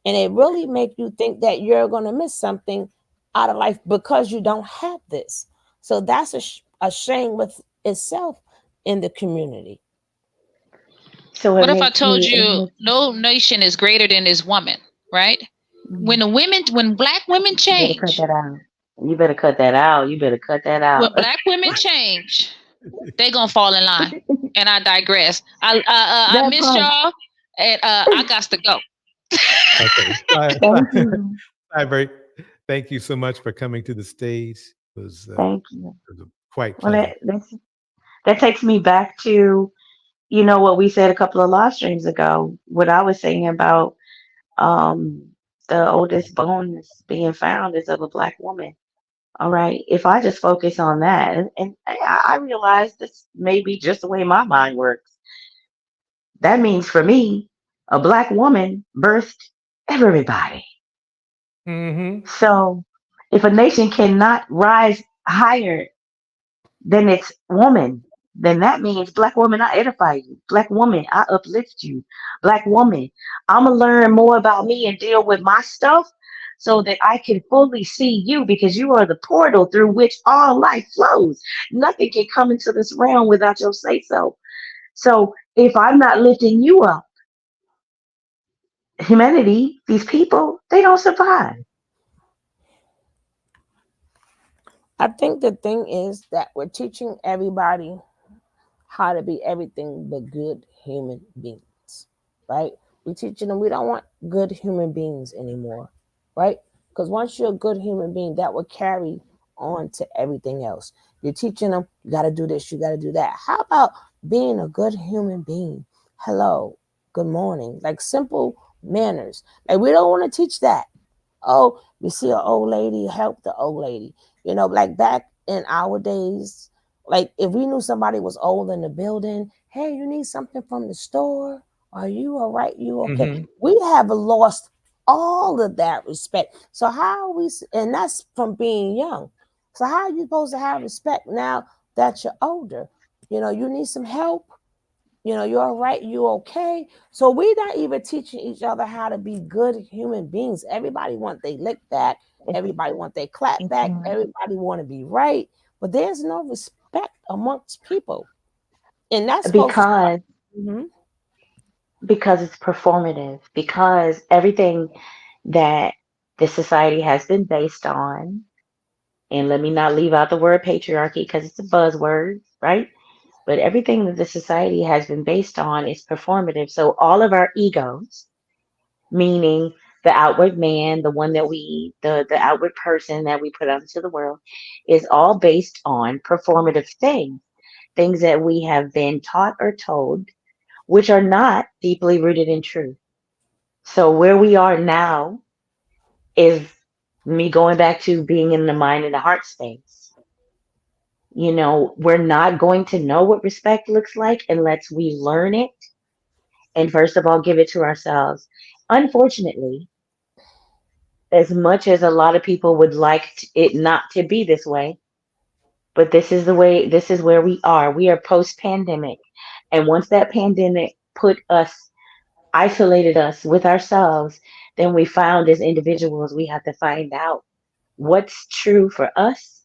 Speaker 4: And it really makes you think that you're going to miss something out of life because you don't have this. So that's a shame with itself in the community.
Speaker 3: So
Speaker 7: what if I told you no nation is greater than this woman, right? When Black women change,
Speaker 3: you better cut that out. You better cut that out. You better cut that out.
Speaker 7: When Black women change, they gonna fall in line. And I digress. I missed y'all, and I got to go.
Speaker 2: Okay. Thank you so much for coming to the stage. It was
Speaker 3: thank you.
Speaker 2: It was quite
Speaker 3: Well,
Speaker 2: pleasant.
Speaker 3: that takes me back to what we said a couple of live streams ago. What I was saying about the oldest bones being found is of a Black woman. All right. If I just focus on that, and I realize this may be just the way my mind works. That means for me, a Black woman birthed everybody.
Speaker 2: Mm-hmm.
Speaker 3: So if a nation cannot rise higher than its woman, then that means Black woman, I edify you. Black woman, I uplift you. Black woman, I'm going to learn more about me and deal with my stuff so that I can fully see you, because you are the portal through which all life flows. Nothing can come into this realm without your say so. So if I'm not lifting you up, humanity, these people, they don't survive.
Speaker 4: I think the thing is that we're teaching everybody how to be everything but good human beings, right? We're teaching them we don't want good human beings anymore, right? Because once you're a good human being, that will carry on to everything else. You're teaching them, you got to do this, you got to do that. How about being a good human being? Hello, good morning, like simple manners. Like we don't want to teach that. Oh, we see an old lady, help the old lady. Like back in our days, like if we knew somebody was old in the building, hey, you need something from the store? Are you all right? You okay?
Speaker 2: Mhm.
Speaker 4: We have lost all of that respect. So how are we? And that's from being young. So how are you supposed to have respect now that you're older? You know, you need some help. You know, you're all right. You okay? So we're not even teaching each other how to be good human beings. Everybody want they lick back. Everybody want they clap back. Everybody want to be right. But there's no respect amongst people, and that's supposed to start.
Speaker 3: Because because it's performative, because everything that this society has been based on, and let me not leave out the word patriarchy because it's a buzzword, right? But everything that the society has been based on is performative. So all of our egos, meaning the outward man, the one that the outward person that we put out into the world, is all based on performative things, things that we have been taught or told, which are not deeply rooted in truth. So where we are now is me going back to being in the mind and the heart space. You know, we're not going to know what respect looks like unless we learn it and first of all give it to ourselves. Unfortunately, as much as a lot of people would like it not to be this way, but this is the way, this is where we are. We are post pandemic. And once that pandemic put us, isolated us with ourselves, then we found as individuals, we have to find out what's true for us,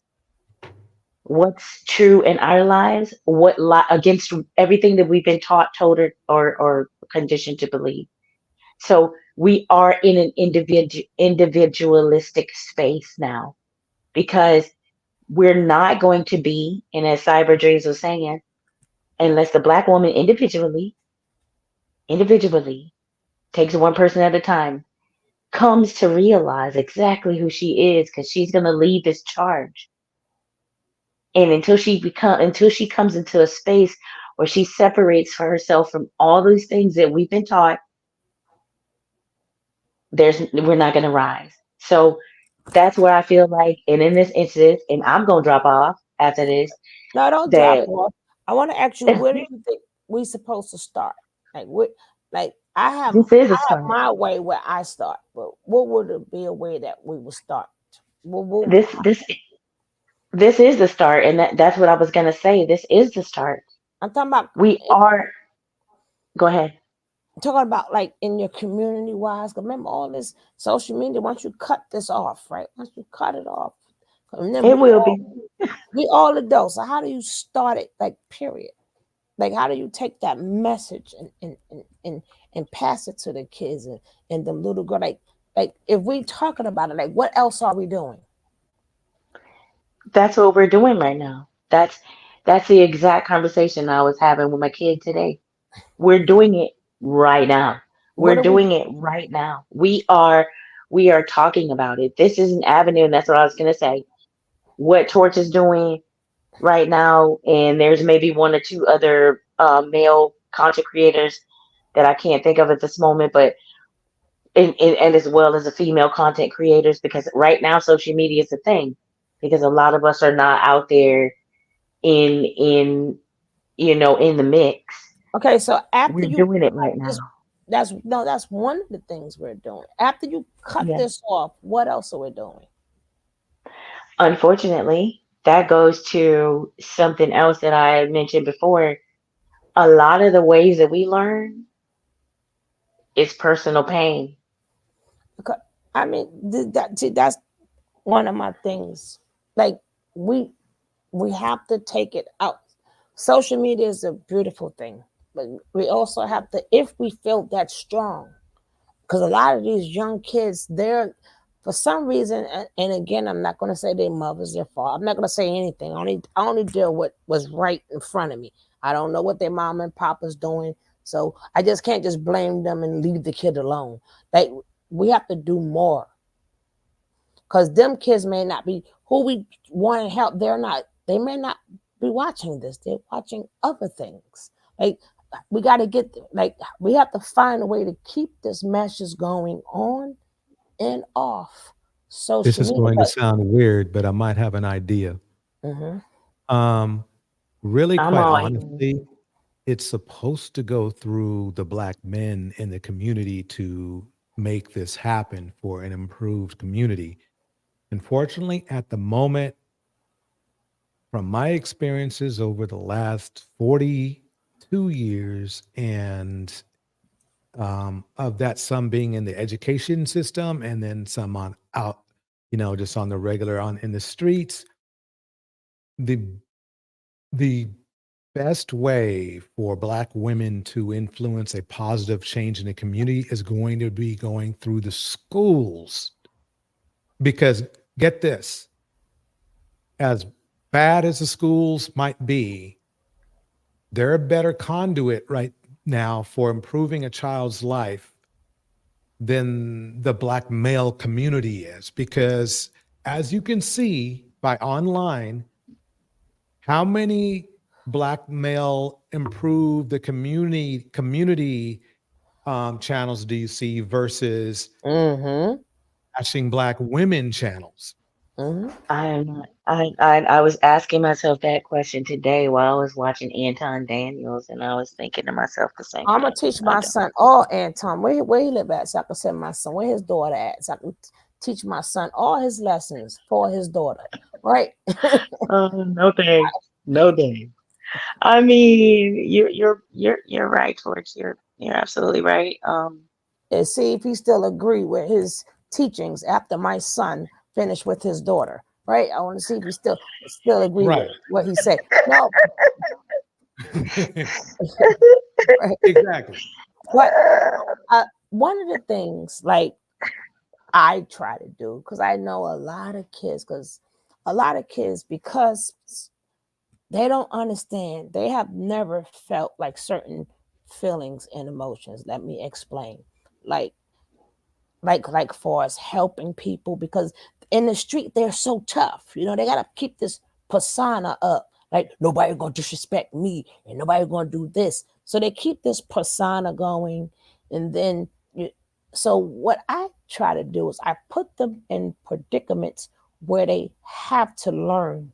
Speaker 3: what's true in our lives, what against everything that we've been taught, told, or conditioned to believe. So we are in an individualistic space now because we're not going to be, and as Cyber Dreams was saying, unless the Black woman individually takes one person at a time, comes to realize exactly who she is, because she's going to lead this charge. And until she comes into a space where she separates for herself from all these things that we've been taught, we're not going to rise. So that's where I feel like, and in this instance, and I'm gonna drop off after this.
Speaker 4: No, don't drop
Speaker 3: That
Speaker 4: off. I want to ask you, where do you think we supposed to start? Like what? Like
Speaker 3: this is a
Speaker 4: I have
Speaker 3: start.
Speaker 4: my way where I start, but what would it be a way that we would start?
Speaker 3: This this this is the start, and that's what I was gonna say. This is the start.
Speaker 4: I'm talking about.
Speaker 3: We are. Go ahead.
Speaker 4: Talking about like in your community wise. Remember all this social media. Once you cut this off, right? Once you cut it off, and then
Speaker 3: It will be.
Speaker 4: we all adults. So how do you start it? Like period. Like how do you take that message and pass it to the kids and the little girl? Like if we talking about it, like what else are we doing?
Speaker 3: That's what we're doing right now. That's the exact conversation I was having with my kid today. We're doing it right now.
Speaker 4: What
Speaker 3: We're
Speaker 4: are we?
Speaker 3: doing it right now. We are talking about it. This is an avenue, and that's what I was gonna say. What Torch is doing right now, and there's maybe one or two other male content creators that I can't think of at this moment, but and as well as the female content creators, because right now social media is a thing, because a lot of us are not out there in in the mix.
Speaker 4: Okay, so after
Speaker 3: We're
Speaker 4: you
Speaker 3: doing it
Speaker 4: cut
Speaker 3: right
Speaker 4: this,
Speaker 3: now.
Speaker 4: that's one of the things we're doing. After you cut
Speaker 3: Yeah.
Speaker 4: this off, what else are we doing?
Speaker 3: Unfortunately, that goes to something else that I mentioned before. A lot of the ways that we learn is personal pain.
Speaker 4: Because, I mean, that's one of my things. Like we have to take it out. Social media is a beautiful thing, but we also have to, if we feel that strong, because a lot of these young kids, they're for some reason, and again, I'm not going to say their mother's their fault. I'm not going to say anything. I only deal with what's right in front of me. I don't know what their mom and papa's doing, so I just can't just blame them and leave the kid alone. Like we have to do more, because them kids may not be who we want to help. They may not be watching this. They're watching other things. Like we got to we have to find a way to keep this message going on and off
Speaker 2: This
Speaker 4: social
Speaker 2: is
Speaker 4: media.
Speaker 2: going to sound weird, but I might have an idea.
Speaker 4: Mm-hmm.
Speaker 2: Really,
Speaker 3: I'm
Speaker 2: quite
Speaker 3: always
Speaker 2: honestly, it's supposed to go through the Black men in the community to make this happen for an improved community. Unfortunately, at the moment, from my experiences over the last 42 years, and of that, some being in the education system and then some on out, just on the regular on in the streets, the the best way for Black women to influence a positive change in the community is going to be going through the schools. Because get this, as bad as the schools might be, they're a better conduit right now for improving a child's life than the Black male community is. Because as you can see by online, how many Black male improve the community channels do you see versus bashing Black women channels?
Speaker 3: I was asking myself that question today while I was watching Anton Daniels, and I was thinking to myself the same
Speaker 4: I'm
Speaker 3: thing.
Speaker 4: gonna teach my son all Anton. Where he live at? So I can send my son. Where his daughter at? So I can teach my son all his lessons for his daughter. Right?
Speaker 3: No thanks. No thanks. I mean, you're right, Torch. You're absolutely right.
Speaker 4: And see if he still agree with his teachings after my son finished with his daughter. Right? I want to see if he still agree with what he said. No.
Speaker 2: Right. Exactly.
Speaker 4: But one of the things like I try to do, because I know a lot of kids, because they don't understand, they have never felt like certain feelings and emotions. Let me explain. Like for us helping people, because in the street they're so tough, they gotta keep this persona up, like nobody gonna disrespect me and nobody gonna do this, so they keep this persona going. And then so what I try to do is I put them in predicaments where they have to learn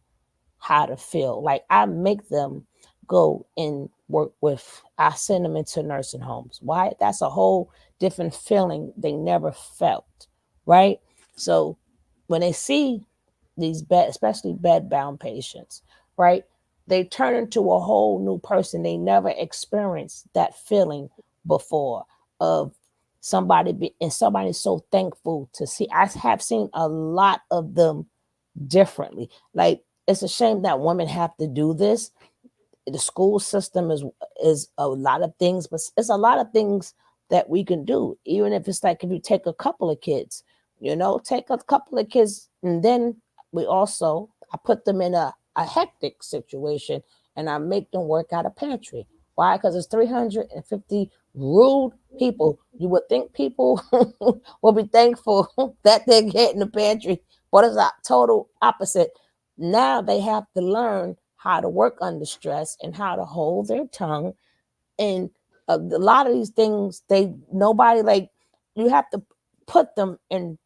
Speaker 4: how to feel. Like I make them go and work with, I send them into nursing homes. Why? That's a whole different feeling they never felt, right? So when they see these especially bedbound patients, right, they turn into a whole new person. They never experienced that feeling before of somebody so thankful to see. I have seen a lot of them differently. Like it's a shame that women have to do this. The school system is a lot of things, but it's a lot of things that we can do. Even if it's like if you take a couple of kids, take a couple of kids, and then I put them in a hectic situation and I make them work out a pantry. Why? Because it's 350 rude people. You would think people will be thankful that they're getting the pantry, but it's a total opposite. Now they have to learn how to work under stress and how to hold their tongue. And a lot of these things, nobody, like, you have to put them in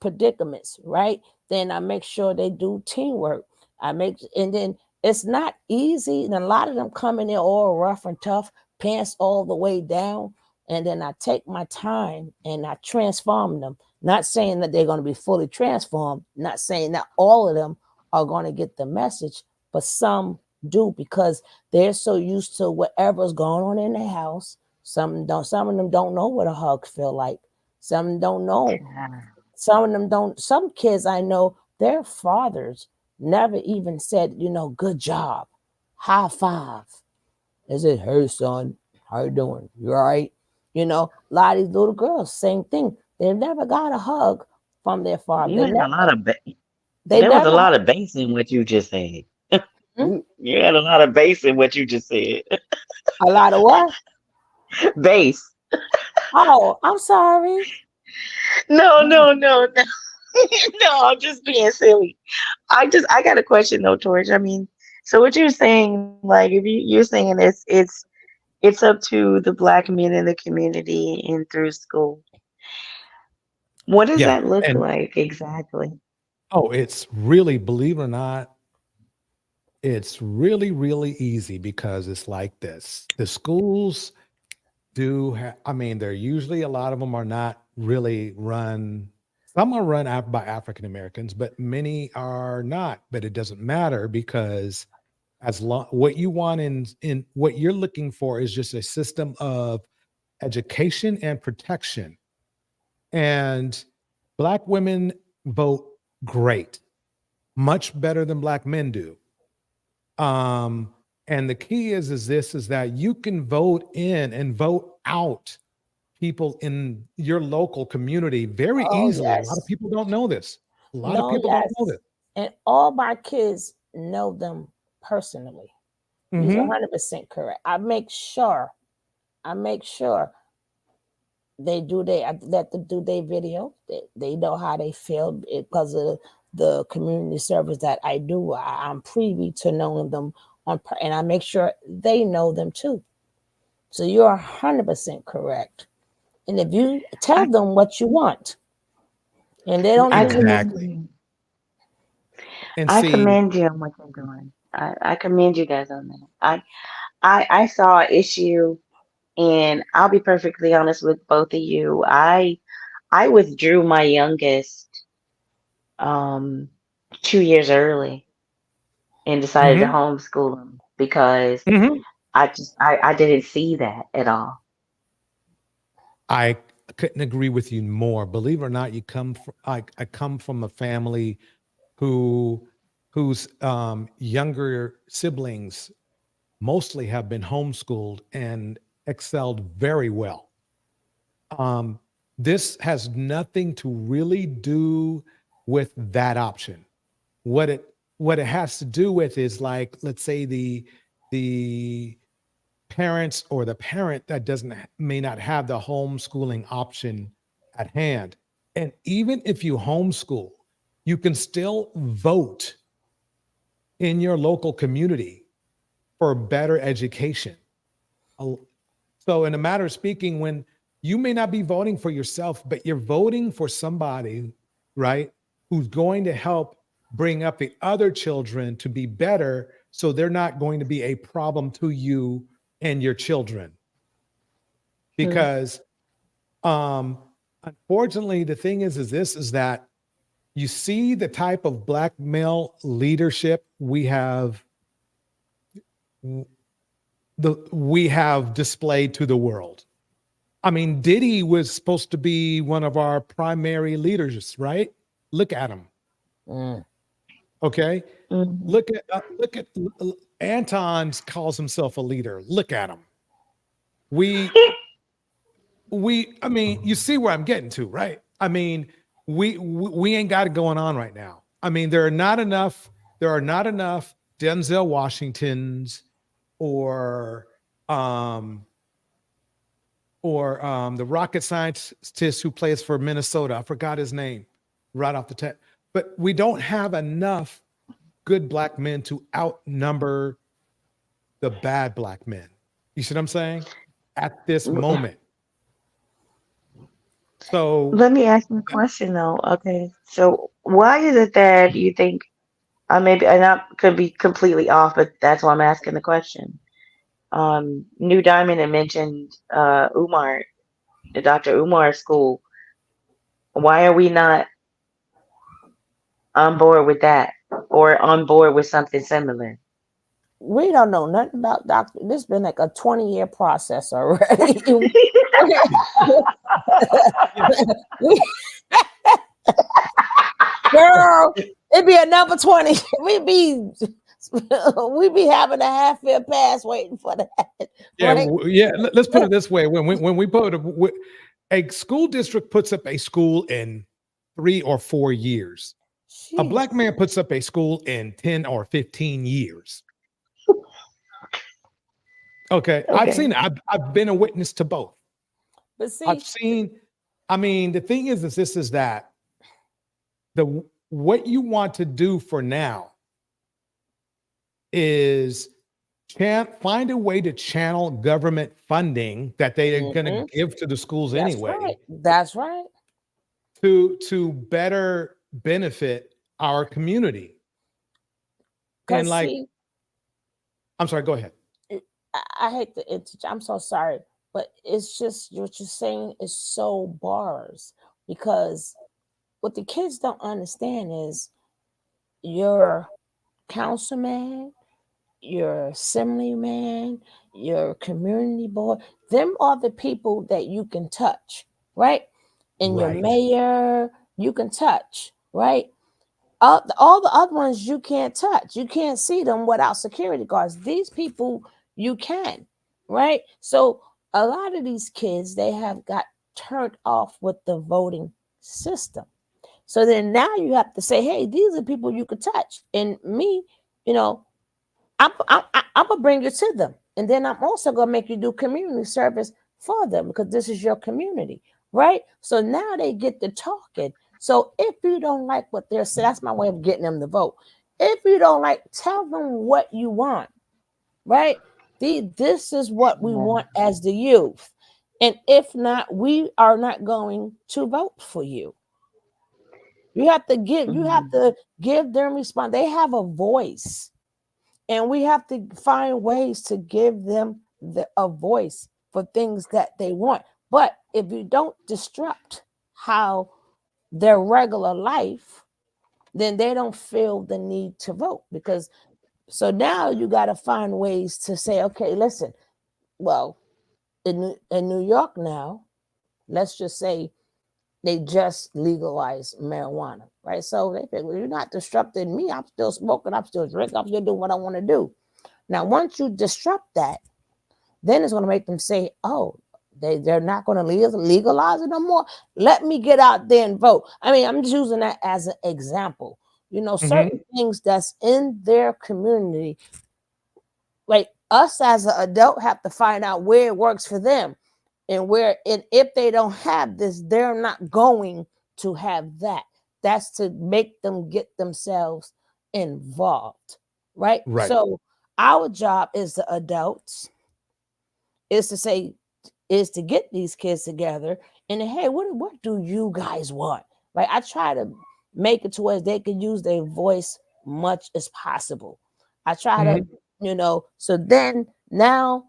Speaker 4: predicaments, right? Then I make sure they do teamwork. And then it's not easy. And a lot of them come in there all rough and tough, pants all the way down. And then I take my time and I transform them. Not saying that they're going to be fully transformed, not saying that all of them are going to get the message, but some do, because they're so used to whatever's going on in the house. Some of them don't know what a hug feel like. Some don't know. Some of them don't. Some kids I know, their fathers never even said, good job, high five. Is it, hey son, how you doing? You all right? A lot of these little girls, same thing. They've never got a hug from their father.
Speaker 3: There was a lot of bass in what you just said. You had a lot of bass in what you just said.
Speaker 4: A lot of what?
Speaker 3: Bass.
Speaker 4: Oh, I'm sorry.
Speaker 3: No. No, I'm just being silly. I got a question though, Torch. I mean, so what you're saying, like, if you're saying it's up to the Black men in the community and through school. What does that look like exactly?
Speaker 2: Oh, it's really, believe it or not, It's really, really easy because it's like this. The schools do have, I mean, they're usually, a lot of them are not really run. Some are run out by African Americans, but many are not. But it doesn't matter because as long what you want in what you're looking for is just a system of education and protection. And Black women vote great, much better than Black men do. And the key is that you can vote in and vote out people in your local community very
Speaker 4: Oh
Speaker 2: easily. A lot of
Speaker 4: yes.
Speaker 2: people don't know this. A lot of
Speaker 4: No,
Speaker 2: people don't know
Speaker 4: yes.
Speaker 2: this.
Speaker 4: And all my kids know them personally. You're
Speaker 2: Mhm.
Speaker 4: 100% correct. I make sure they do I let them do their video. They know how they feel because of the community service that I do. I'm privy to knowing them and I make sure they know them too. So you're 100% correct. And if you tell them what you want, and they don't do
Speaker 2: Exactly. And
Speaker 3: I
Speaker 2: see,
Speaker 3: commend you on what you're doing. I commend you guys on that. I saw an issue, and I'll be perfectly honest with both of you. I withdrew my youngest 2 years early and decided to
Speaker 2: Mhm.
Speaker 3: homeschool him because
Speaker 2: Mhm.
Speaker 3: I didn't see that at all.
Speaker 2: I couldn't agree with you more. Believe it or not, I come from a family whose younger siblings mostly have been homeschooled and excelled very well. This has nothing to really do with that option. What it has to do with is, like, let's say the parents or the parent that may not have the homeschooling option at hand. And even if you homeschool, you can still vote in your local community for better education. So, in a matter of speaking, when you may not be voting for yourself, but you're voting for somebody, right, who's going to help bring up the other children to be better, so they're not going to be a problem to you and your children. Because unfortunately, the thing is that you see the type of Black male leadership we have displayed to the world. I mean, Diddy was supposed to be one of our primary leaders, right? Look at him. Okay.
Speaker 3: Mhm.
Speaker 2: Look at Anton calls himself a leader. Look at him. I mean, you see where I'm getting to, right? I mean, we ain't got it going on right now. I mean, there are not enough Denzel Washingtons or the rocket scientist who plays for Minnesota. I forgot his name right off the top. But we don't have enough good Black men to outnumber the bad Black men. You see what I'm saying? At this moment. So
Speaker 3: Let me ask you a question though. Okay, so why is it that you think maybe and I could be completely off, but that's why I'm asking the question. New Diamond had mentioned Umar, the Dr. Umar school. Why are we not on board with that or on board with something similar?
Speaker 4: We don't know nothing about doctor. This has been like a 20-year process already. Girl, it'd be another 20. We'd be having a half-year pass waiting for that.
Speaker 2: yeah,
Speaker 4: Right?
Speaker 2: Let's put it this way: when we put a school district puts up a school in 3 or 4 years, a Black man puts up a school in 10 or 15 years. Okay, I've seen it. I've been a witness to both.
Speaker 4: But see,
Speaker 2: I've seen. I mean, the thing is that what you want to do for now is find a way to channel government funding that they are going to give to the schools anyway.
Speaker 4: That's right.
Speaker 2: To better benefit our community. And like, I'm sorry, go ahead.
Speaker 4: I hate to interject. I'm so sorry, but it's just what you're saying is so bars, because what the kids don't understand is your councilman, your assemblyman, your community board, them are the people that you can touch, right? And your
Speaker 2: Right.
Speaker 4: mayor, you can touch, right? All the other ones you can't touch. You can't see them without security guards. These people you can, right? So a lot of these kids, they have got turned off with the voting system. So then now you have to say, hey, these are people you could touch. And me, you know, I'm gonna bring you to them, and then I'm also gonna make you do community service for them because this is your community, right? So now they get to talking. So if you don't like what they're saying, that's my way of getting them to vote. If you don't like, tell them what you want, right? This is what we want as the youth, and if not, we are not going to vote for you. You have to give them response. They have a voice. And we have to find ways to give them a voice for things that they want. But if you don't disrupt how their regular life, then they don't feel the need to vote. Because so now you got to find ways to say, okay, listen, well, in New York now, let's just say they just legalized marijuana, right? So they think, well, you're not disrupting me. I'm still smoking. I'm still drinking. I'm still doing what I want to do. Now, once you disrupt that, then it's going to make them say, oh, they're not going to legalize it no more. Let me get out there and vote. I mean, I'm just using that as an example. You know, certain things that's in their community, like us as an adult have to find out where it works for them. And if they don't have this, they're not going to have that. That's to make them get themselves involved, right?
Speaker 2: Right.
Speaker 4: So our job as the adults is to get these kids together and hey, what do you guys want? Right? I try to make it to where they can use their voice much as possible. I try to, so then now.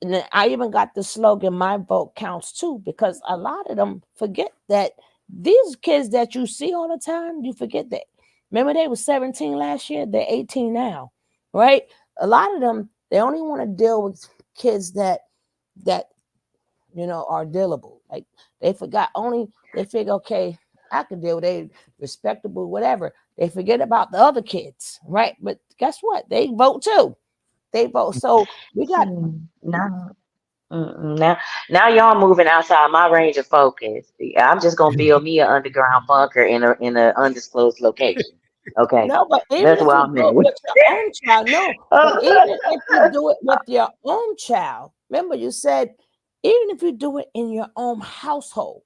Speaker 4: And then I even got the slogan, my vote counts too, because a lot of them forget that these kids that you see all the time, you forget that. Remember, they were 17 last year, they're 18 now, right? A lot of them, they only want to deal with kids that are dealable. Like they figure, okay, I can deal with they respectable, whatever. They forget about the other kids, right? But guess what? They vote too. They vote. So we got
Speaker 3: Now y'all moving outside my range of focus. I'm just gonna build me an underground bunker in a undisclosed location. Okay,
Speaker 4: no, but even
Speaker 3: that's
Speaker 4: if
Speaker 3: where
Speaker 4: you
Speaker 3: I'm
Speaker 4: do
Speaker 3: at.
Speaker 4: it with your own child, no, but even if you do it with your own child, remember you said, even if you do it in your own household,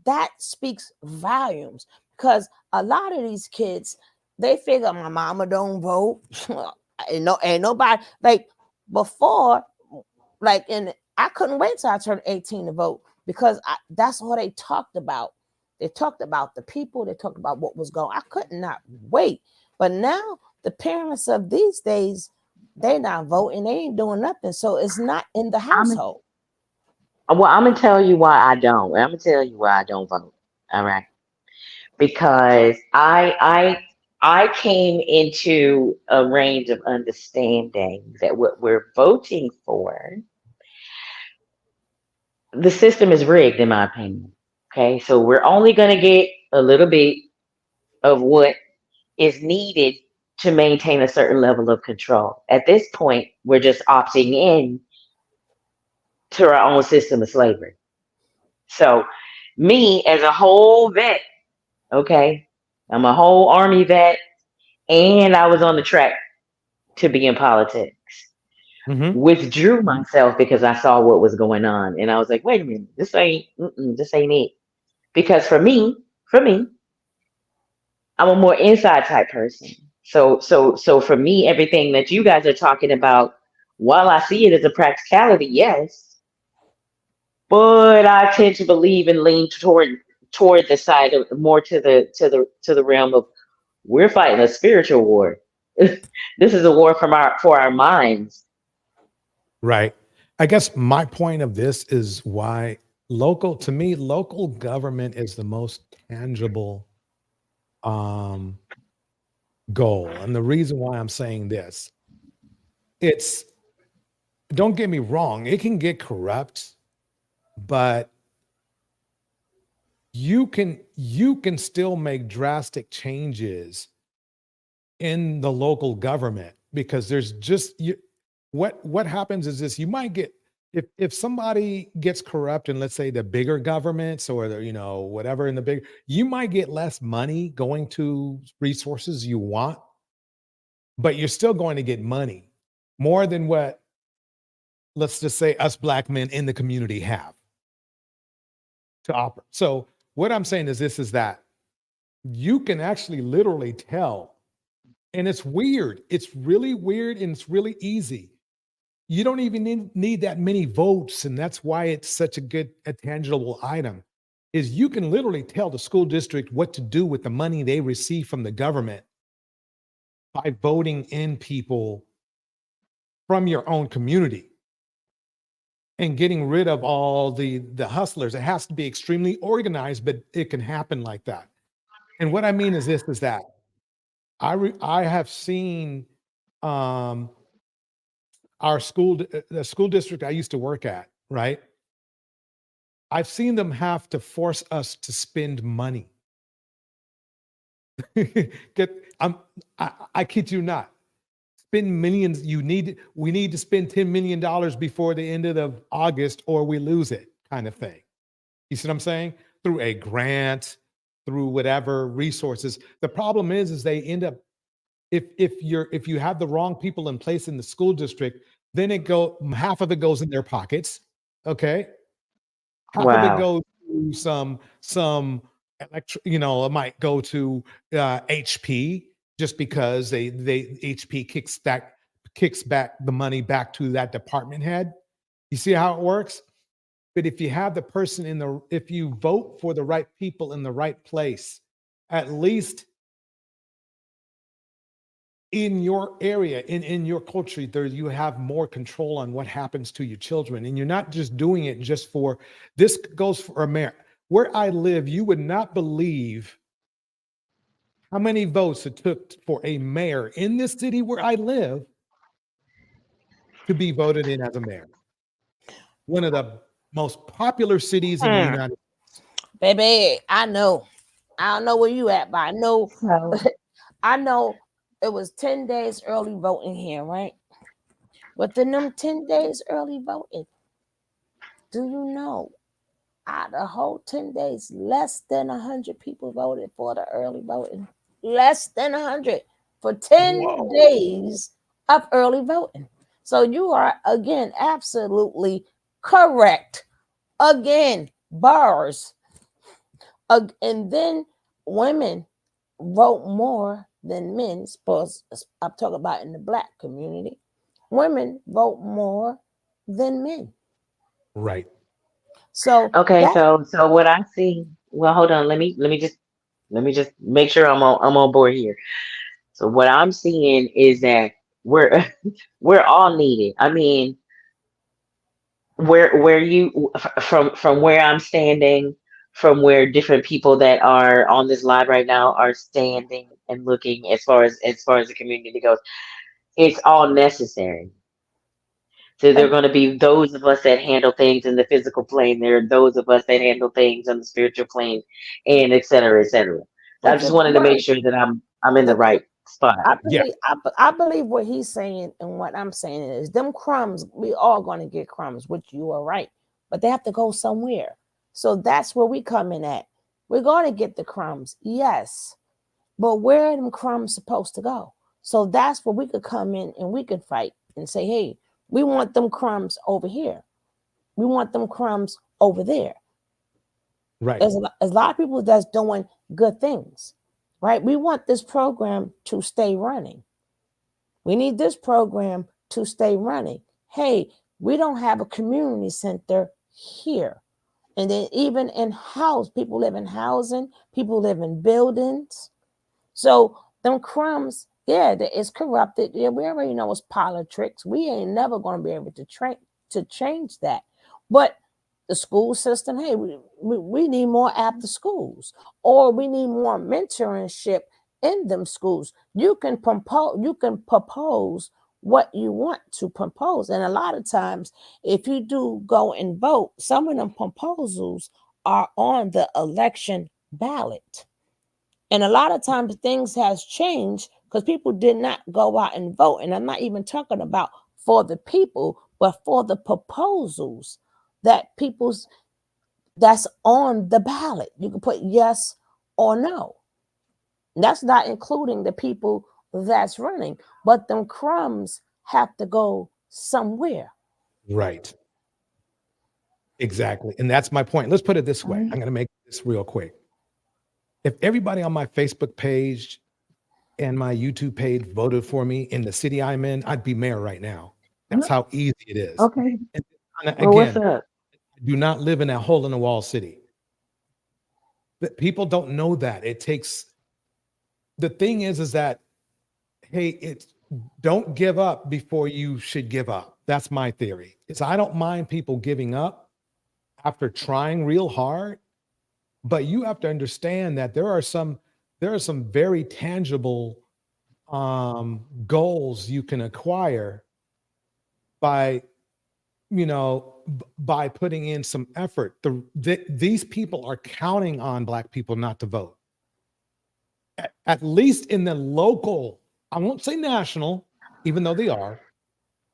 Speaker 4: that speaks volumes because a lot of these kids, they figure my mama don't vote. ain't nobody like before, like I couldn't wait till I turned 18 to vote because that's all they talked about. They talked about the people, they talked about what was going on. I could not wait. But now the parents of these days, they not voting, they ain't doing nothing. So it's not in the household.
Speaker 3: I'm gonna tell you why I don't. I'm gonna tell you why I don't vote. All right, because I came into a range of understanding that what we're voting for, the system is rigged, in my opinion. Okay, so we're only gonna get a little bit of what is needed to maintain a certain level of control. At this point, we're just opting in to our own system of slavery. So, me as a whole vet, okay, I'm a whole army vet, and I was on the track to be in politics. Withdrew myself because I saw what was going on, and I was like, "Wait a minute, this ain't it." Because for me, I'm a more inside type person. So for me, everything that you guys are talking about, while I see it as a practicality, yes, but I tend to believe and lean toward the side of more to the realm of we're fighting a spiritual war. This is a war for our minds.
Speaker 2: Right. I guess my point of this is why to me, local government is the most tangible um, goal. And the reason why I'm saying this, it's, don't get me wrong, it can get corrupt, but you can still make drastic changes in the local government because there's just what happens is this. You might get, if somebody gets corrupt in, let's say, the bigger governments or the, whatever in the big, you might get less money going to resources you want, but you're still going to get money more than what, let's just say, us black men in the community have to offer. So what I'm saying is this, is that you can actually literally tell, and it's weird. It's really weird and it's really easy. You don't even need that many votes, and that's why it's such a tangible item, is you can literally tell the school district what to do with the money they receive from the government by voting in people from your own community and getting rid of all the hustlers. It has to be extremely organized, but it can happen like that. And what I mean is this, is that I have seen the school district I used to work at, right? I've seen them have to force us to spend money. I kid you not. Spend millions. We need to spend $10 million before the end of August or we lose it, kind of thing. You see what I'm saying? Through a grant, through whatever resources. The problem is they end up, if you have the wrong people in place in the school district, then half of it goes in their pockets. Okay. Half of it goes to some it might go to HP, just because they HP kicks back the money back to that department head. You see how it works? But if you have the person if you vote for the right people in the right place, at least in your area, in your culture, you have more control on what happens to your children. And you're not just doing it just for, this goes for a mayor. Where I live, you would not believe how many votes it took for a mayor in this city where I live to be voted in as a mayor. One of the most popular cities in the United States.
Speaker 4: Baby, I know. I don't know where you at, but I know. I know it was 10 days early voting here, right? Within them 10 days early voting, do you know, out of the whole 10 days, less than 100 people voted for the early voting. Less than 100 for 10 days of early voting. So you are, again, absolutely correct. Again, bars. And then women vote more than men. Suppose I'm talking about in the Black community. Women vote more than men.
Speaker 2: Right.
Speaker 4: So
Speaker 3: okay, so what I see. Well, hold on. Let me just make sure I'm on board here. So what I'm seeing is that we're we're all needed. I mean, where you from where I'm standing, from where different people that are on this live right now are standing and looking, as far as the community goes, it's all necessary. So there are going to be those of us that handle things in the physical plane. There are those of us that handle things on the spiritual plane, and et cetera, et cetera. So I just wanted to make sure that I'm in the right spot.
Speaker 4: I believe what he's saying and what I'm saying is them crumbs, we all going to get crumbs, which you are right, but they have to go somewhere. So that's where we come in at. We're going to get the crumbs, yes, but where are them crumbs supposed to go? So that's where we could come in and we could fight and say, hey, we want them crumbs over here. We want them crumbs over there.
Speaker 2: Right.
Speaker 4: There's a lot of people that's doing good things, right? We want this program to stay running. We need this program to stay running. Hey, we don't have a community center here. And then even in house, people live in housing, people live in buildings. So them crumbs Yeah, it's corrupted. Yeah, we already know it's politics. We ain't never going to be able to change that. But the school system, hey, we need more after schools, or we need more mentorship in them schools. You can propose what you want to propose. And a lot of times, if you do go and vote, some of them proposals are on the election ballot. And a lot of times things has changed because people did not go out and vote. And I'm not even talking about for the people, but for the proposals that that's on the ballot. You can put yes or no. That's not including the people that's running, but them crumbs have to go somewhere.
Speaker 2: Right. Exactly. And that's my point. Let's put it this way. I'm going to make this real quick. If everybody on my Facebook page and my YouTube page voted for me in the city I'm in, I'd be mayor right now. That's how easy it is.
Speaker 3: Okay.
Speaker 2: And
Speaker 3: Well, what's
Speaker 2: again,
Speaker 3: up?
Speaker 2: I do not live in a hole in the wall city. But people don't know that. It takes, the thing is that, hey, it's, don't give up before you should give up. That's my theory. It's, I don't mind people giving up after trying real hard, but you have to understand that there are some very tangible goals you can acquire by, by putting in some effort. These people are counting on Black people not to vote. At least in the local, I won't say national, even though they are,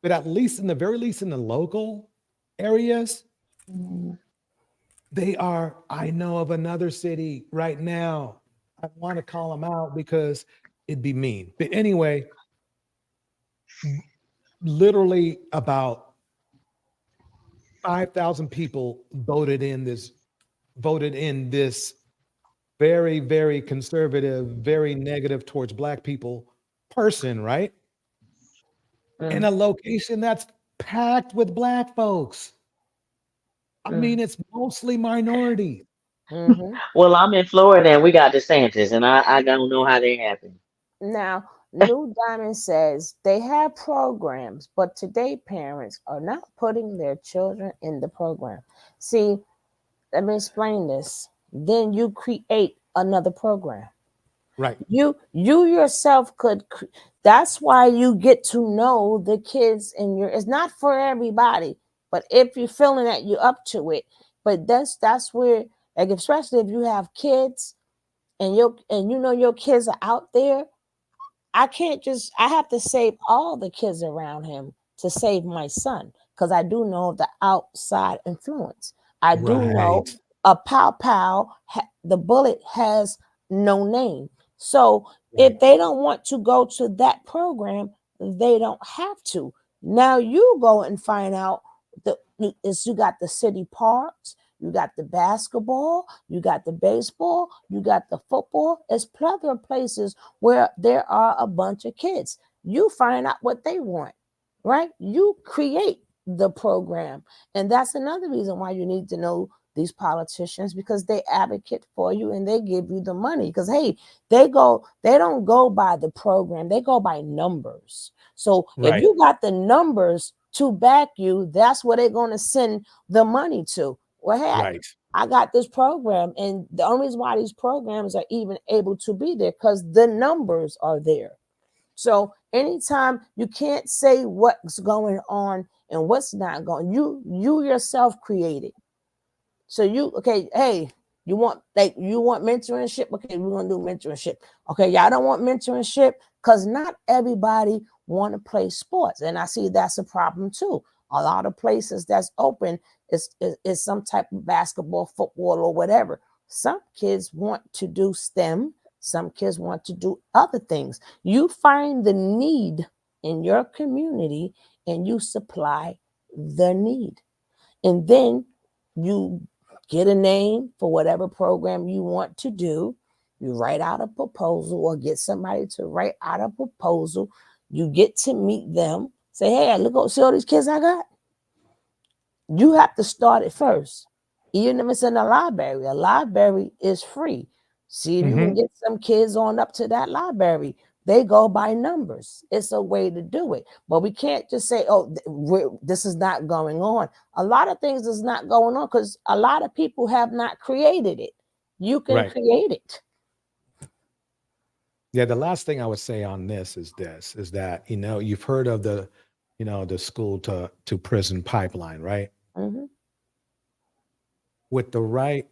Speaker 2: but at least in the very least in the local areas, they are. I know of another city right now. I want to call them out because it'd be mean. But anyway, literally about 5,000 people voted in this very, very conservative, very negative towards Black people person, right? In a location that's packed with Black folks. I mean, it's mostly minority.
Speaker 3: Well, I'm in Florida and we got DeSantis, and I don't know how they happen.
Speaker 4: Now, New Diamond says they have programs, but today parents are not putting their children in the program. See, let me explain this. Then you create another program.
Speaker 2: Right.
Speaker 4: You yourself could. That's why you get to know the kids in your. It's not for everybody, but if you're feeling that you're up to it, but that's where, like, especially if you have kids, and you know your kids are out there. I have to save all the kids around him to save my son, because I do know the outside influence. I do know a pow, the bullet has no name. So if they don't want to go to that program, they don't have to. Now you go and find out you got the city parks, you got the basketball, you got the baseball, you got the football. There's plethora of places where there are a bunch of kids. You find out what they want, right? You create the program. And that's another reason why you need to know these politicians, because they advocate for you and they give you the money. Because hey, they don't go by the program, they go by numbers. So if you got the numbers to back you, that's where they're going to send the money to. Well, hey, I got this program, and the only reason why these programs are even able to be there because the numbers are there. So anytime, you can't say what's going on and what's not going. You yourself create it. So hey, you want mentorship? Okay, we're gonna do mentorship. Okay, y'all don't want mentorship because not everybody want to play sports, and I see that's a problem too. A lot of places that's open is some type of basketball, football, or whatever. Some kids want to do STEM. Some kids want to do other things. You find the need in your community and you supply the need, and then you get a name for whatever program you want to do. You write out a proposal or get somebody to write out a proposal. You get to meet them. Say, hey, look, see all these kids I got? You have to start it first. Even if it's in a library is free. See if you can get some kids on up to that library. They go by numbers. It's a way to do it. But we can't just say, oh, this is not going on. A lot of things is not going on because a lot of people have not created it. You can create it.
Speaker 2: Yeah, the last thing I would say on this is that, you've heard of the school to prison pipeline, right?
Speaker 4: Mm-hmm.
Speaker 2: With the right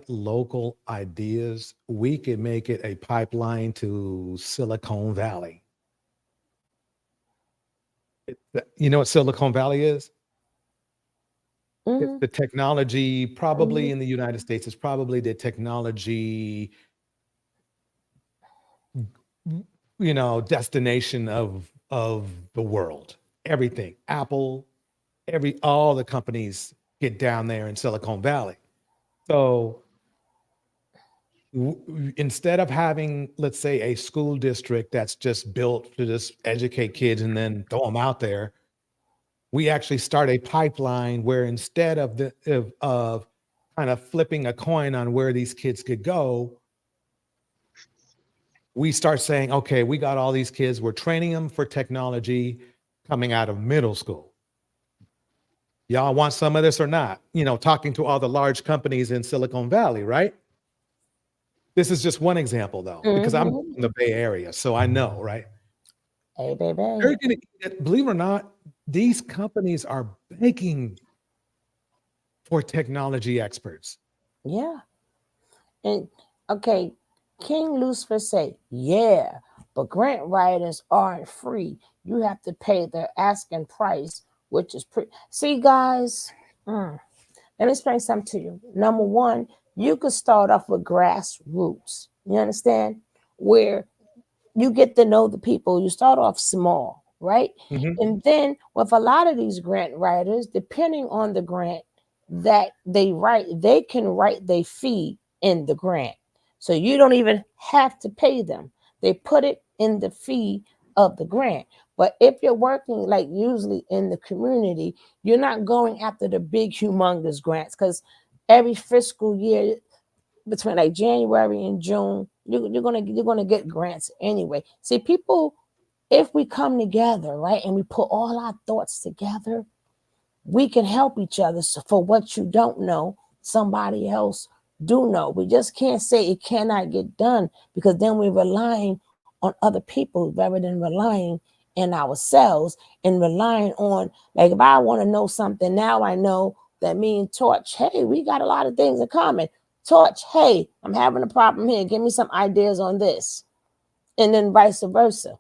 Speaker 2: local ideas, we could make it a pipeline to Silicon Valley. You know what Silicon Valley is? It's the technology, probably in the United States, it's probably the technology, destination of the world. Everything, Apple, all the companies get down there in Silicon Valley. So instead of having, let's say, a school district that's just built to just educate kids and then throw them out there, we actually start a pipeline where instead of kind of flipping a coin on where these kids could go, we start saying, okay, we got all these kids, we're training them for technology coming out of middle school. Y'all want some of this or not? Talking to all the large companies in Silicon Valley, right? This is just one example, though, because I'm in the Bay Area, so I know, right?
Speaker 4: Hey, baby.
Speaker 2: They're gonna, believe it or not, these companies are begging for technology experts.
Speaker 4: Yeah. And okay, King Lucifer say, yeah, but grant writers aren't free. You have to pay their asking price, which is see, guys, let me explain something to you. Number one, you could start off with grassroots. You understand? Where you get to know the people. You start off small, right? And then with a lot of these grant writers, depending on the grant that they write, they can write their fee in the grant. So you don't even have to pay them. They put it in the fee of the grant. But if you're working like usually in the community, you're not going after the big humongous grants because every fiscal year between like January and June, you're gonna get grants anyway. See, people, if we come together, right, and we put all our thoughts together, we can help each other. So for what you don't know, somebody else do know. We just can't say it cannot get done because then we're relying on other people rather than relying in ourselves and relying on, like, if I want to know something, now I know that me and Torch, hey, we got a lot of things in common. Torch, hey, I'm having a problem here. Give me some ideas on this. And then vice versa.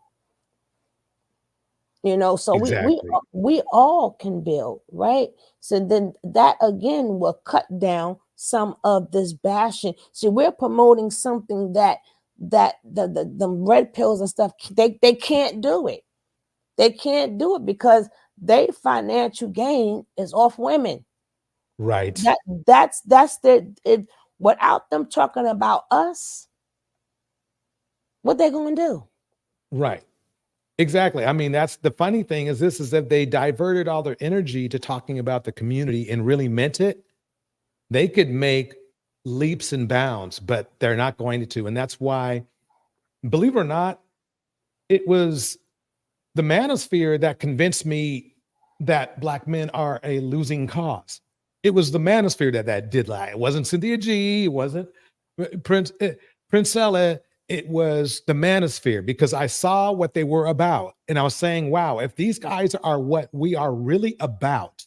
Speaker 4: So
Speaker 2: Exactly.
Speaker 4: we all can build, right? So then that again will cut down some of this bashing. See, we're promoting something that the red pills and stuff, they can't do it. They can't do it because their financial gain is off women.
Speaker 2: Right.
Speaker 4: That's it. Without them talking about us, what they gonna do?
Speaker 2: Right. Exactly. I mean, that's the funny thing is that they diverted all their energy to talking about the community and really meant it. They could make leaps and bounds, but they're not going to. And that's why, believe it or not, it was the manosphere that convinced me that Black men are a losing cause. It was the manosphere that did that. It wasn't Cynthia G. It wasn't Princella. It was the manosphere because I saw what they were about. And I was saying, wow, if these guys are what we are really about,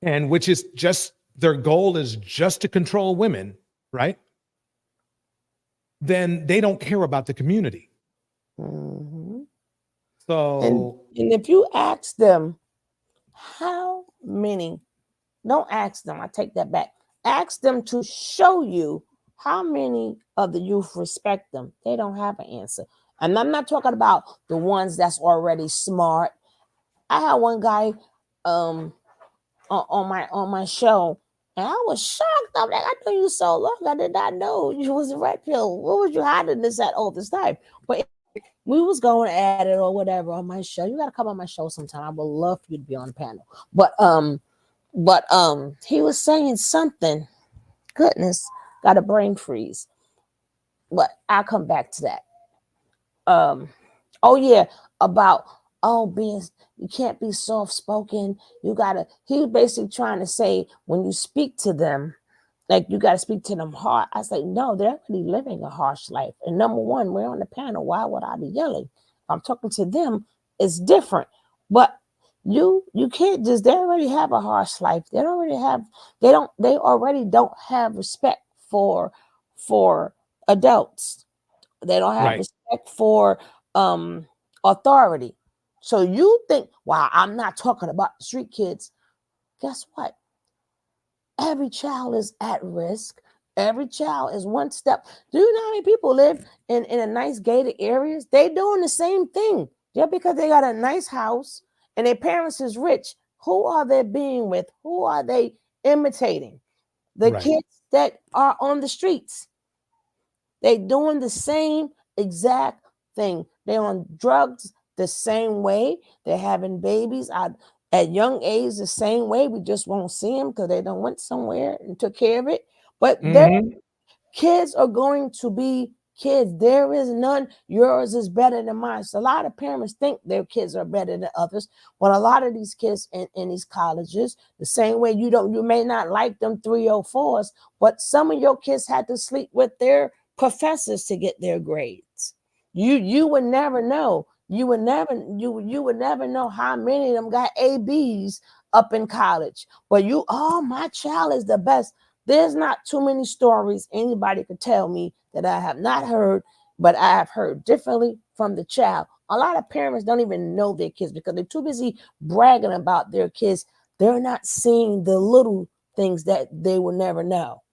Speaker 2: and which is just their goal is just to control women, right? Then they don't care about the community. So,
Speaker 4: and if you ask them how many, don't ask them, I take that back. Ask them to show you how many of the youth respect them. They don't have an answer. And I'm not talking about the ones that's already smart. I had one guy on my show, and I was shocked. I'm like, I knew you so long. I did not know you was a red pill. What was you hiding this at all this time? But we was going at it or whatever on my show. You got to come on my show sometime. I would love for you to be on the panel. But he was saying something. Goodness, got a brain freeze. But I'll come back to that. Oh yeah, about being, you can't be soft spoken. You gotta. He was basically trying to say when you speak to them, like you gotta speak to them hard. I say no, they're already living a harsh life. And number one, we're on the panel. Why would I be yelling? If I'm talking to them, it's different. But you can't just. They already have a harsh life. They already have. They already don't have respect for adults. They don't have
Speaker 2: Right.
Speaker 4: respect for authority. So you think, wow, I'm not talking about the street kids. Guess what? Every child is at risk. Every child is one step. Do you know how many people live in a nice gated areas? They doing the same thing. Just because they got a nice house and their parents is rich, who are they being with? Who are they imitating? The
Speaker 2: Right.
Speaker 4: kids that are on the streets. They doing the same exact thing. They're on drugs the same way. They're having babies at young age the same way. We just won't see them because they done went somewhere and took care of it. But their kids are going to be kids. There is none. Yours is better than mine. So a lot of parents think their kids are better than others. But a lot of these kids in these colleges, the same way you may not like them 304s, but some of your kids had to sleep with their professors to get their grades. You would never know. You would never know how many of them got ABs up in college. But my child is the best. There's not too many stories anybody could tell me that I have not heard, but I have heard differently from the child. A lot of parents don't even know their kids because they're too busy bragging about their kids. They're not seeing the little things that they will never know.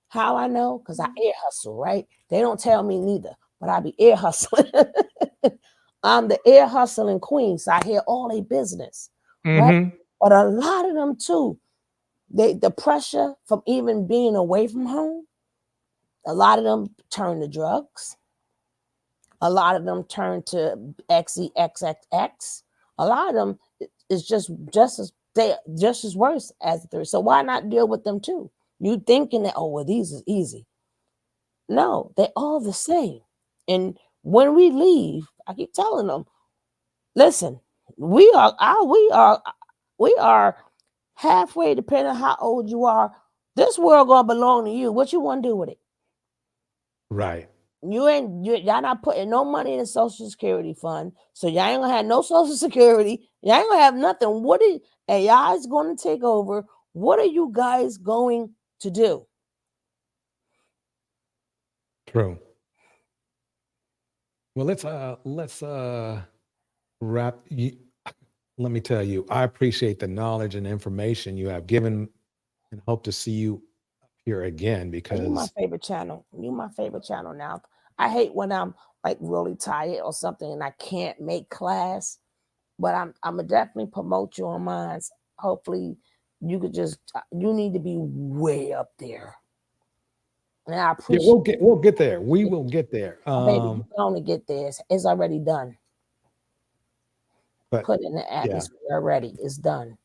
Speaker 4: How I know? Because I ear hustle, right? They don't tell me neither, but I be ear hustling. I'm the ear hustling queen, so I hear all their business, right? But a lot of them too, the pressure from even being away from home, a lot of them turn to drugs. A lot of them turn to XEXXX. A lot of them is just as worse as the three. So why not deal with them too? You thinking that, well, these is easy. No, they're all the same. And when we leave, I keep telling them, listen, we are halfway, depending on how old you are. This world gonna belong to you. What you want to do with it?
Speaker 2: Right.
Speaker 4: Y'all not putting no money in the Social Security fund, so y'all ain't gonna have no Social Security. Y'all ain't gonna have nothing. And y'all is going to take over. What are you guys going to do?
Speaker 2: True. Well, let's wrap. Let me tell you, I appreciate the knowledge and information you have given, and hope to see you here again because
Speaker 4: You my favorite channel. You my favorite channel now. I hate when I'm like really tired or something and I can't make class, but I'm gonna definitely promote you on mine. Hopefully, you need to be way up there. And I appreciate.
Speaker 2: we'll get there. We will get there.
Speaker 4: Baby, you can only get there. It's already done.
Speaker 2: But
Speaker 4: put in the atmosphere already. It's done.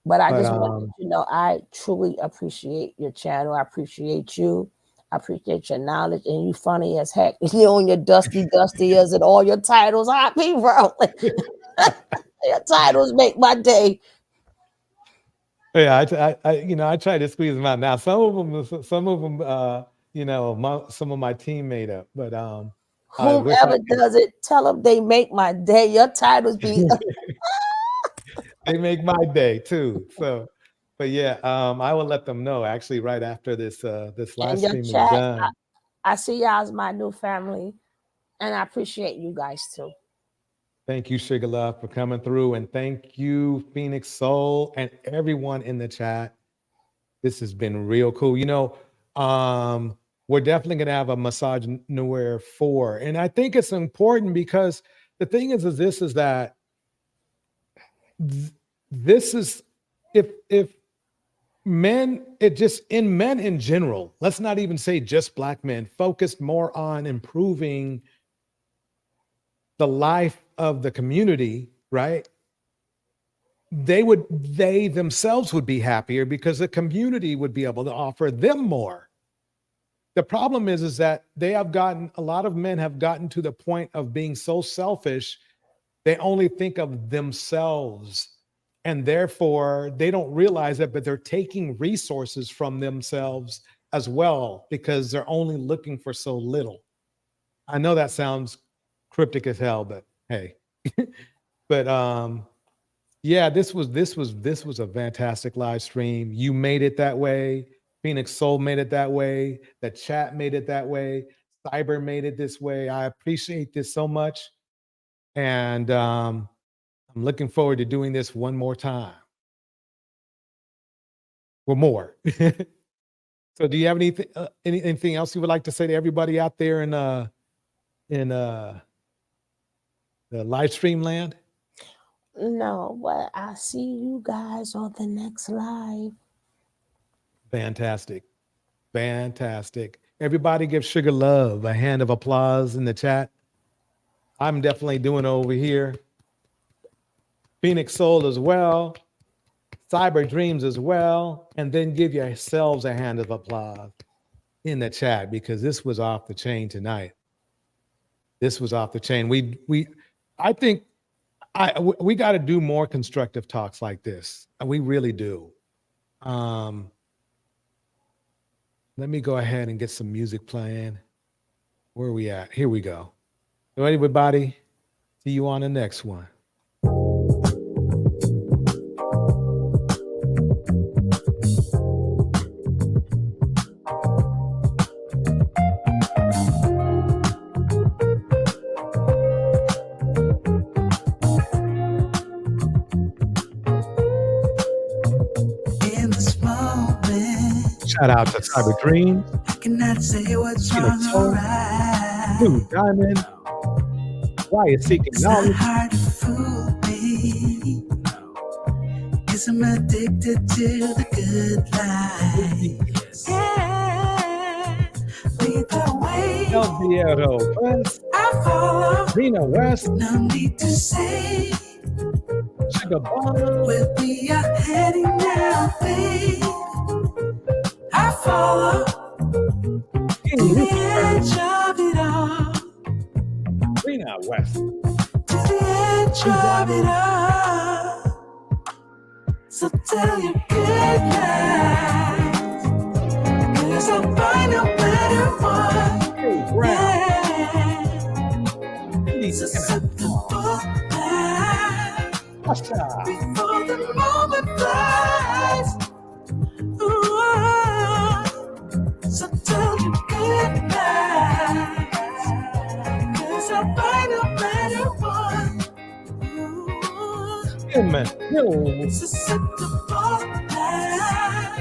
Speaker 4: But I just want you to know I truly appreciate your channel. I appreciate you. I appreciate your knowledge, and you funny as heck. You on your dusty ears and all your titles. I be rolling. Your titles make my day.
Speaker 2: Yeah, I try to squeeze them out. Now, some of them, some of my team made up, but
Speaker 4: whomever does it, tell them they make my day. Your titles be
Speaker 2: they make my day too. So, but yeah, I will let them know actually right after this live stream is done.
Speaker 4: I see y'all as my new family, and I appreciate you guys too.
Speaker 2: Thank you, Sugar Love, for coming through, and thank you, Phoenix Soul, and everyone in the chat. This has been real cool. We're definitely going to have a Misogynoir 4, and I think it's important because the thing is that this is if men, men in general, let's not even say just Black men, focused more on improving the life of the community, right? They themselves would be happier because the community would be able to offer them more. the problem is that a lot of men have gotten to the point of being so selfish, they only think of themselves. And therefore, they don't realize it, but they're taking resources from themselves as well because they're only looking for so little. I know that sounds cryptic as hell, but hey. But yeah, this was a fantastic live stream. You made it that way. Phoenix Soul made it that way. The chat made it that way. Cyber made it this way. I appreciate this so much. And I'm looking forward to doing this one more time. Or more. So do you have anything else you would like to say to everybody out there in the live stream land?
Speaker 4: No, but I'll see you guys on the next live.
Speaker 2: Fantastic. Fantastic. Everybody give Sugar Love a hand of applause in the chat. I'm definitely doing it over here. Phoenix Soul as well. Cyber Dreams as well. And then give yourselves a hand of applause in the chat because this was off the chain tonight. This was off the chain. I think we got to do more constructive talks like this. We really do. Let me go ahead and get some music playing. Where are we at? Here we go. So everybody, see you on the next one. Shout out to Cyber Dreams.
Speaker 21: I cannot say what's wrong or right.
Speaker 2: Blue Diamond. Why is seeking knowledge?
Speaker 21: It's not hard to fool me. 'Cause I'm addicted to the good life. Yeah. Lead the way.
Speaker 2: El Diero West.
Speaker 21: I follow.
Speaker 2: Rena West.
Speaker 21: No need to say.
Speaker 2: Sugar Bomb.
Speaker 21: Where we are heading now, babe. I follow to the edge of it all.
Speaker 2: Rena West.
Speaker 21: To the edge of it all. So tell your good lies. 'Cause I'll find no matter what.
Speaker 2: Hey, Brown.
Speaker 21: Yeah. Susceptible lies. Before the moment flies. So tell you good night. 'Cause I'll find no matter what.
Speaker 2: No.
Speaker 21: Susceptible lies.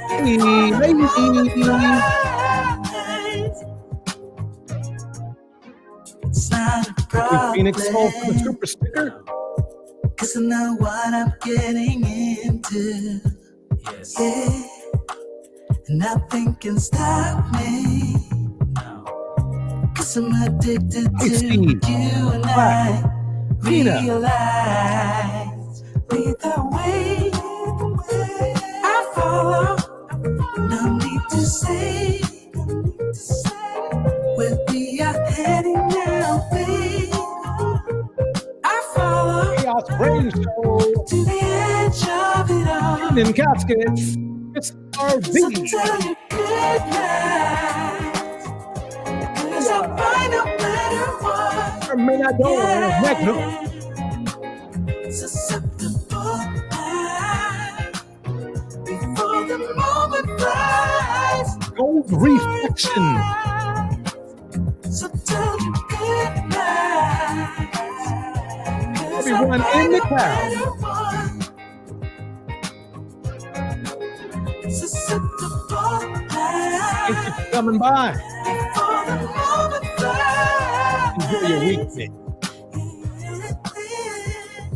Speaker 2: Hey,
Speaker 21: it's not a problem.
Speaker 2: Phoenix Soul for the super sticker.
Speaker 21: 'Cause I know what I'm getting into. Yes. Yeah. Nothing can stop me. No. 'Cause I'm addicted to
Speaker 2: Steve.
Speaker 21: you and
Speaker 2: Black.
Speaker 21: I
Speaker 2: Rena.
Speaker 21: realize. Lead the way. I follow. No need to say. Where we are heading now, babe. I follow.
Speaker 2: Chaos Brain Show.
Speaker 21: To the edge of it all.
Speaker 2: In Caskets. It's RV.
Speaker 21: So tell you good night. 'Cause I'll find no matter what.
Speaker 2: Terminador. Negro.
Speaker 21: Susceptible night. Before the moment flies.
Speaker 2: Gold reflection.
Speaker 21: So tell you good night. 'Cause I'll
Speaker 2: Everyone in
Speaker 21: find
Speaker 2: the
Speaker 21: no
Speaker 2: crowd.
Speaker 21: matter what. Susceptible night.
Speaker 2: Thank you for coming by.
Speaker 21: Before the moment flies.
Speaker 2: Enjoy your weekend.